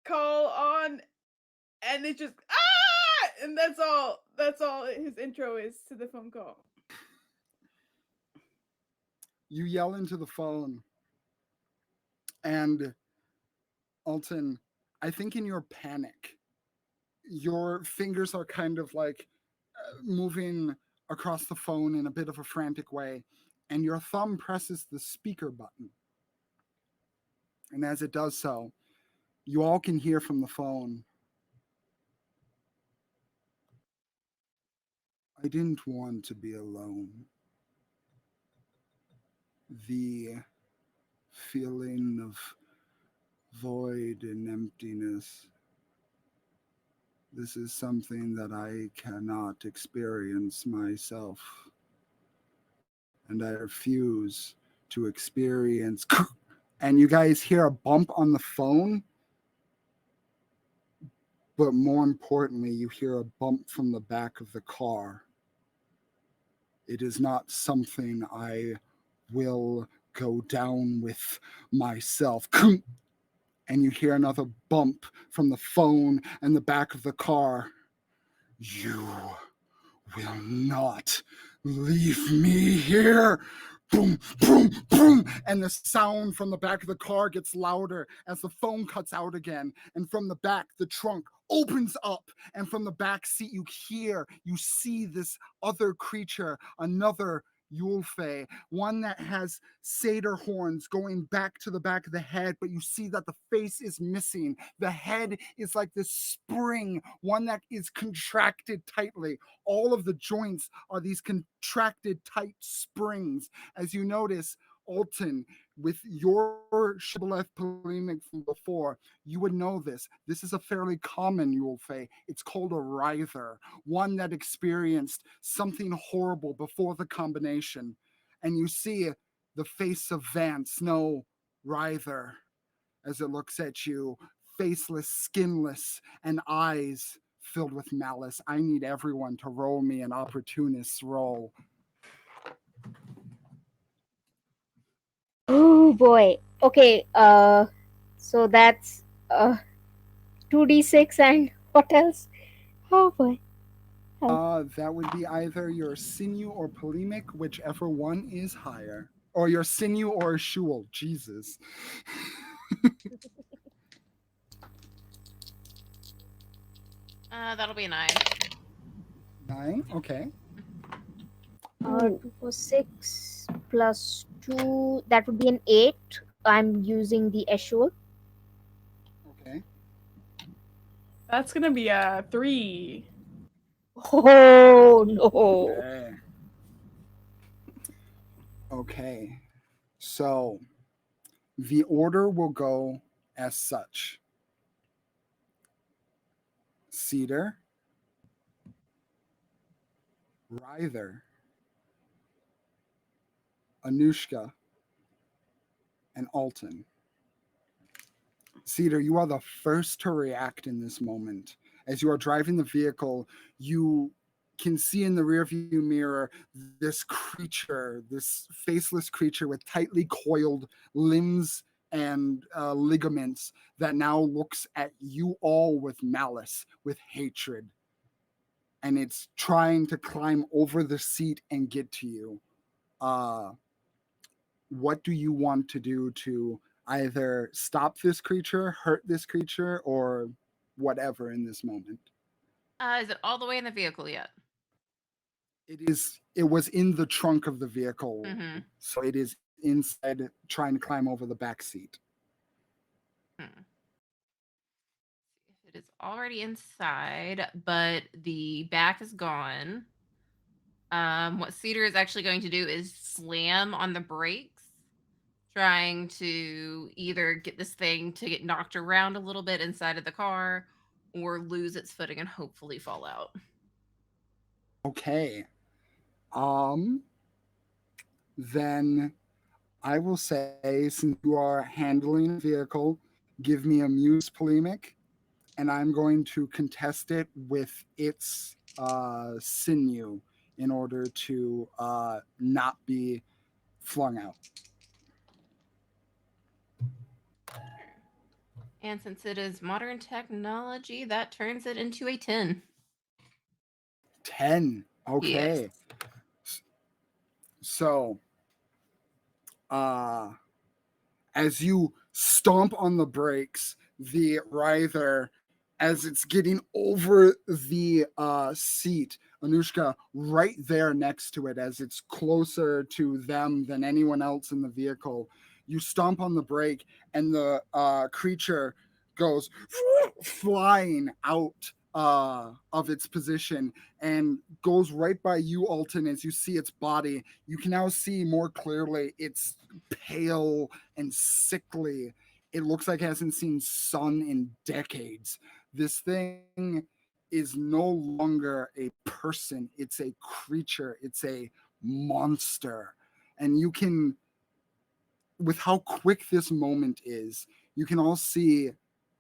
call on, and it just and that's all his intro is to the phone call. You yell into the phone, and Alton, I think in your panic, your fingers are kind of like moving across the phone in a bit of a frantic way, and your thumb presses the speaker button. And as it does so, you all can hear from the phone, I didn't want to be alone. The feeling of void and emptiness. This is something that I cannot experience myself. And I refuse to experience. And you guys hear a bump on the phone, but more importantly, you hear a bump from the back of the car. It is not something I will go down with myself. And you hear another bump from the phone and the back of the car. You will not leave me here. Boom, boom, boom. And the sound from the back of the car gets louder as the phone cuts out again. And from the back, the trunk opens up. And from the back seat, you see this other creature, another Yl'fe, one that has satyr horns going back to the back of the head, but you see that the face is missing. The head is like this spring, one that is contracted tightly. All of the joints are these contracted tight springs. As you notice, Alton, with your shibboleth polemic from before, you would know this. This is a fairly common Yl'fe. It's called a writher, one that experienced something horrible before the combination. And you see the face of Vance, no writher, as it looks at you, faceless, skinless, and eyes filled with malice. I need everyone to roll me an opportunist roll. Oh boy. Okay. So that's 2d6 and what else? Oh boy. That would be either your sinew or polemic, whichever one is higher. Or your sinew or shul. Jesus. That'll be a 9. 9? Okay. 6 plus 2, that would be an 8. I'm using the Eshul. Okay. That's gonna be a 3. Oh no. Okay. Okay. So the order will go as such: Cedar, Ryther, Anushka, and Alton. Cedar, you are the first to react in this moment. As you are driving the vehicle, you can see in the rearview mirror this creature, this faceless creature with tightly coiled limbs and ligaments that now looks at you all with malice, with hatred. And it's trying to climb over the seat and get to you. What do you want to do to either stop this creature, hurt this creature, or whatever in this moment? Is it all the way in the vehicle yet? It was in the trunk of the vehicle, Mm-hmm. so it is inside trying to climb over the back seat. If it is already inside, but the back is gone, what Cedar is actually going to do is slam on the brakes, trying to either get this thing to get knocked around a little bit inside of the car or lose its footing and hopefully fall out. Okay. Then I will say, since you are handling a vehicle, give me a muse polemic, and I'm going to contest it with its sinew in order to not be flung out. And since it is modern technology, that turns it into a 10. 10. Yes. Okay. So, as you stomp on the brakes, the Writher, as it's getting over the seat, Anushka, right there next to it, as it's closer to them than anyone else in the vehicle, you stomp on the brake, and the creature goes flying out of its position and goes right by you, Alton. As you see its body, you can now see more clearly it's pale and sickly. It looks like it hasn't seen sun in decades. This thing is no longer a person, it's a creature, it's a monster. And you can, with how quick this moment is, you can all see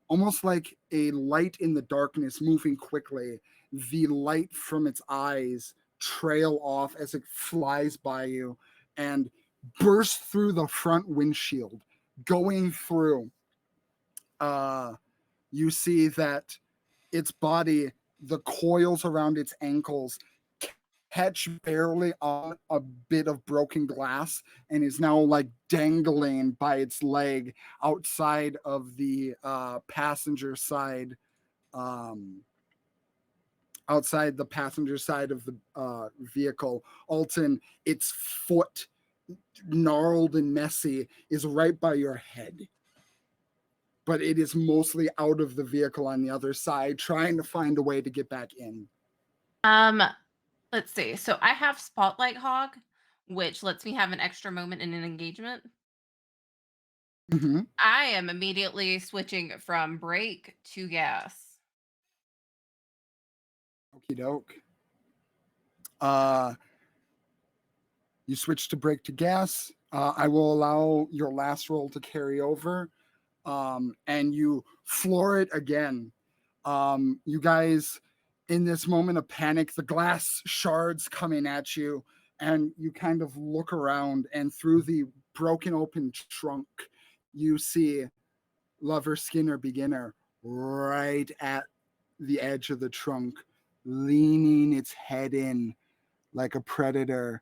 almost like a light in the darkness moving quickly. The light from its eyes trail off as it flies by you and burst through the front windshield, going through. You see that its body, the coils around its ankles, catch barely on a bit of broken glass and is now like dangling by its leg outside of the passenger side, outside the passenger side of the vehicle. Alton, its foot, gnarled and messy, is right by your head, but it is mostly out of the vehicle on the other side, trying to find a way to get back in. Let's see. So I have Spotlight Hog, which lets me have an extra moment in an engagement. Mm-hmm. I am immediately switching from brake to gas. Okie doke. You switch to brake to gas. I will allow your last roll to carry over, and you floor it again. You guys, in this moment of panic, the glass shards coming at you, and you kind of look around, and through the broken open trunk, you see Lover Skinner Beginner right at the edge of the trunk, leaning its head in like a predator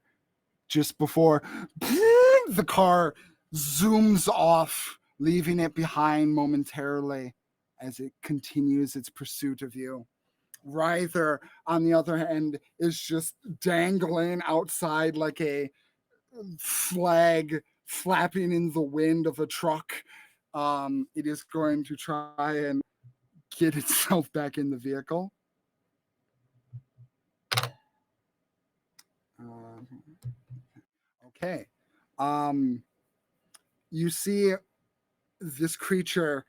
just before the car zooms off, leaving it behind momentarily as it continues its pursuit of you. Ryther, on the other hand, is just dangling outside like a flag flapping in the wind of a truck. It is going to try and get itself back in the vehicle. Okay. You see this creature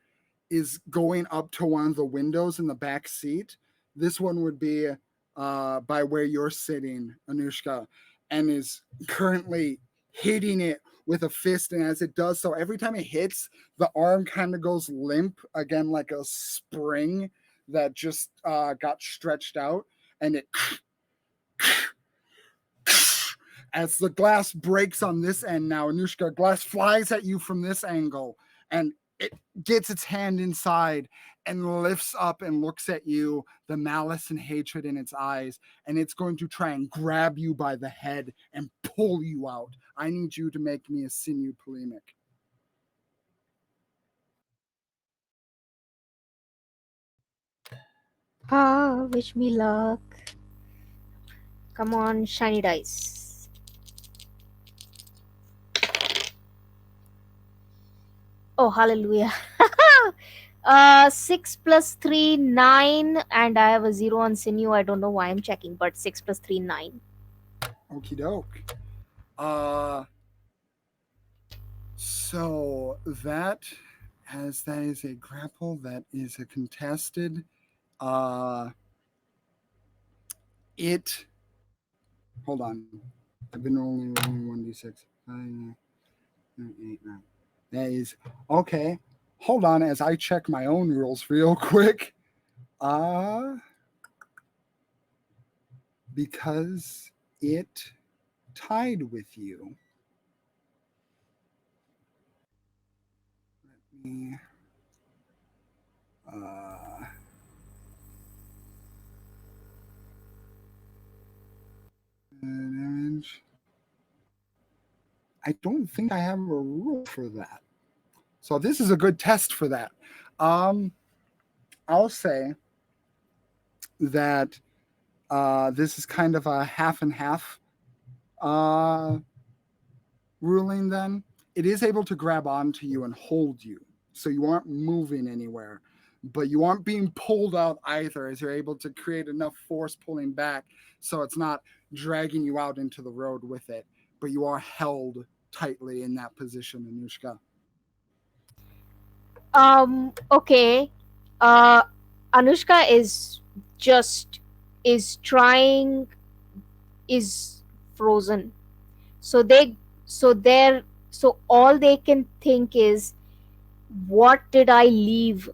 is going up to one of the windows in the back seat. This one would be by where you're sitting, Anushka, and is currently hitting it with a fist. And as it does so, every time it hits, the arm kind of goes limp again, like a spring that just got stretched out, and it as the glass breaks on this end now, Anushka, glass flies at you from this angle and it gets its hand inside and lifts up and looks at you, the malice and hatred in its eyes, and it's going to try and grab you by the head and pull you out. I need you to make me a sinew polemic. Ah, wish me luck. Come on, shiny dice. Oh, hallelujah. 6 plus 3, 9, and I have a 0 on sinew. I don't know why I'm checking, but 6 plus 3, 9. Okie doke. Uh, so that, as that is a grapple, that is a contested. Uh, it. Hold on. I've been rolling 1d6. 8, 9. That is okay. Hold on, as I check my own rules real quick. Because it tied with you. Let me uh damage. I don't think I have a rule for that. So this is a good test for that. Um I'll say that this is kind of a half and half uh ruling then. It is able to grab onto you and hold you. So you aren't moving anywhere. But you aren't being pulled out either, as you're able to create enough force pulling back so it's not dragging you out into the road with it. But you are held tightly in that position, Anushka. Okay. Uh, Anushka just is trying is frozen. So so all they can think is, what did I leave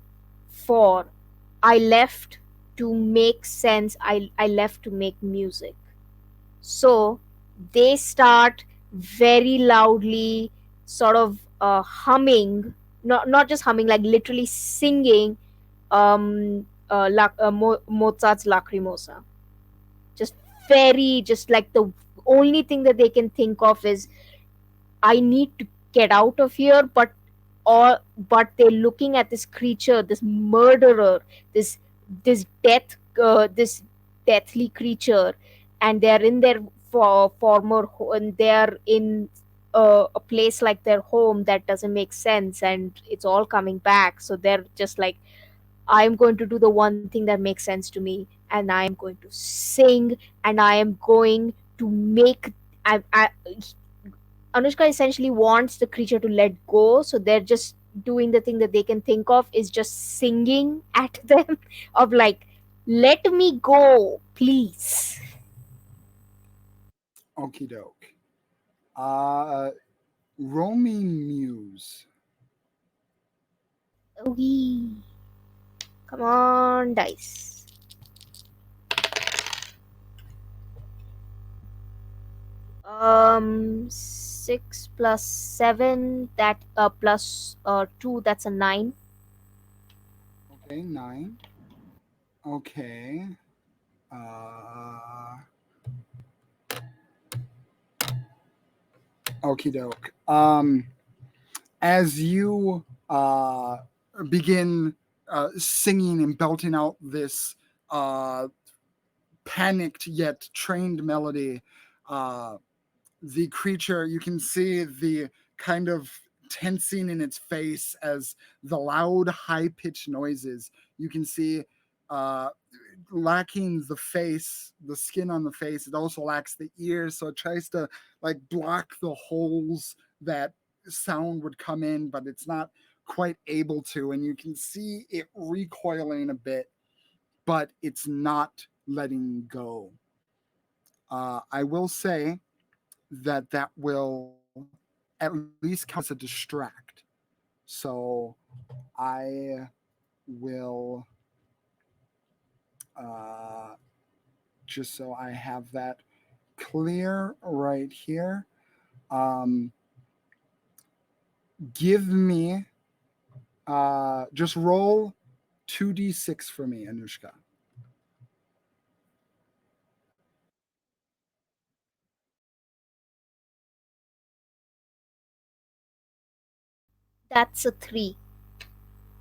for? I left to make sense. I left to make music. So they start very loudly, sort of humming, not just humming, like literally singing Mozart's Lacrimosa. Just just like the only thing that they can think of is, I need to get out of here, but they're looking at this creature, this murderer, this this death, this deathly creature, and they're in their and they're in a place like their home that doesn't make sense, and it's all coming back. So they're just like, I'm going to do the one thing that makes sense to me, and I am going to sing, and I am going to make. I Anushka essentially wants the creature to let go, so they're just doing the thing that they can think of is just singing at them, of like, let me go, please. Okie doke. Uh, Romy Muse. Wee. Come on, dice. Six plus seven, that plus 2, that's a 9. Okay, 9. Okay. Uh, Okie doke. As you begin singing and belting out this uh, panicked yet trained melody, uh, the creature, you can see the kind of tensing in its face as the loud, high pitched noises. You can see uh, lacking the face, the skin on the face. It also lacks the ears, so it tries to like block the holes that sound would come in, but it's not quite able to. And you can see it recoiling a bit, but it's not letting go. I will say that that will at least count as a distract. So I will uh, just so I have that clear right here. Um, Give me Just roll 2d6 for me, Anushka. That's a 3.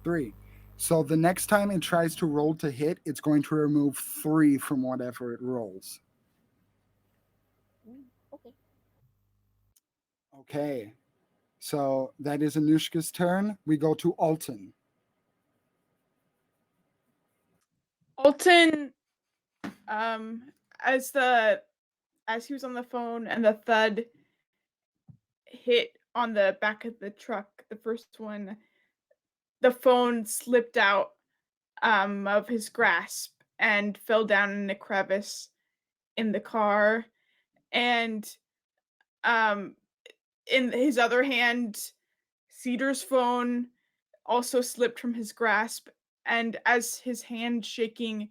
3. So the next time it tries to roll to hit, it's going to remove 3 from whatever it rolls. Okay. Okay. So that is Anushka's turn. We go to Alton. Alton, um, as he was on the phone and the thud hit on the back of the truck, the first one, the phone slipped out of his grasp and fell down in a crevice in the car. And um, in his other hand, Cedar's phone also slipped from his grasp. And as his hand shaking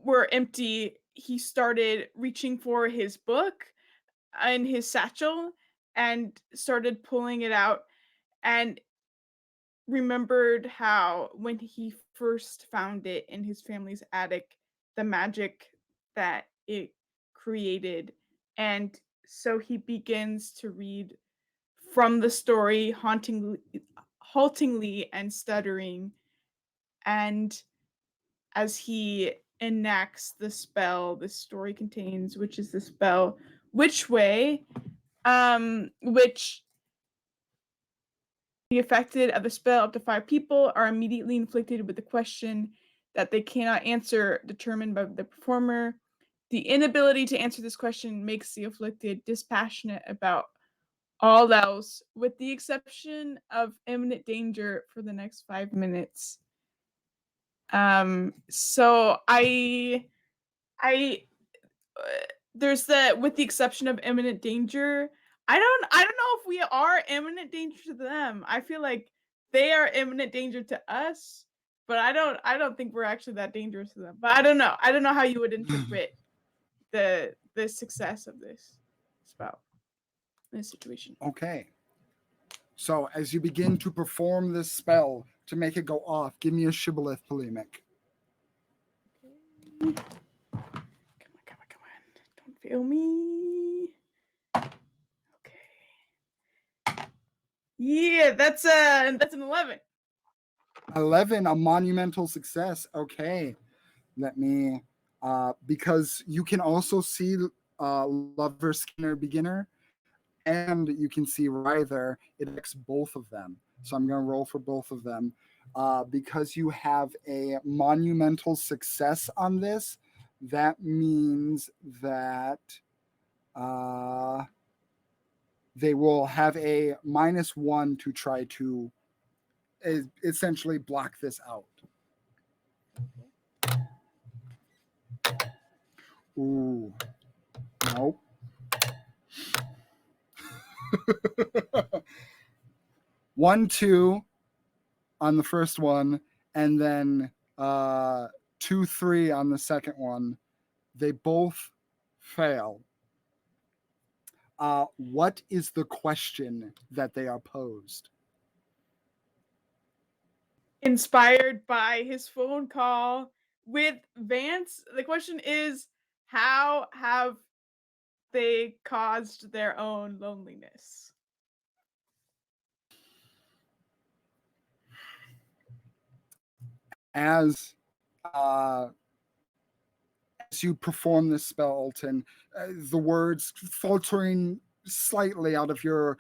were empty, he started reaching for his book in his satchel and started pulling it out and remembered how when he first found it in his family's attic, the magic that it created. And so he begins to read from the story, haltingly and stuttering. And as he enacts the spell the story contains, which is the spell Which Way, which the affected of the spell up to 5 people are immediately inflicted with a question that they cannot answer, determined by the performer. The inability to answer this question makes the afflicted dispassionate about all else, with the exception of imminent danger for the next 5 minutes. So I there's the with the exception of imminent danger. I don't know if we are imminent danger to them. I feel like they are imminent danger to us, but I don't think we're actually that dangerous to them. But I don't know. I don't know how you would interpret the success of this spell in this situation. Okay. So as you begin to perform this spell to make it go off, give me a shibboleth polemic. Come on, come on, come on. Don't fail me. Okay. Yeah, that's an 11. 11, a monumental success. Okay. Let me, because you can also see Lover, Skinner, Beginner, and you can see Ryther. It affects both of them. So I'm going to roll for both of them. Because you have a monumental success on this, that means that they will have a -1 to try to essentially block this out. Ooh, nope. One, 2 on the first one, and then 2, 3 on the second one. They both fail. What is the question that they are posed? Inspired by his phone call with Vance, the question is, how have they caused their own loneliness? As uh, as you perform this spell, Alton, the words faltering slightly out of your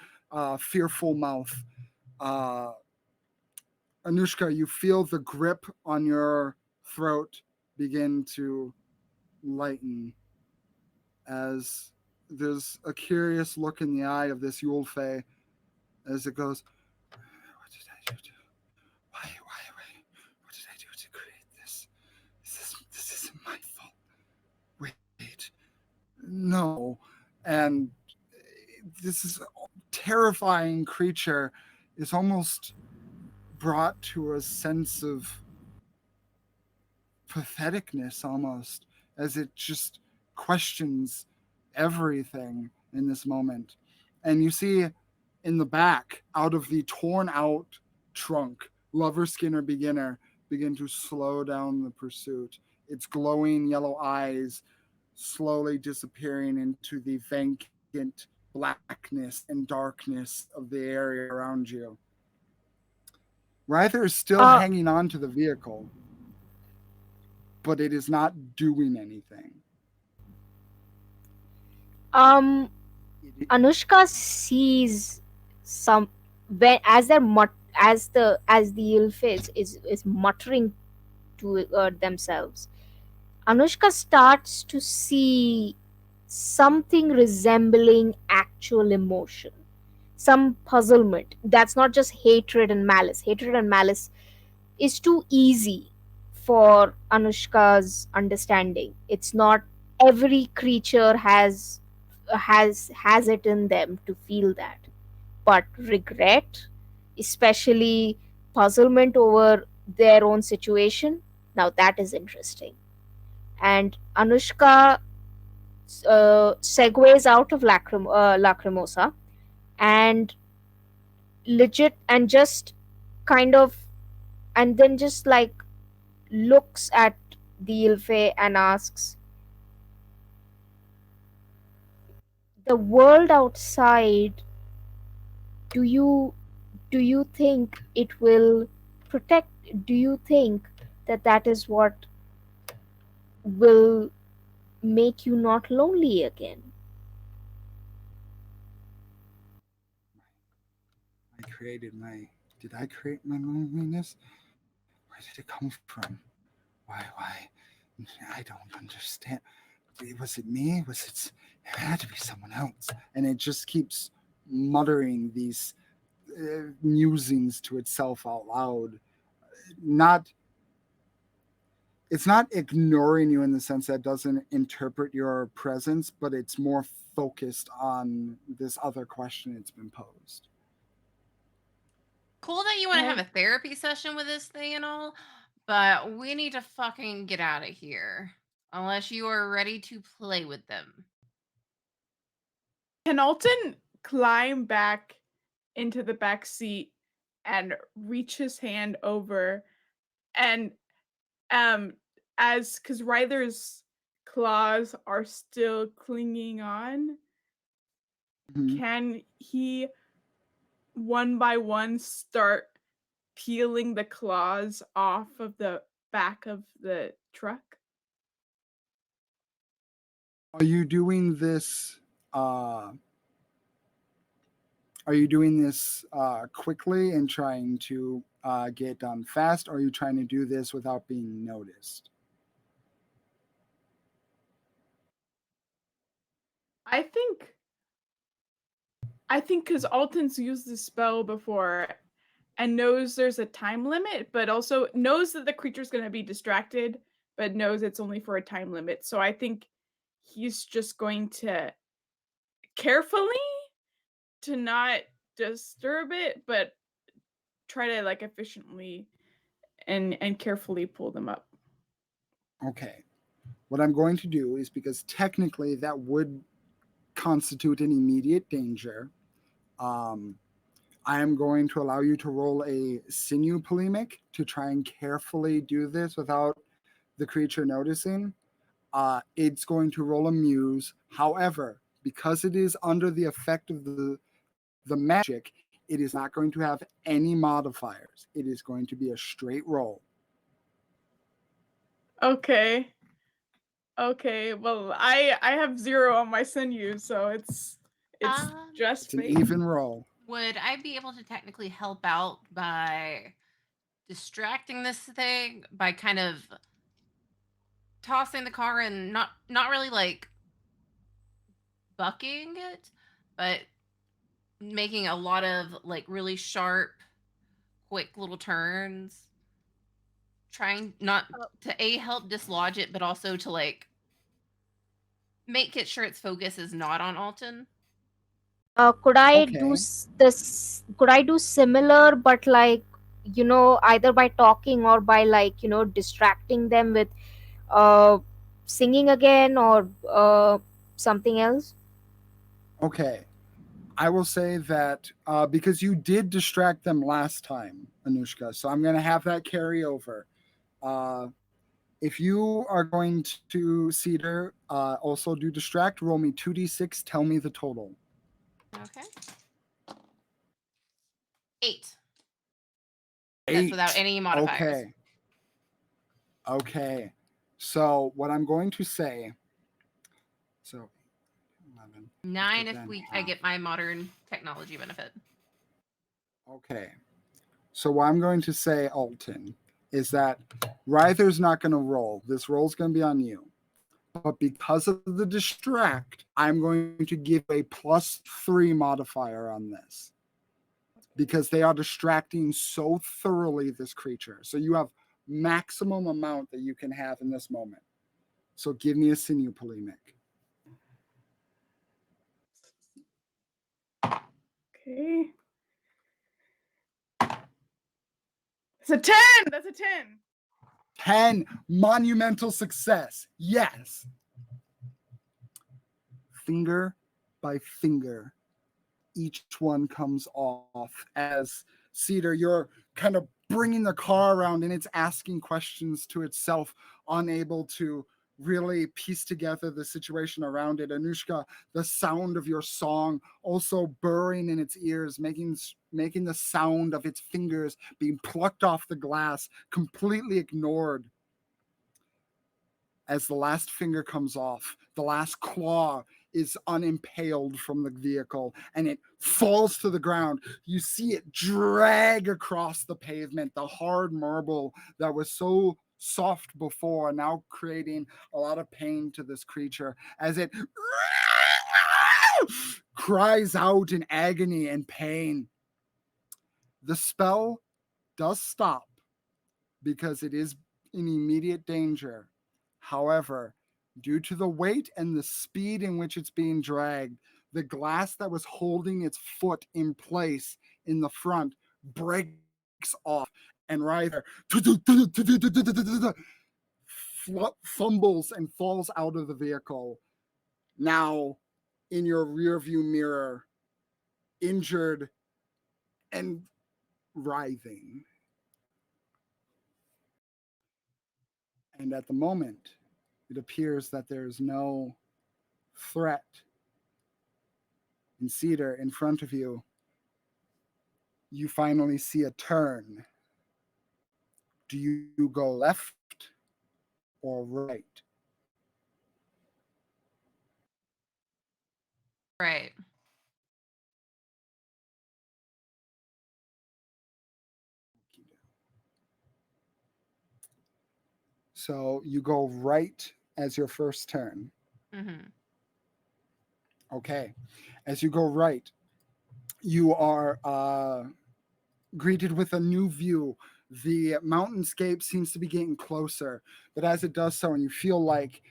fearful mouth. Uh, Anushka, you feel the grip on your throat begin to lighten as there's a curious look in the eye of this Yl'fe as it goes, what did I do? Why? What did I do to create this? This isn't my fault. Wait. No. And this is terrifying creature is almost brought to a sense of patheticness almost as it just questions everything in this moment. And you see In the back, out of the torn out trunk, Lover Skinner Beginner begin to slow down the pursuit, its glowing yellow eyes slowly disappearing into the vacant blackness and darkness of the area around you. Ryther is still Uh, hanging on to the vehicle, but it is not doing anything. um, It, Anushka sees some when as the Yl'fe is muttering to themselves. Anushka starts to see something resembling actual emotion, some puzzlement. That's not just hatred and malice. Hatred and malice is too easy for Anushka's understanding. It's not every creature has it in them to feel that. But regret, especially puzzlement over their own situation, now that is interesting. And Anushka segues out of Lacrimosa and legit and just kind of and then just like looks at the Yl'fe and asks, "The world outside, do you do you think it will protect? Do you think that is what will make you not lonely again?" I created my. Did I create my loneliness? Where did it come from? Why? I don't understand. Was it me? It had to be someone else. And it just keeps muttering these musings to itself out loud. Not it's not ignoring you in the sense that it doesn't interpret your presence, but it's more focused on this other question it's been posed. Cool that you want to have And a therapy session with this thing and all, but we need to fucking get out of here. Unless you are ready to play with them. can Alton climb back into the back seat and reach his hand over and um as because Ryther's claws are still clinging on, Mhm. can he one by one start peeling the claws off of the back of the truck? Are you doing this? Uh, are you doing this quickly and trying to get it done fast? Or are you trying to do this without being noticed? I think because Alton's used the spell before and knows there's a time limit, but also knows that the creature's going to be distracted, but knows it's only for a time limit. So I think he's just going to carefully to not disturb it, but try to like efficiently and carefully pull them up. Okay. What I'm going to do is because technically that would constitute an immediate danger. Um, I am going to allow you to roll a sinew polemic to try and carefully do this without the creature noticing. It's going to roll a muse. However, because it is under the effect of the magic, it is not going to have any modifiers. It is going to be a straight roll. Okay. Okay. Well, I have 0 on my sinew, so it's Um, just It's an fate. even roll. would I be able to technically help out by distracting this thing by kind of tossing the car and not really like bucking it, but making a lot of like really sharp, quick little turns, trying not to a help dislodge it, but also to like make it sure its focus is not on Alton. Could I do Okay. this? Could I do similar, but like, either by talking or by like, distracting them with uh, singing again or something else? Okay. I will say that because you did distract them last time, Anushka, so I'm going to have that carry over. Uh, if you are going to Cedar, also do distract, roll me 2d6, tell me the total. Okay. 8. That's 8. without any modifiers. Okay. Okay. So what I'm going to say, so 11, 9 if then I half. get my modern technology benefit. Okay. So what I'm going to say, Alton, is that Ryther's not going to roll. This roll's going to be on you. But because of the distract, I'm going to give a +3 modifier on this. Because they are distracting so thoroughly this creature. So you have maximum amount that you can have in this moment. So give me a sinew polemic. Okay. It's a 10. That's a 10. 10, monumental success. Yes. Finger by finger, each one comes off as Cedar, you're kind of bringing the car around and it's asking questions to itself, unable to really piece together the situation around it. Anushka, the sound of your song also burring in its ears, making the sound of its fingers being plucked off the glass, completely ignored. As the last finger comes off, the last claw is unimpaled from the vehicle and it falls to the ground. You see it drag across the pavement, the hard marble that was so soft before, now creating a lot of pain to this creature as it cries out in agony and pain. The spell does stop because it is in immediate danger. However, due to the weight and the speed in which it's being dragged, the glass that was holding its foot in place in the front breaks off, and Ryther fumbles and falls out of the vehicle. Now, in your rearview mirror, injured and writhing. And at the moment, it appears that there's no threat in Cedar in front of you. You finally see a turn. Do you go left or right? Right. So you go right as your first turn. Mm-hmm. Okay. As you go right, you are greeted with a new view. The mountainscape seems to be getting closer, but as it does so, and you feel like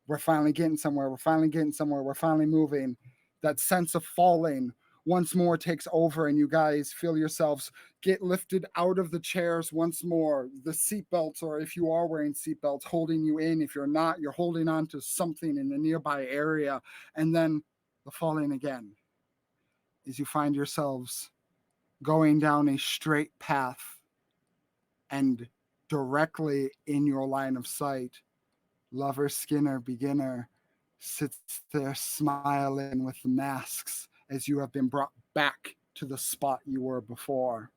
we're finally getting somewhere, we're finally getting somewhere, we're finally moving, that sense of falling once more takes over, and you guys feel yourselves get lifted out of the chairs once more. The seatbelts, or if you are wearing seatbelts, holding you in. If you're not, you're holding on to something in the nearby area, and then the falling again as you find yourselves going down a straight path, and directly in your line of sight, Lover Skinner Beginner sits there smiling with the masks as you have been brought back to the spot you were before.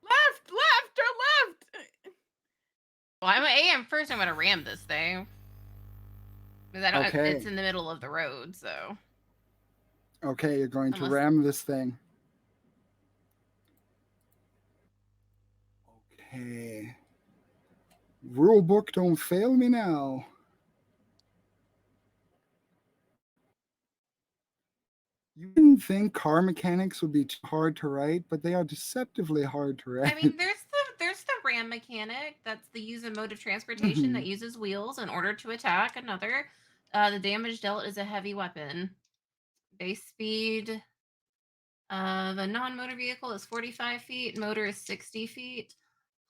Left or left. Well, I'm first. I'm gonna ram this thing because I don't. Okay. It's in the middle of the road, so. Okay, you're going to Unless- ram this thing. Okay. Rule book, don't fail me now. You wouldn't think car mechanics would be too hard to write, but they are deceptively hard to write. I mean, there's the ram mechanic. That's the use of mode of transportation that uses wheels in order to attack another. The damage dealt is a heavy weapon. Base speed of a non-motor vehicle is 45 feet. Motor is 60 feet.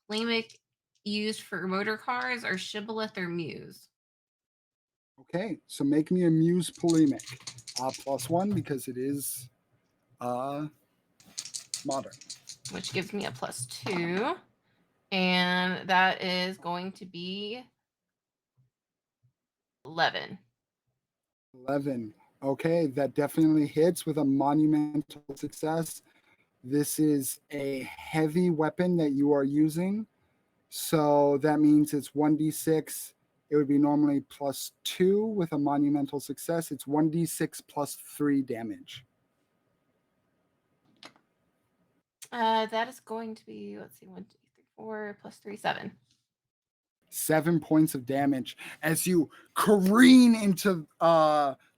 Polemic used for motor cars are shibboleth or muse. Okay, so make me a muse polemic. +1 because it is modern. which gives me a +2. And that is going to be 11. 11. Okay, that definitely hits with a monumental success. This is a heavy weapon that you are using. So that means it's 1d6. It would be normally +2 with a monumental success. It's 1d6 +3 damage. That is going to be, let's see, 1, 2, 3, 4 +3, 7. 7 points of damage as you careen into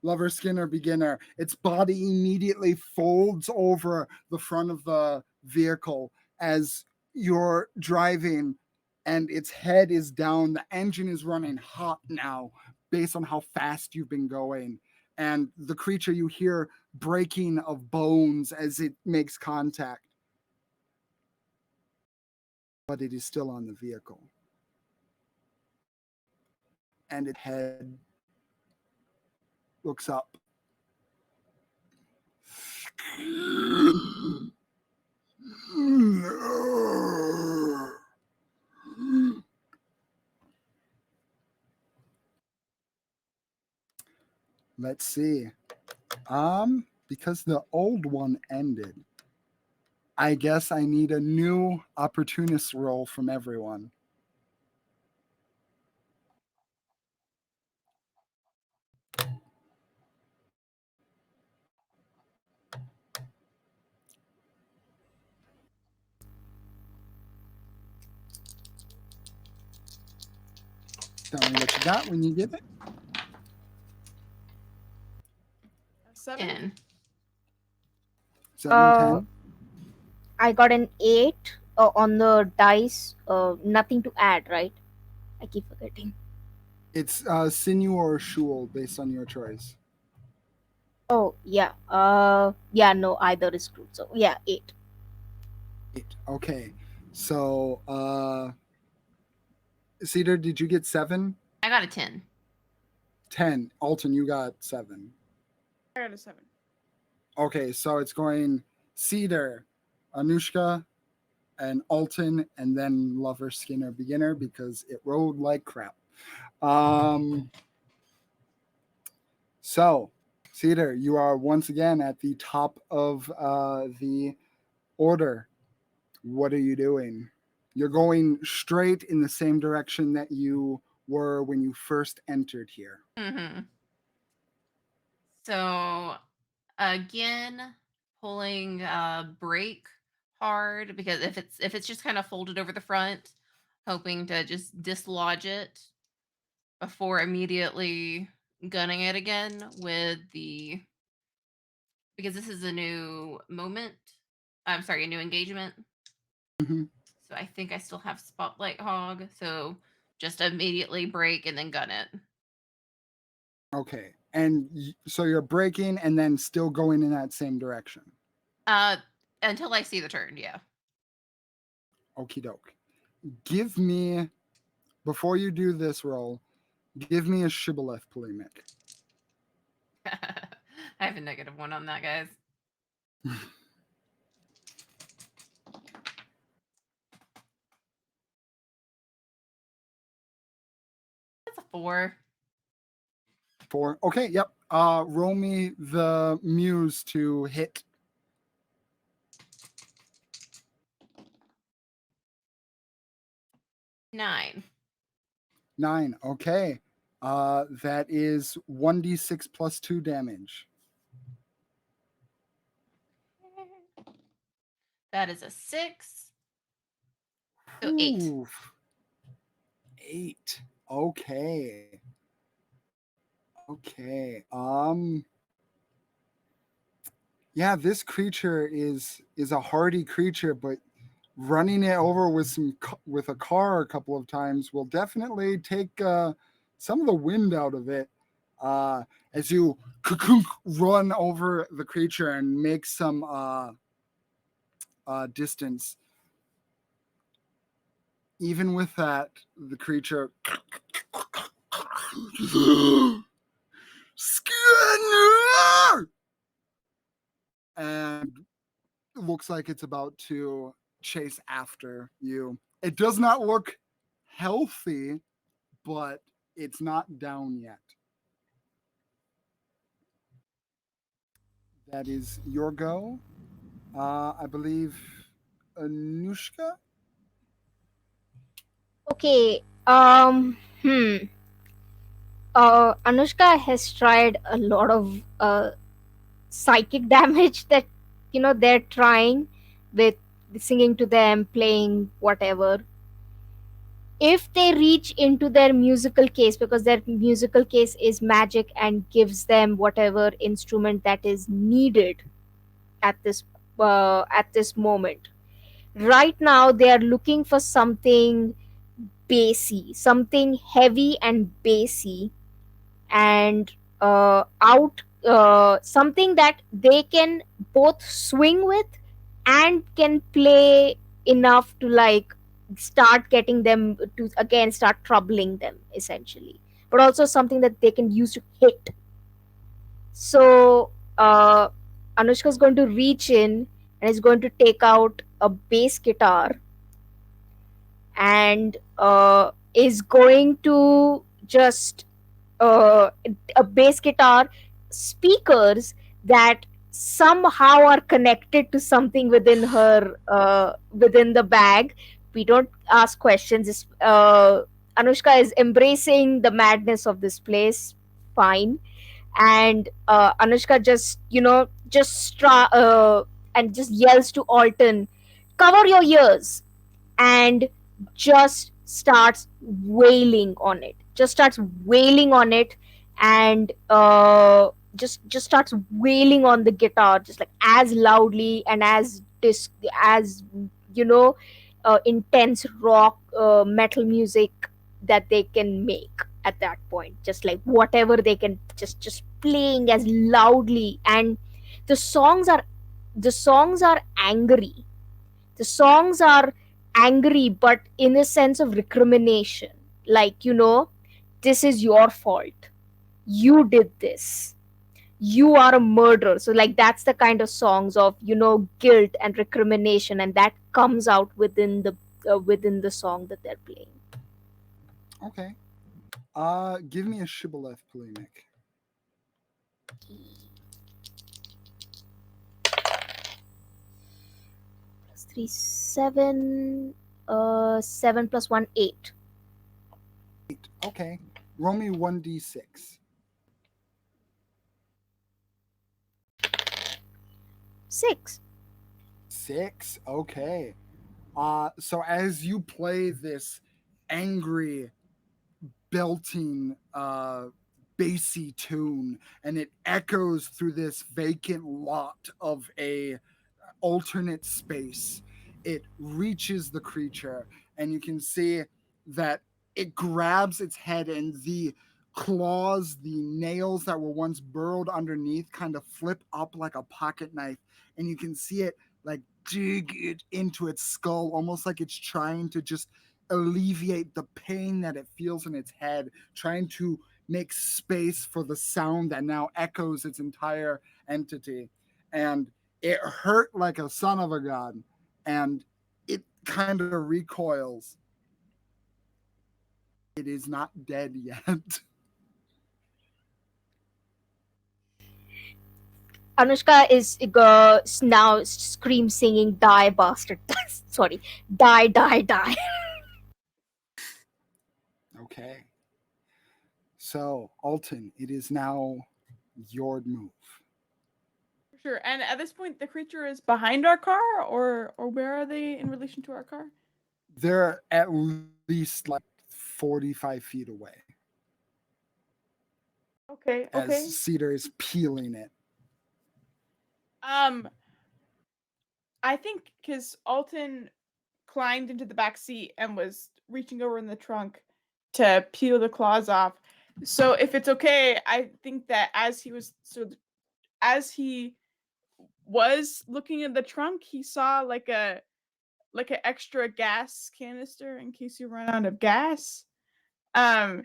Lover Skinner Beginner. Its body immediately folds over the front of the vehicle as you're driving, and its head is down. The engine is running hot now based on how fast you've been going. And the creature, you hear breaking of bones as it makes contact, but it is still on the vehicle. And its head looks up. Let's see. Because the old one ended, I guess I need a new opportunist roll from everyone. Tell me what you got when you get it. 7. 10. 7, Uh, 10. I got an 8 on the dice. Nothing to add, right? I keep forgetting. It's sinew or shul based on your choice. Oh, yeah. Yeah, no, either is true. So, yeah, 8. 8. Okay. So, Cedar, did you get 7? I got a 10. 10. Alton, you got 7. I got a 7. Okay, so it's going Cedar, Anushka, and Alton, and then Lover Skinner Beginner because it rolled like crap. So, Cedar, you are once again at the top of the order. What are you doing? You're going straight in the same direction that you were when you first entered here. Mm-hmm. So again, pulling brake hard, because if it's just kind of folded over the front, hoping to just dislodge it before immediately gunning it again with the, because this is a new moment. I'm sorry, a new engagement. Mhm. So I think I still have Spotlight Hog. So just immediately break and then gun it. Okay. And so you're braking and then still going in that same direction. Uh, until I see the turn, yeah. Okie doke. Give me, before you do this roll, give me a shibboleth polemic. I have a -1 on that, guys. That's a 4. 4. Okay, yep. Roll me the muse to hit. 9. 9. Okay. That is 1d6 plus 2 damage. That is a 6. So 8. Oof. 8. Okay. Okay. Yeah, this creature is a hardy creature, but running it over with with a car a couple of times will definitely take some of the wind out of it. Uh, as you run over the creature and make some distance. Even with that, the creature looks like it's about to chase after you. It does not look healthy, but it's not down yet. That is your go. I believe Anushka. Okay. Anushka has tried a lot of psychic damage that they're trying with singing to them, playing whatever. If they reach into their musical case, because their musical case is magic and gives them whatever instrument that is needed at this moment. Right now, they are looking for something bassy, something heavy and bassy, and out something that they can both swing with and can play enough to like start getting them to again start troubling them essentially, but also something that they can use to hit. So Anushka is going to reach in and is going to take out a bass guitar and is going to just a bass guitar, speakers that somehow are connected to something within her within the bag. We don't ask questions. Anushka is embracing the madness of this place. Fine. And Anushka just and just yells to Alton, "Cover your ears!" and just starts wailing on it. Just starts wailing on it, and just starts wailing on the guitar, just like as loudly and as you know, intense rock metal music that they can make at that point. Just like whatever they can, just playing as loudly, and the songs are the songs are angry the songs are angry, but in a sense of recrimination. Like, this is your fault. You did this. You are a murderer. So, like, that's the kind of songs of, guilt and recrimination, and that comes out within the song that they're playing. Okay. Give me a shibboleth polemic. Plus 3, 7. 7 plus 1, 8. Okay. Roll me 1d6. 6. 6. Okay. So as you play this angry, belting, bassy tune, and it echoes through this vacant lot of a alternate space, it reaches the creature, and you can see that it grabs its head, and the claws, the nails that were once burrowed underneath, kind of flip up like a pocket knife, and you can see it like dig it into its skull, almost like it's trying to just alleviate the pain that it feels in its head, trying to make space for the sound that now echoes its entire entity. And it hurt like a son of a gun, and it kind of recoils. It is not dead yet. Anushka is now scream singing, "Die, bastard!" Sorry, die, die, die. Okay. So, Alton, it is now your move. Sure. And at this point, the creature is behind our car, or where are they in relation to our car? They're at least like 45 feet away Okay. as Okay. Cedar is peeling it. Um, I think because Alton climbed into the back seat and was reaching over in the trunk to peel the claws off. So if it's okay, I think that as he was looking in the trunk, he saw like an extra gas canister in case you run out of gas. Um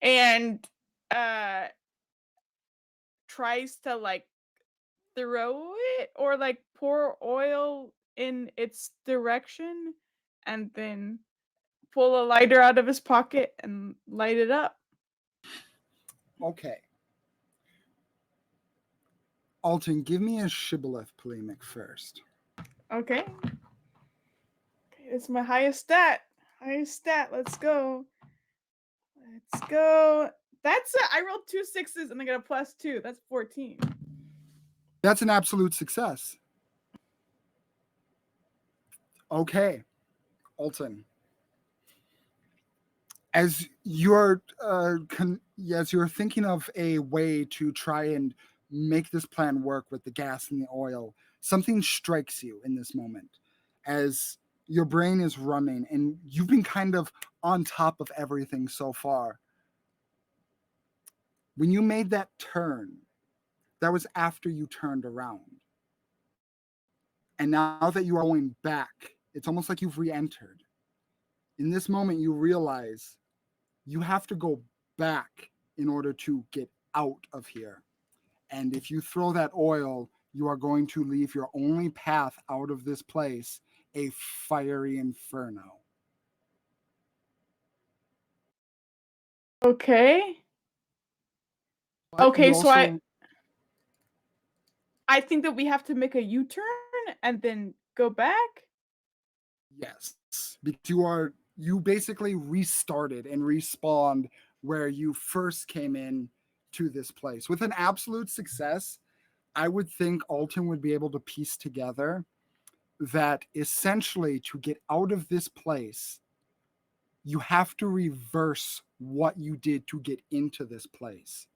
and uh tries to like throw it or like pour oil in its direction and then pull a lighter out of his pocket and light it up. Okay. Alton, give me a shibboleth polemic first. Okay. It's my highest stat. Highest stat. Let's go. Let's go. That's it. I rolled 2 6s and I got a +2. That's 14. That's an absolute success. Okay, Alton. As you're thinking of a way to try and make this plan work with the gas and the oil, something strikes you in this moment as your brain is running and you've been kind of on top of everything so far. When you made that turn, that was after you turned around. And now that you are going back, it's almost like you've re-entered. In this moment, you realize you have to go back in order to get out of here. And if you throw that oil, you are going to leave your only path out of this place a fiery inferno. Okay. But Okay, you so also, I think that we have to make a U-turn and then go back. yes, because you basically restarted and respawned where you first came in to this place. With an absolute success, I would think Alton would be able to piece together that essentially to get out of this place, you have to reverse what you did to get into this place,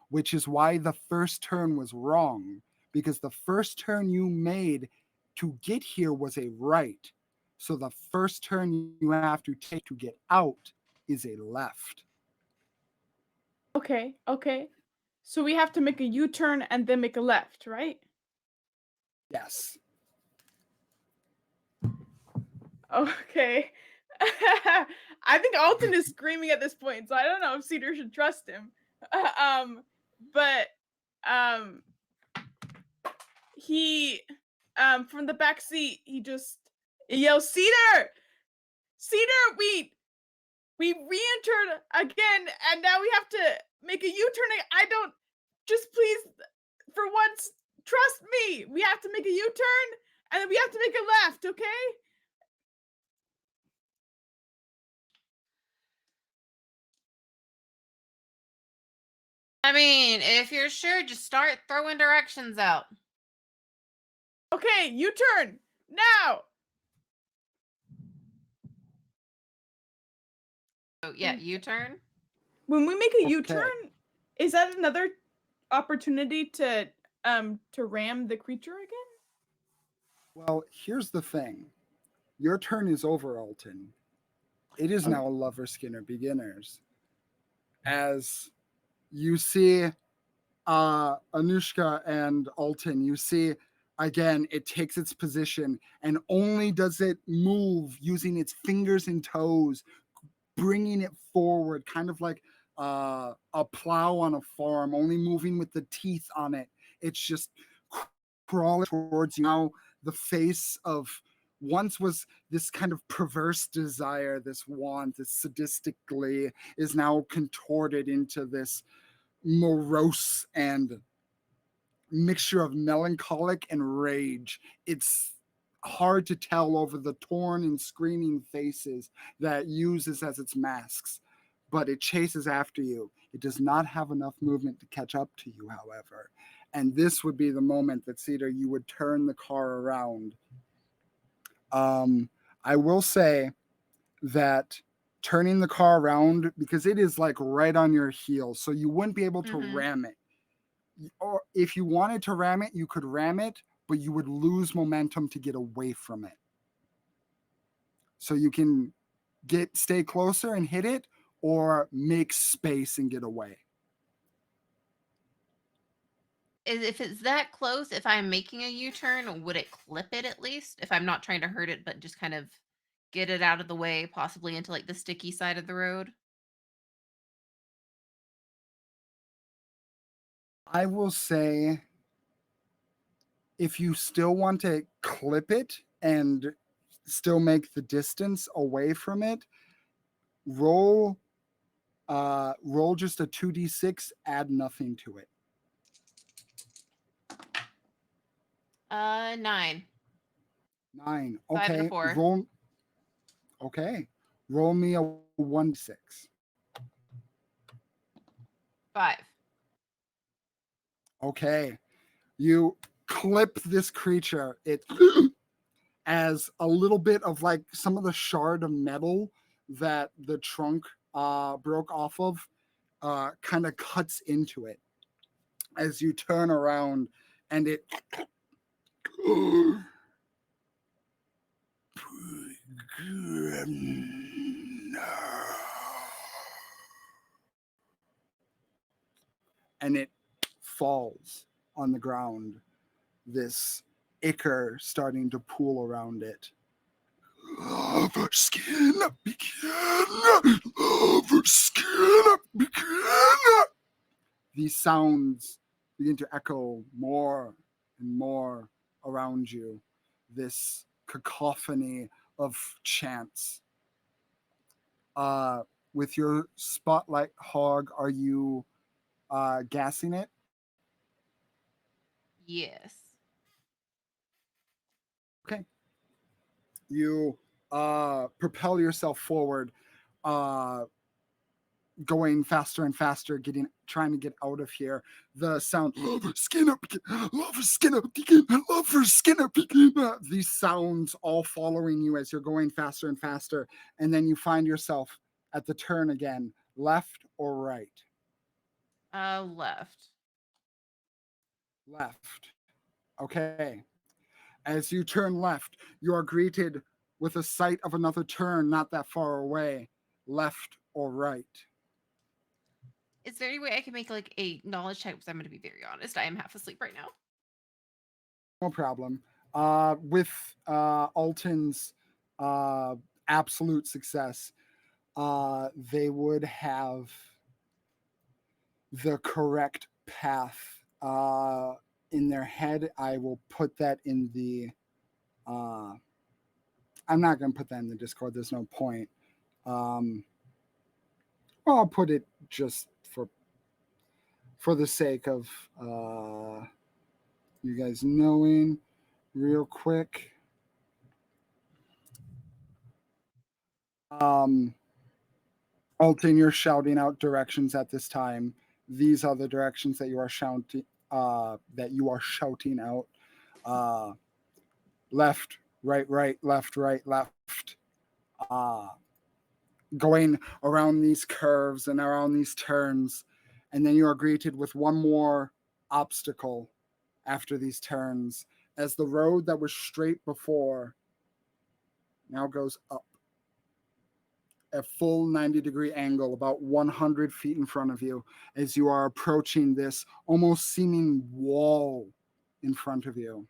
which is why the first turn was wrong, because the first turn you made to get here was a right. So the first turn you have to take to get out is a left. Okay, okay. So we have to make a U-turn and then make a left, right? Yes. Okay. I think Alton is screaming at this point, so I don't know if Cedar should trust him. But um, he from the back seat he just yells, "Cedar, Cedar, we re-entered again, and now we have to make a U-turn. I don't just please for once trust me. We have to make a U-turn and then we have to make a left, okay?" I mean, if you're sure, just start throwing directions out. Okay, U-turn now. So yeah, U-turn. When we make a Okay. U-turn, is that another opportunity to ram the creature again? Well, here's the thing. Your turn is over, Alton. It is now Lover Skinner Beginners. As you see Anushka and Alton, you see again, it takes its position and only does it move using its fingers and toes, bringing it forward, kind of like a plow on a farm, only moving with the teeth on it. It's just crawling towards you. Now, the face of once was this kind of perverse desire, this want, this sadistically, is now contorted into this morose and mixture of melancholic and rage. It's hard to tell over the torn and screaming faces that it uses as its masks, but it chases after you. It does not have enough movement to catch up to you, however. And this would be the moment that Cedar, you would turn the car around. I will say that turning the car around, because it is like right on your heels, so you wouldn't be able to ram it. Or if you wanted to ram it, you could ram it, but you would lose momentum to get away from it. So you can stay closer and hit it, or make space and get away. If it's that close, if I'm making a U-turn, would it clip it at least? If I'm not trying to hurt it, but just kind of get it out of the way, possibly into like the sticky side of the road? I will say if you still want to clip it, and still make the distance away from it, roll roll just a 2d6, add nothing to it. 9. 9. 5 and a Okay. 4. Roll me a 1d6. 5. Okay. You clip this creature. It as a little bit of like some of the shard of metal that the trunk broke off of kind of cuts into it as you turn around, and it and it falls on the ground, this ichor starting to pool around it. Love skin begin. Love skin begin. These sounds begin to echo more and more around you. This cacophony of chants. With your spotlight hog, are you gassing it? Yes. Okay. You propel yourself forward, going faster and faster, trying to get out of here. The sound, love her skin up again, love her skin up again, love her skin up again. These sounds all following you as you're going faster and faster, and then you find yourself at the turn again, left or right? Left. Left. Okay. As you turn left, you are greeted with a sight of another turn not that far away, left or right. Is there any way I can make like a knowledge check? Because I'm going to be very honest. I am half asleep right now. No problem. With Alton's absolute success, they would have the correct path in their head. I will put that in the. I'm not going to put that in the Discord. There's no point. Well, I'll put it just for the sake of you guys knowing real quick. Alton, you're shouting out directions at this time. These are the directions that you are shouting out. Left, right, left, right, left. Going around these curves and around these turns, and then you are greeted with one more obstacle after these turns, as the road that was straight before now goes up a full 90-degree angle, about 100 feet in front of you, as you are approaching this almost seeming wall in front of you.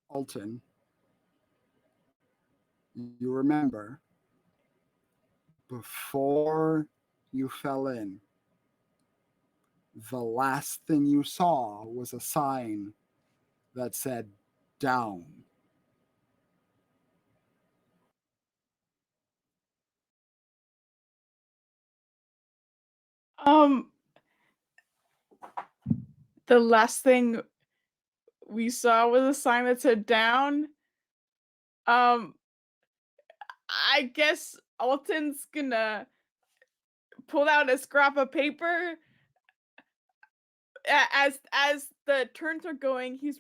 Alton, you remember, before you fell in, the last thing you saw was a sign that said down. The last thing we saw was a sign that said down. I guess Alton's gonna pull out a scrap of paper. As the turns are going, he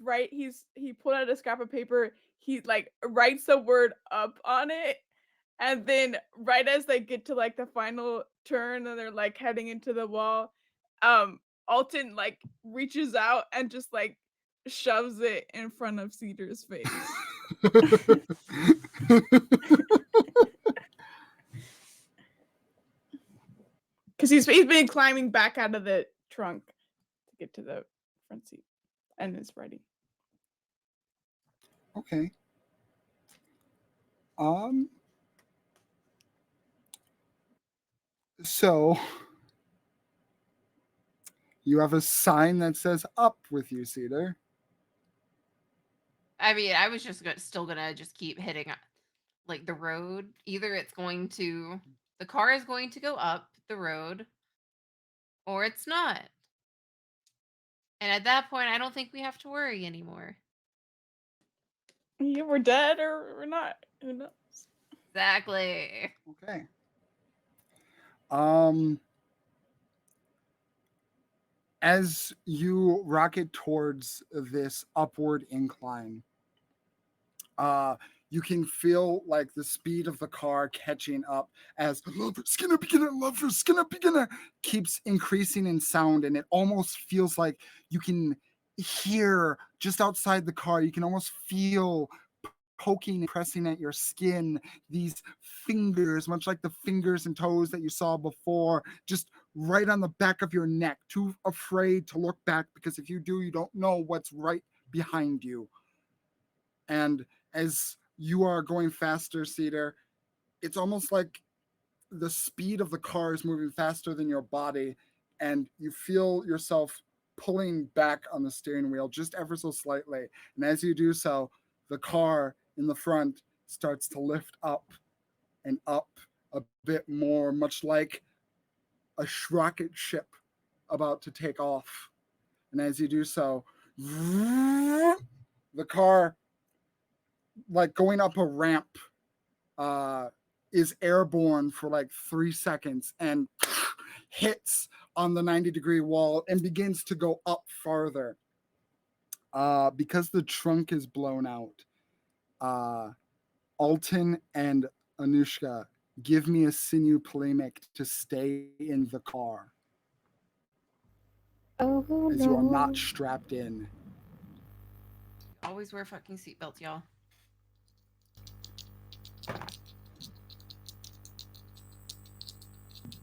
pulled out a scrap of paper. He like writes the word up on it, and then right as they get to like the final turn and they're like heading into the wall, Alton like reaches out and just like shoves it in front of Cedar's face. Because he's been climbing back out of the trunk to get to the front seat and is ready. Okay. So you have a sign that says up with you, Cedar. I mean, I was just still gonna just keep hitting like the road. Either the car is going to go up the road, or it's not. And at that point, I don't think we have to worry anymore. Yeah, we're dead or we're not. Who knows? Exactly. Okay. Um, as you rocket towards this upward incline, uh, you can feel like the speed of the car catching up as lover's gonna begin keeps increasing in sound, and it almost feels like you can hear just outside the car. You can almost feel poking and pressing at your skin these fingers, much like the fingers and toes that you saw before, just right on the back of your neck, too afraid to look back, because if you do, you don't know what's right behind you. And as you are going faster, Cedar, it's almost like the speed of the car is moving faster than your body, and you feel yourself pulling back on the steering wheel just ever so slightly. And as you do so, the car in the front starts to lift up and up a bit more, much like a rocket ship about to take off. And as you do so, the car, like going up a ramp, uh, is airborne for like 3 seconds and hits on the 90-degree wall and begins to go up farther. Because the trunk is blown out, Alton and Anushka, give me a sinew polemic to stay in the car Oh as you are not no. strapped in. Always wear fucking seatbelts, y'all.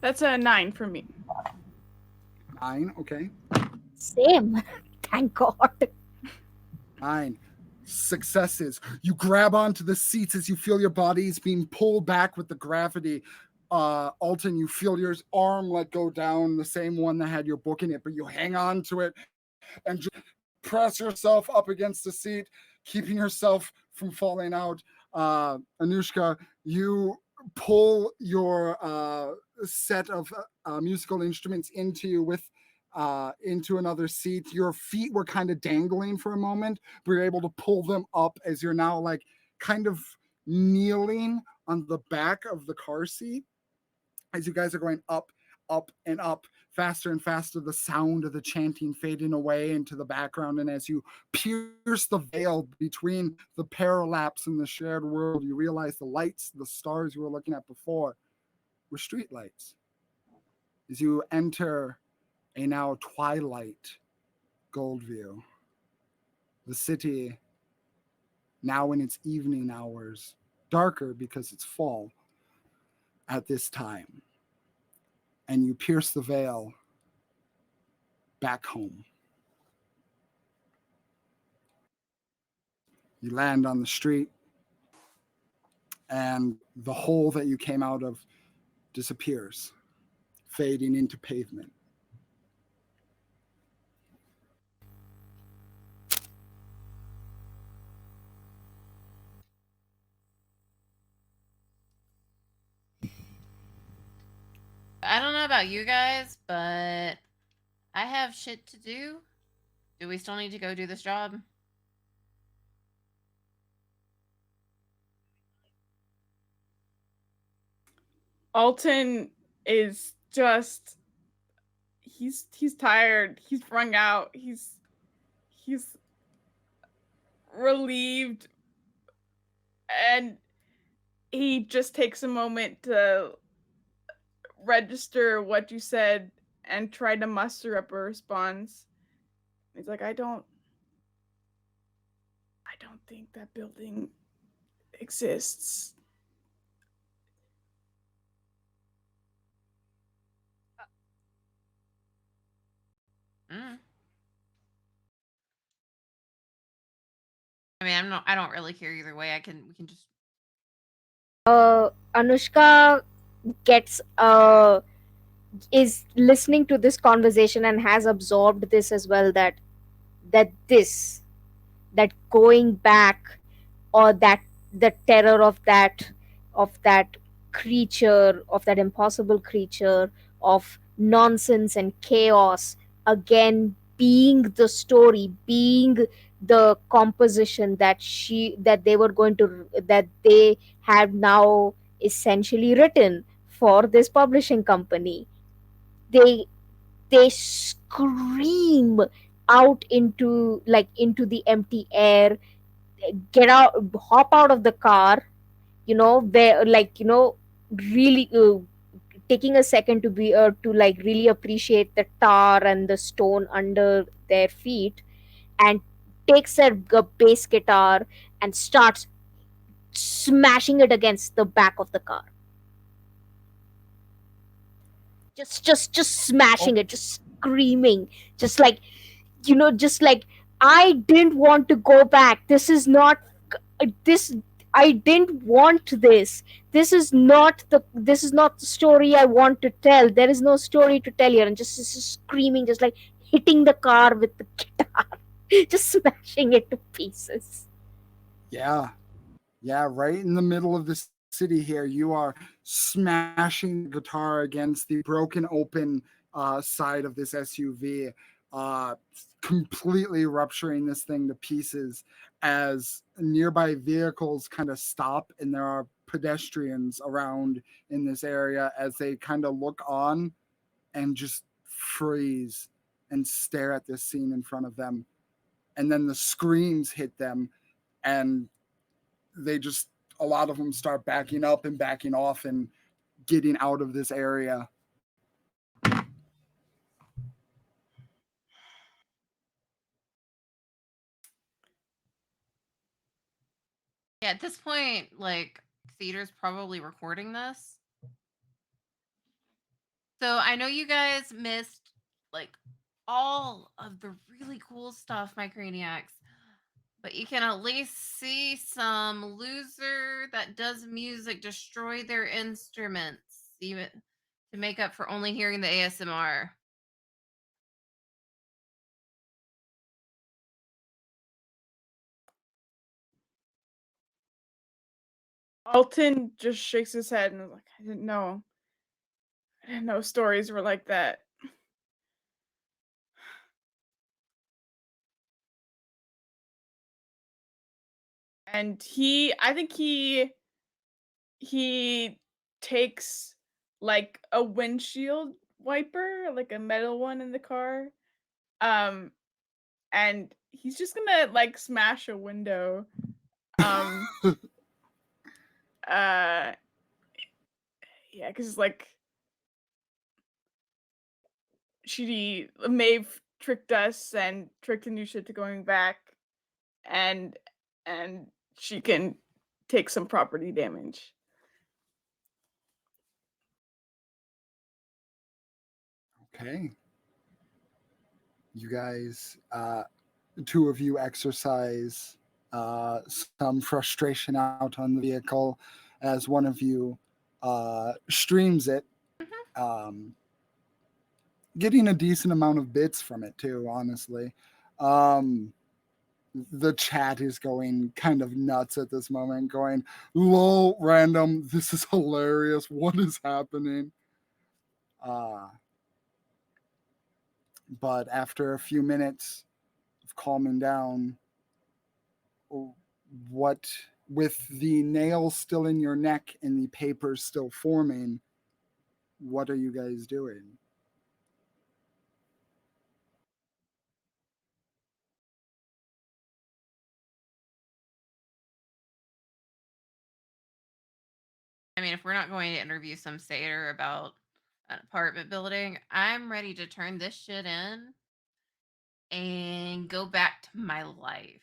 That's a 9 for me. 9, okay. Same. Thank God. 9 successes. You grab onto the seats as you feel your bodies being pulled back with the gravity. Alton, you feel your arm like go down, the same one that had your book in it, but you hang on to it and just press yourself up against the seat, keeping yourself from falling out. Anushka, you pull your set of musical instruments into you into another seat. Your feet were kind of dangling for a moment, but you're able to pull them up as you're now like kind of kneeling on the back of the car seat as you guys are going up, up, and up, faster and faster, the sound of the chanting fading away into the background. And as you pierce the veil between the parallax and the shared world, you realize the lights, the stars you were looking at before, were street lights. As you enter a now twilight Goldview, the city now in its evening hours, darker because it's fall at this time, and you pierce the veil back home. You land on the street, and the hole that you came out of disappears, fading into pavement. I don't know about you guys, but I have shit to do. Do we still need to go do this job? Alton is just he's tired. He's wrung out. He's relieved, and he just takes a moment to register what you said and try to muster up a response. He's like, I don't think that building exists. Mm. I mean, I don't really care either way. We can just. Anushka gets is listening to this conversation and has absorbed this as well, that this that going back, or that the terror of that creature, of that impossible creature, of nonsense and chaos, again being the story, being the composition that they were going to, that they have now essentially written for this publishing company. They they scream out into, like, into the empty air, get out, hop out of the car, where, like, really taking a second to be to, like, really appreciate the tar and the stone under their feet, and takes their bass guitar and starts smashing it against the back of the car, just Oh, smashing it, just screaming, just like, just like, I didn't want to go back. This is not this I didn't want this. This is not the story I want to tell. There is no story to tell here. And just screaming, just like hitting the car with the guitar, just smashing it to pieces. yeah. Yeah, right in the middle of the city here, you are smashing the guitar against the broken open side of this SUV, uh, completely rupturing this thing to pieces as nearby vehicles kind of stop and there are pedestrians around in this area as they kind of look on and just freeze and stare at this scene in front of them. And then the screams hit them, and they just, a lot of them start backing up and backing off and getting out of this area. Yeah, at this point, like, theater's probably recording this. So I know you guys missed, like, all of the really cool stuff, my Craniacs, but you can at least see some loser that does music destroy their instruments, even to make up for only hearing the ASMR. Alton just shakes his head and is like, I didn't know. I didn't know stories were like that. And I think he takes like a windshield wiper, like a metal one in the car. Um and he's just gonna like smash a window. Um uh yeah, because like she Maeve tricked us and tricked Anusha to going back, and and she can take some property damage. Okay. You guys, two of you exercise some frustration out on the vehicle as one of you streams it, Mhm. um, getting a decent amount of bits from it too, honestly. Um, the chat is going kind of nuts at this moment, going, lol, random, this is hilarious. What is happening? Uh, but after a few minutes of calming down, what, with the nails still in your neck and the papers still forming, what are you guys doing? I mean, if we're not going to interview some satyr about an apartment building, I'm ready to turn this shit in and go back to my life.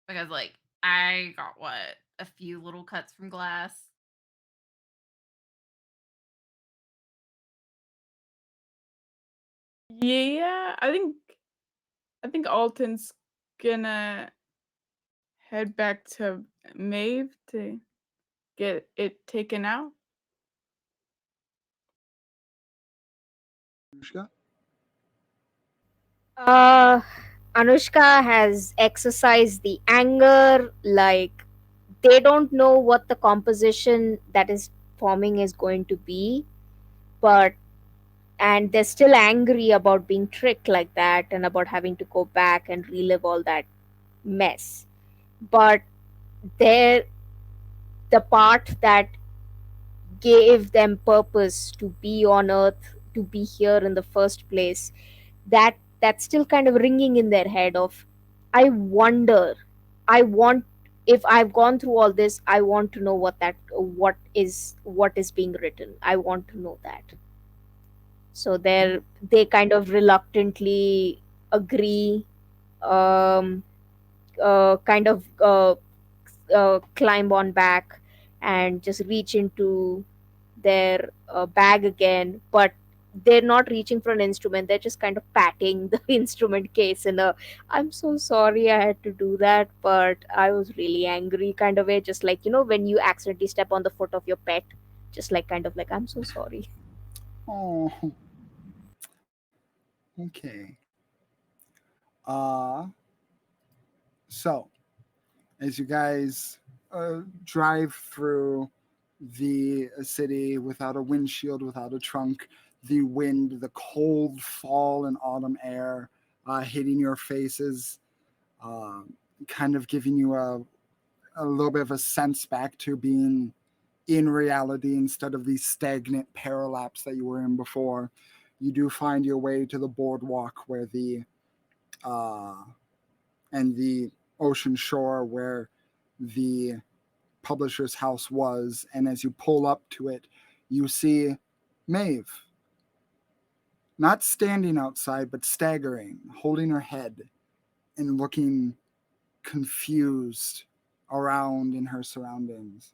Because, like, I got what? A few little cuts from glass. Yeah, I think Alton's gonna head back to Maeve to get it taken out. Anushka? Uh, Anushka has exercised the anger, like they don't know what the composition that is forming is going to be, but and they're still angry about being tricked like that and about having to go back and relive all that mess. But they're the part that gave them purpose to be on earth, to be here in the first place, that's still kind of ringing in their head of, I wonder, I want, if I've gone through all this, I want to know what is being written. I want to know that. So they kind of reluctantly agree, um kind of climb on back and just reach into their bag again, but they're not reaching for an instrument. They're just kind of patting the instrument case in a, I'm so sorry I had to do that, but I was really angry kind of way, just like, when you accidentally step on the foot of your pet, just like kind of like, I'm so sorry. Oh, okay. Uh, so as you guys drive through the city without a windshield, without a trunk, the wind, the cold fall and autumn air hitting your faces, uh, kind of giving you a little bit of a sense back to being in reality instead of the stagnant parallax that you were in before. You do find your way to the boardwalk where uh, and the ocean shore where the publisher's house was. And as you pull up to it, you see Maeve, not standing outside, but staggering, holding her head and looking confused around in her surroundings.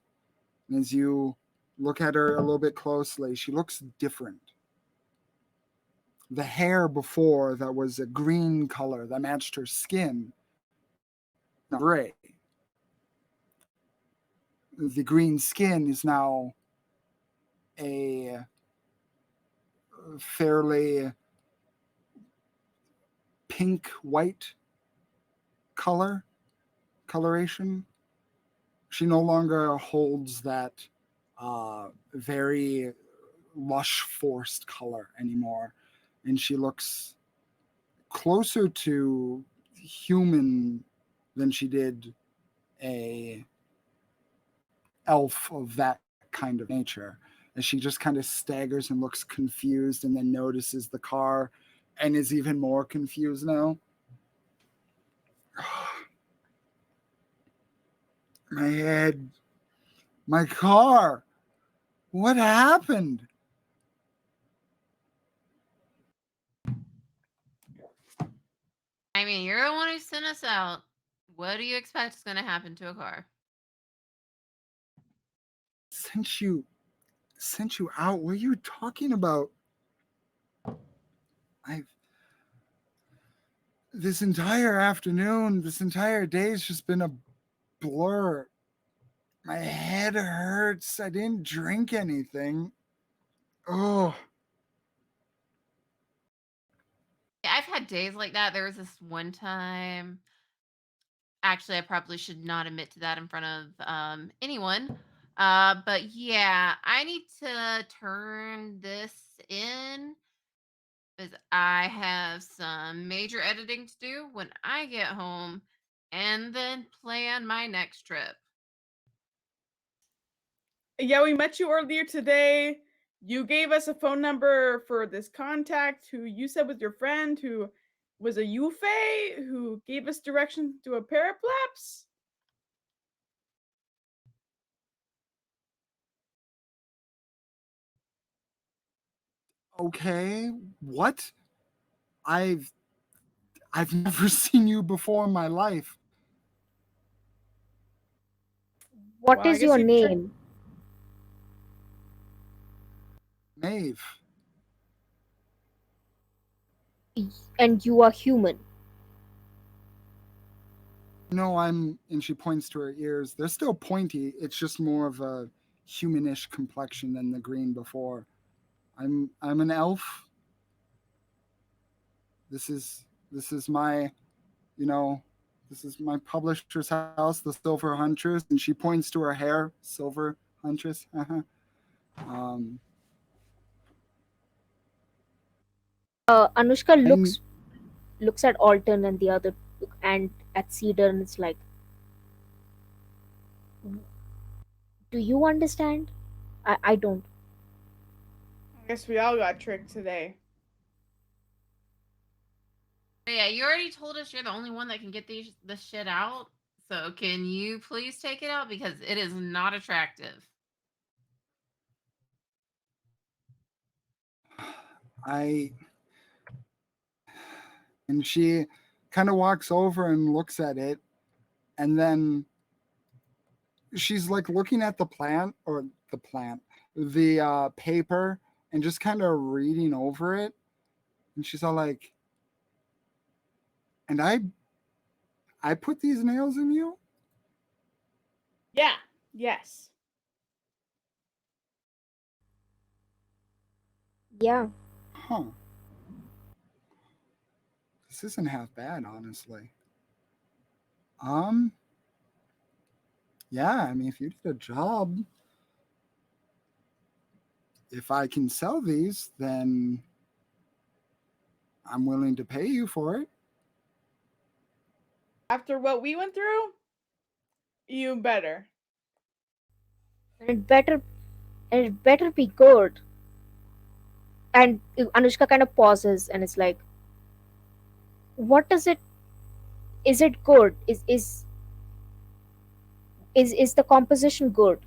And as you look at her a little bit closely, she looks different. The hair before that was a green color that matched her skin, gray. The green skin is now a fairly pink white color coloration. She no longer holds that very lush forced color anymore, and she looks closer to human than she did a elf of that kind of nature. As she just kind of staggers and looks confused and then notices the car and is even more confused now. My head, my car, what happened? I mean, you're the one who sent us out. What do you expect is going to happen to a car? Sent you sent you out. What are you talking about? I've this entire afternoon, this entire day has just been a blur. My head hurts. I didn't drink anything. Oh, I've had days like that. There was this one time. Actually, I probably should not admit to that in front of anyone. But yeah, I need to turn this in because I have some major editing to do when I get home and then plan my next trip. Yeah, we met you earlier today. You gave us a phone number for this contact who you said was your friend who was a Yl'fe who gave us directions to a parapleps. okay. What? I've I've never seen you before in my life. What Well, I is guess your you checked. name? Maeve. And you are human. No, I'm and she points to her ears. They're still pointy. It's just more of a humanish complexion than the green before. I'm an elf. This is my you know, this is my publisher's house, the Silver Huntress, and she points to her hair, Silver Huntress. um, Anushka I'm looks at Alton and the other and at Cedar, and it's like, do you understand? I don't. I guess we all got tricked today. But yeah, you already told us you're the only one that can get this shit out. So can you please take it out because it is not attractive. I and she kind of walks over and looks at it, and then she's like looking at the paper, and just kind of reading over it, and she's all like, and I put these nails in you. Yeah. Yes. Yeah. Huh, this isn't half bad, honestly. um yeah, I mean, if you did a job, if I can sell these, then I'm willing to pay you for it. After what we went through, you better. And it better be good. And Anushka kind of pauses and it's like, what does it is it good? Is the composition good?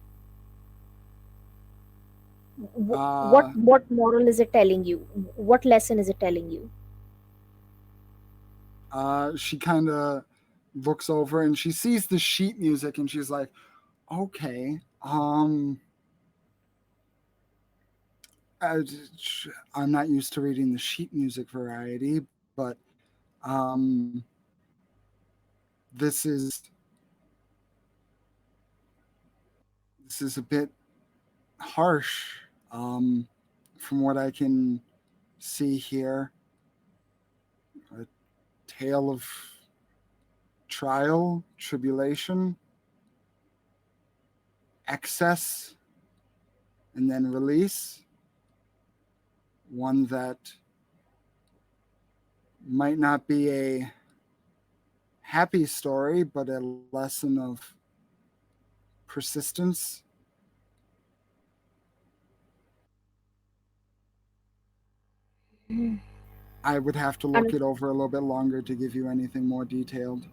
uh What moral is it telling you? What lesson is it telling you? she kind of looks over and she sees the sheet music, and she's like, okay, I, I'm not used to reading the sheet music variety, but um this is this is a bit harsh, um from what I can see here. A tale of trial, tribulation, excess, and then release. One that might not be a happy story, but a lesson of persistence. Mm. I would have to look Anush- it over a little bit longer to give you anything more detailed.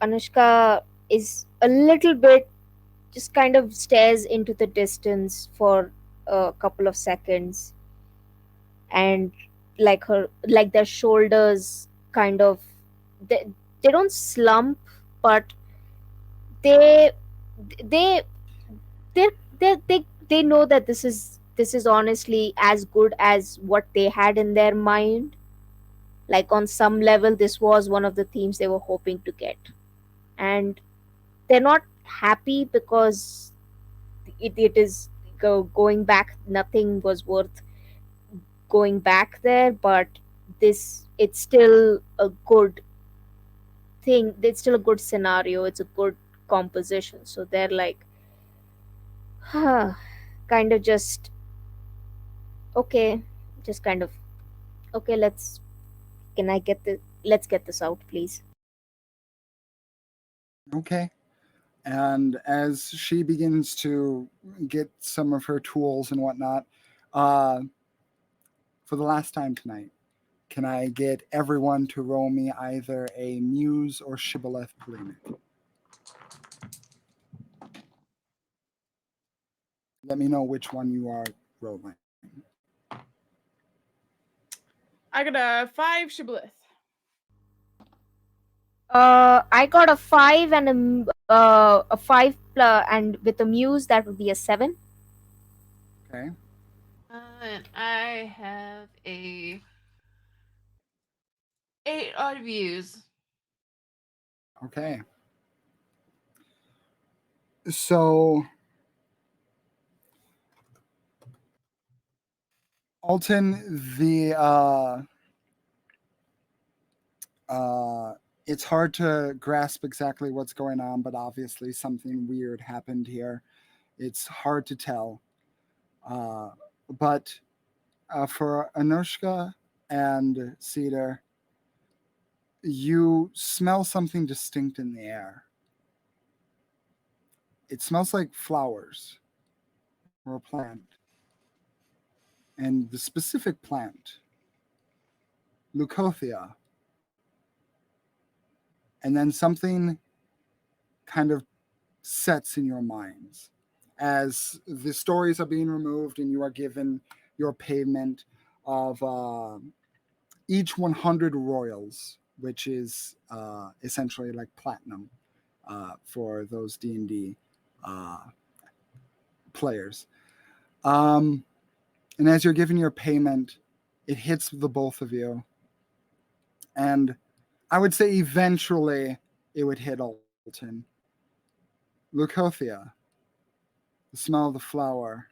Anushka is a little bit, just kind of stares into the distance for a couple of seconds, and like their shoulders kind of, they don't slump, but they they they they know that this is honestly as good as what they had in their mind. Like on some level, this was one of the themes they were hoping to get, and they're not happy because it is going back. Nothing was worth going back there, but this it's still a good thing. It's still a good scenario. It's a good composition. So they're like, kind of just okay, just kind of okay. Can I get the? Let's get this out, please. Okay. And as she begins to get some of her tools and whatnot, uh, for the last time tonight, can I get everyone to roll me either a Muse or Shibboleth Polemic? Let me know which one you are rolling. I got a 5 shibboleth. I got a 5 and a 5 and with a muse that would be a 7. Okay. And I have a 8 odd views. Okay. So, Alton, Uh, it's hard to grasp exactly what's going on, but obviously something weird happened here. It's hard to tell. Uh, but for Anushka and Cedar, you smell something distinct in the air. It smells like flowers or a plant. And the specific plant, Leucothea, and then something kind of sets in your minds as the stories are being removed and you are given your payment of each 100 royals, which is essentially like platinum for those D&D uh, players. And as you're giving your payment, it hits the both of you. And I would say eventually it would hit Alton. Leucothea, the smell of the flower.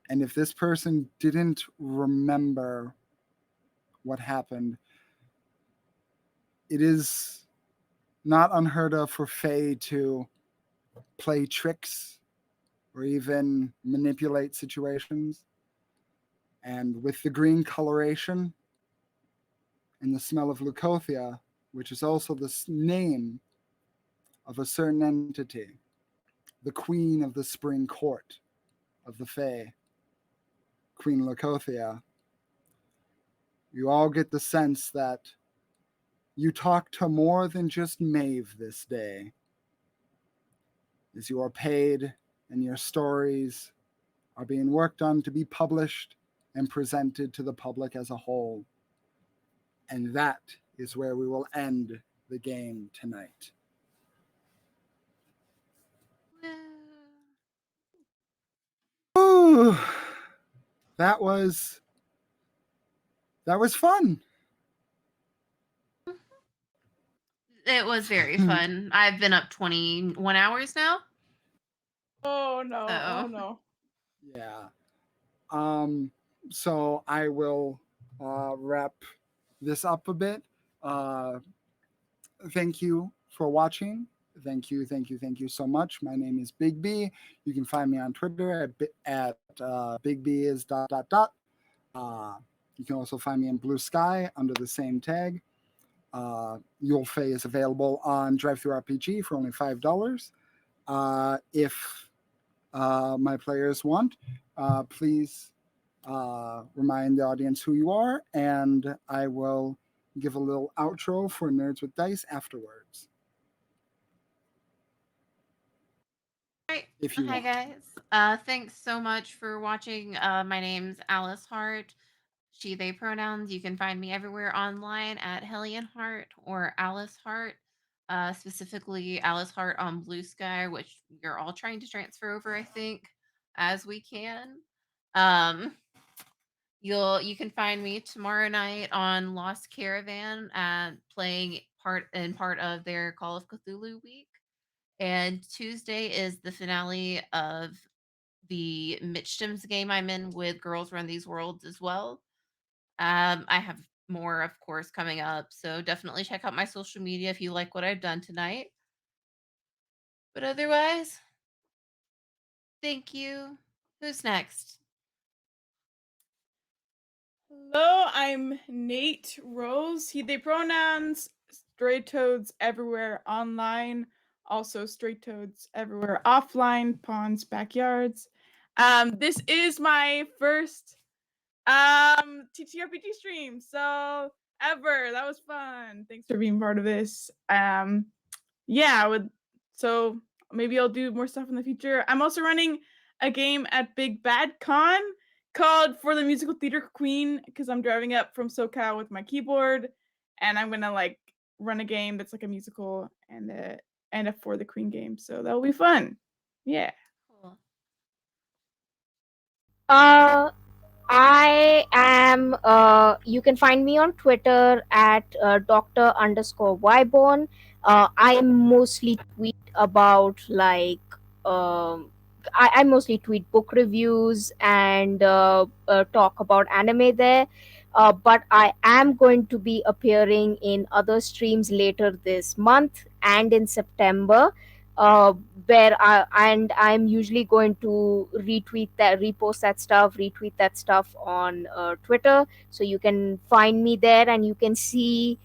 And if this person didn't remember what happened, it is not unheard of for Fae to play tricks or even manipulate situations. And with the green coloration and the smell of Leucothea, which is also the name of a certain entity, the queen of the spring court of the Fae, Queen Leucothea, you all get the sense that you talk to more than just Maeve this day, as you are paid and your stories are being worked on to be published and presented to the public as a whole. And that is where we will end the game tonight. Ooh, that was fun. It was very fun. I've been up 21 hours now. Oh no! Oh So no! Yeah. So I will wrap this up a bit. Thank you for watching. Thank you so much. My name is Big B. You can find me on Twitter at Big B is dot dot dot. You can also find me in Blue Sky under the same tag. Yl'fe is available on DriveThruRPG for only $5. If my players want, please remind the audience who you are, and I will give a little outro for Nerds with Dice afterwards. Right. If you Hi want. guys. Thanks so much for watching. My name's Alice Hart. She, they pronouns. You can find me everywhere online at Hellion Hart or Alice Hart. Specifically Alice Hart on Blue Sky, which we're all trying to transfer over, I think, as we can. Um you can find me tomorrow night on Lost Caravan playing part of their Call of Cthulhu week. And Tuesday is the finale of the Mitchum's game I'm in with Girls Run These Worlds as well. I have more, of course, coming up. So definitely check out my social media if you like what I've done tonight. But otherwise, thank you. Who's next? Hello, I'm Nate Rose. He, they pronouns. Stray Toads everywhere online. Also, Stray Toads everywhere offline. Ponds, backyards. This is my first TTRPG stream. So ever. That was fun. Thanks for being part of this. Yeah, I would. So maybe I'll do more stuff in the future. I'm also running a game at Big Bad Con called For the Musical Theater Queen because I'm driving up from SoCal with my keyboard, and I'm gonna like run a game that's like a musical and a For the Queen game. So that'll be fun. Yeah. Cool. I am, you can find me on Twitter at Dr. _Ybone. I mostly tweet about like I mostly tweet book reviews and talk about anime there. But I am going to be appearing in other streams later this month and in September, uh, where I'm usually going to repost that stuff, retweet that stuff on Twitter. So you can find me there and you can see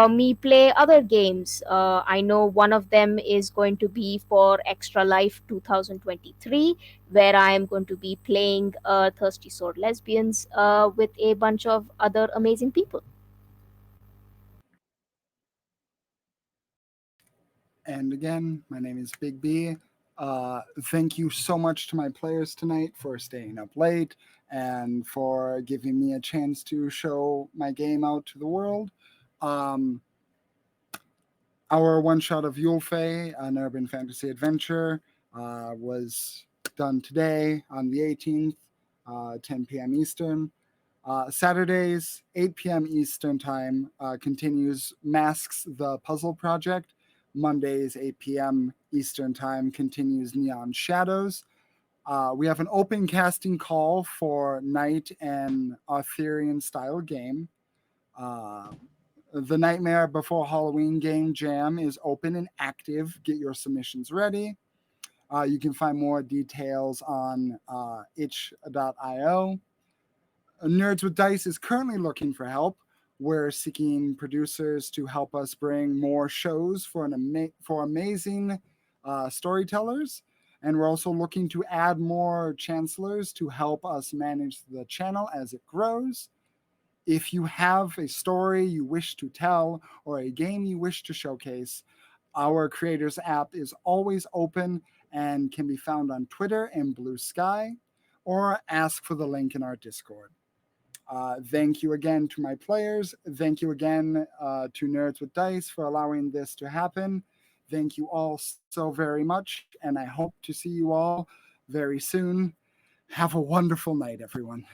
me play other games. I know one of them is going to be for Extra Life 2023, where I am going to be playing Thirsty Sword Lesbians with a bunch of other amazing people. And again, my name is Big B. Thank you so much to my players tonight for staying up late and for giving me a chance to show my game out to the world. Um, our one shot of Yl'fe, an urban fantasy adventure, was done today on the 18th, 10 p.m. Eastern. Saturdays, 8 p.m. Eastern Time, continues Masks the Puzzle Project. Mondays, 8 p.m. Eastern Time, continues Neon Shadows. We have an open casting call for Night and Arthurian style game. Uh, the Nightmare Before Halloween game jam is open and active. Get your submissions ready. You can find more details on itch.io. Nerds with Dice is currently looking for help. We're seeking producers to help us bring more shows for for amazing storytellers, and we're also looking to add more chancellors to help us manage the channel as it grows. If you have a story you wish to tell or a game you wish to showcase, our Creators app is always open and can be found on Twitter and Blue Sky, or ask for the link in our Discord. Thank you again to my players. Thank you again to Nerds with Dice for allowing this to happen. Thank you all so very much, and I hope to see you all very soon. Have a wonderful night, everyone.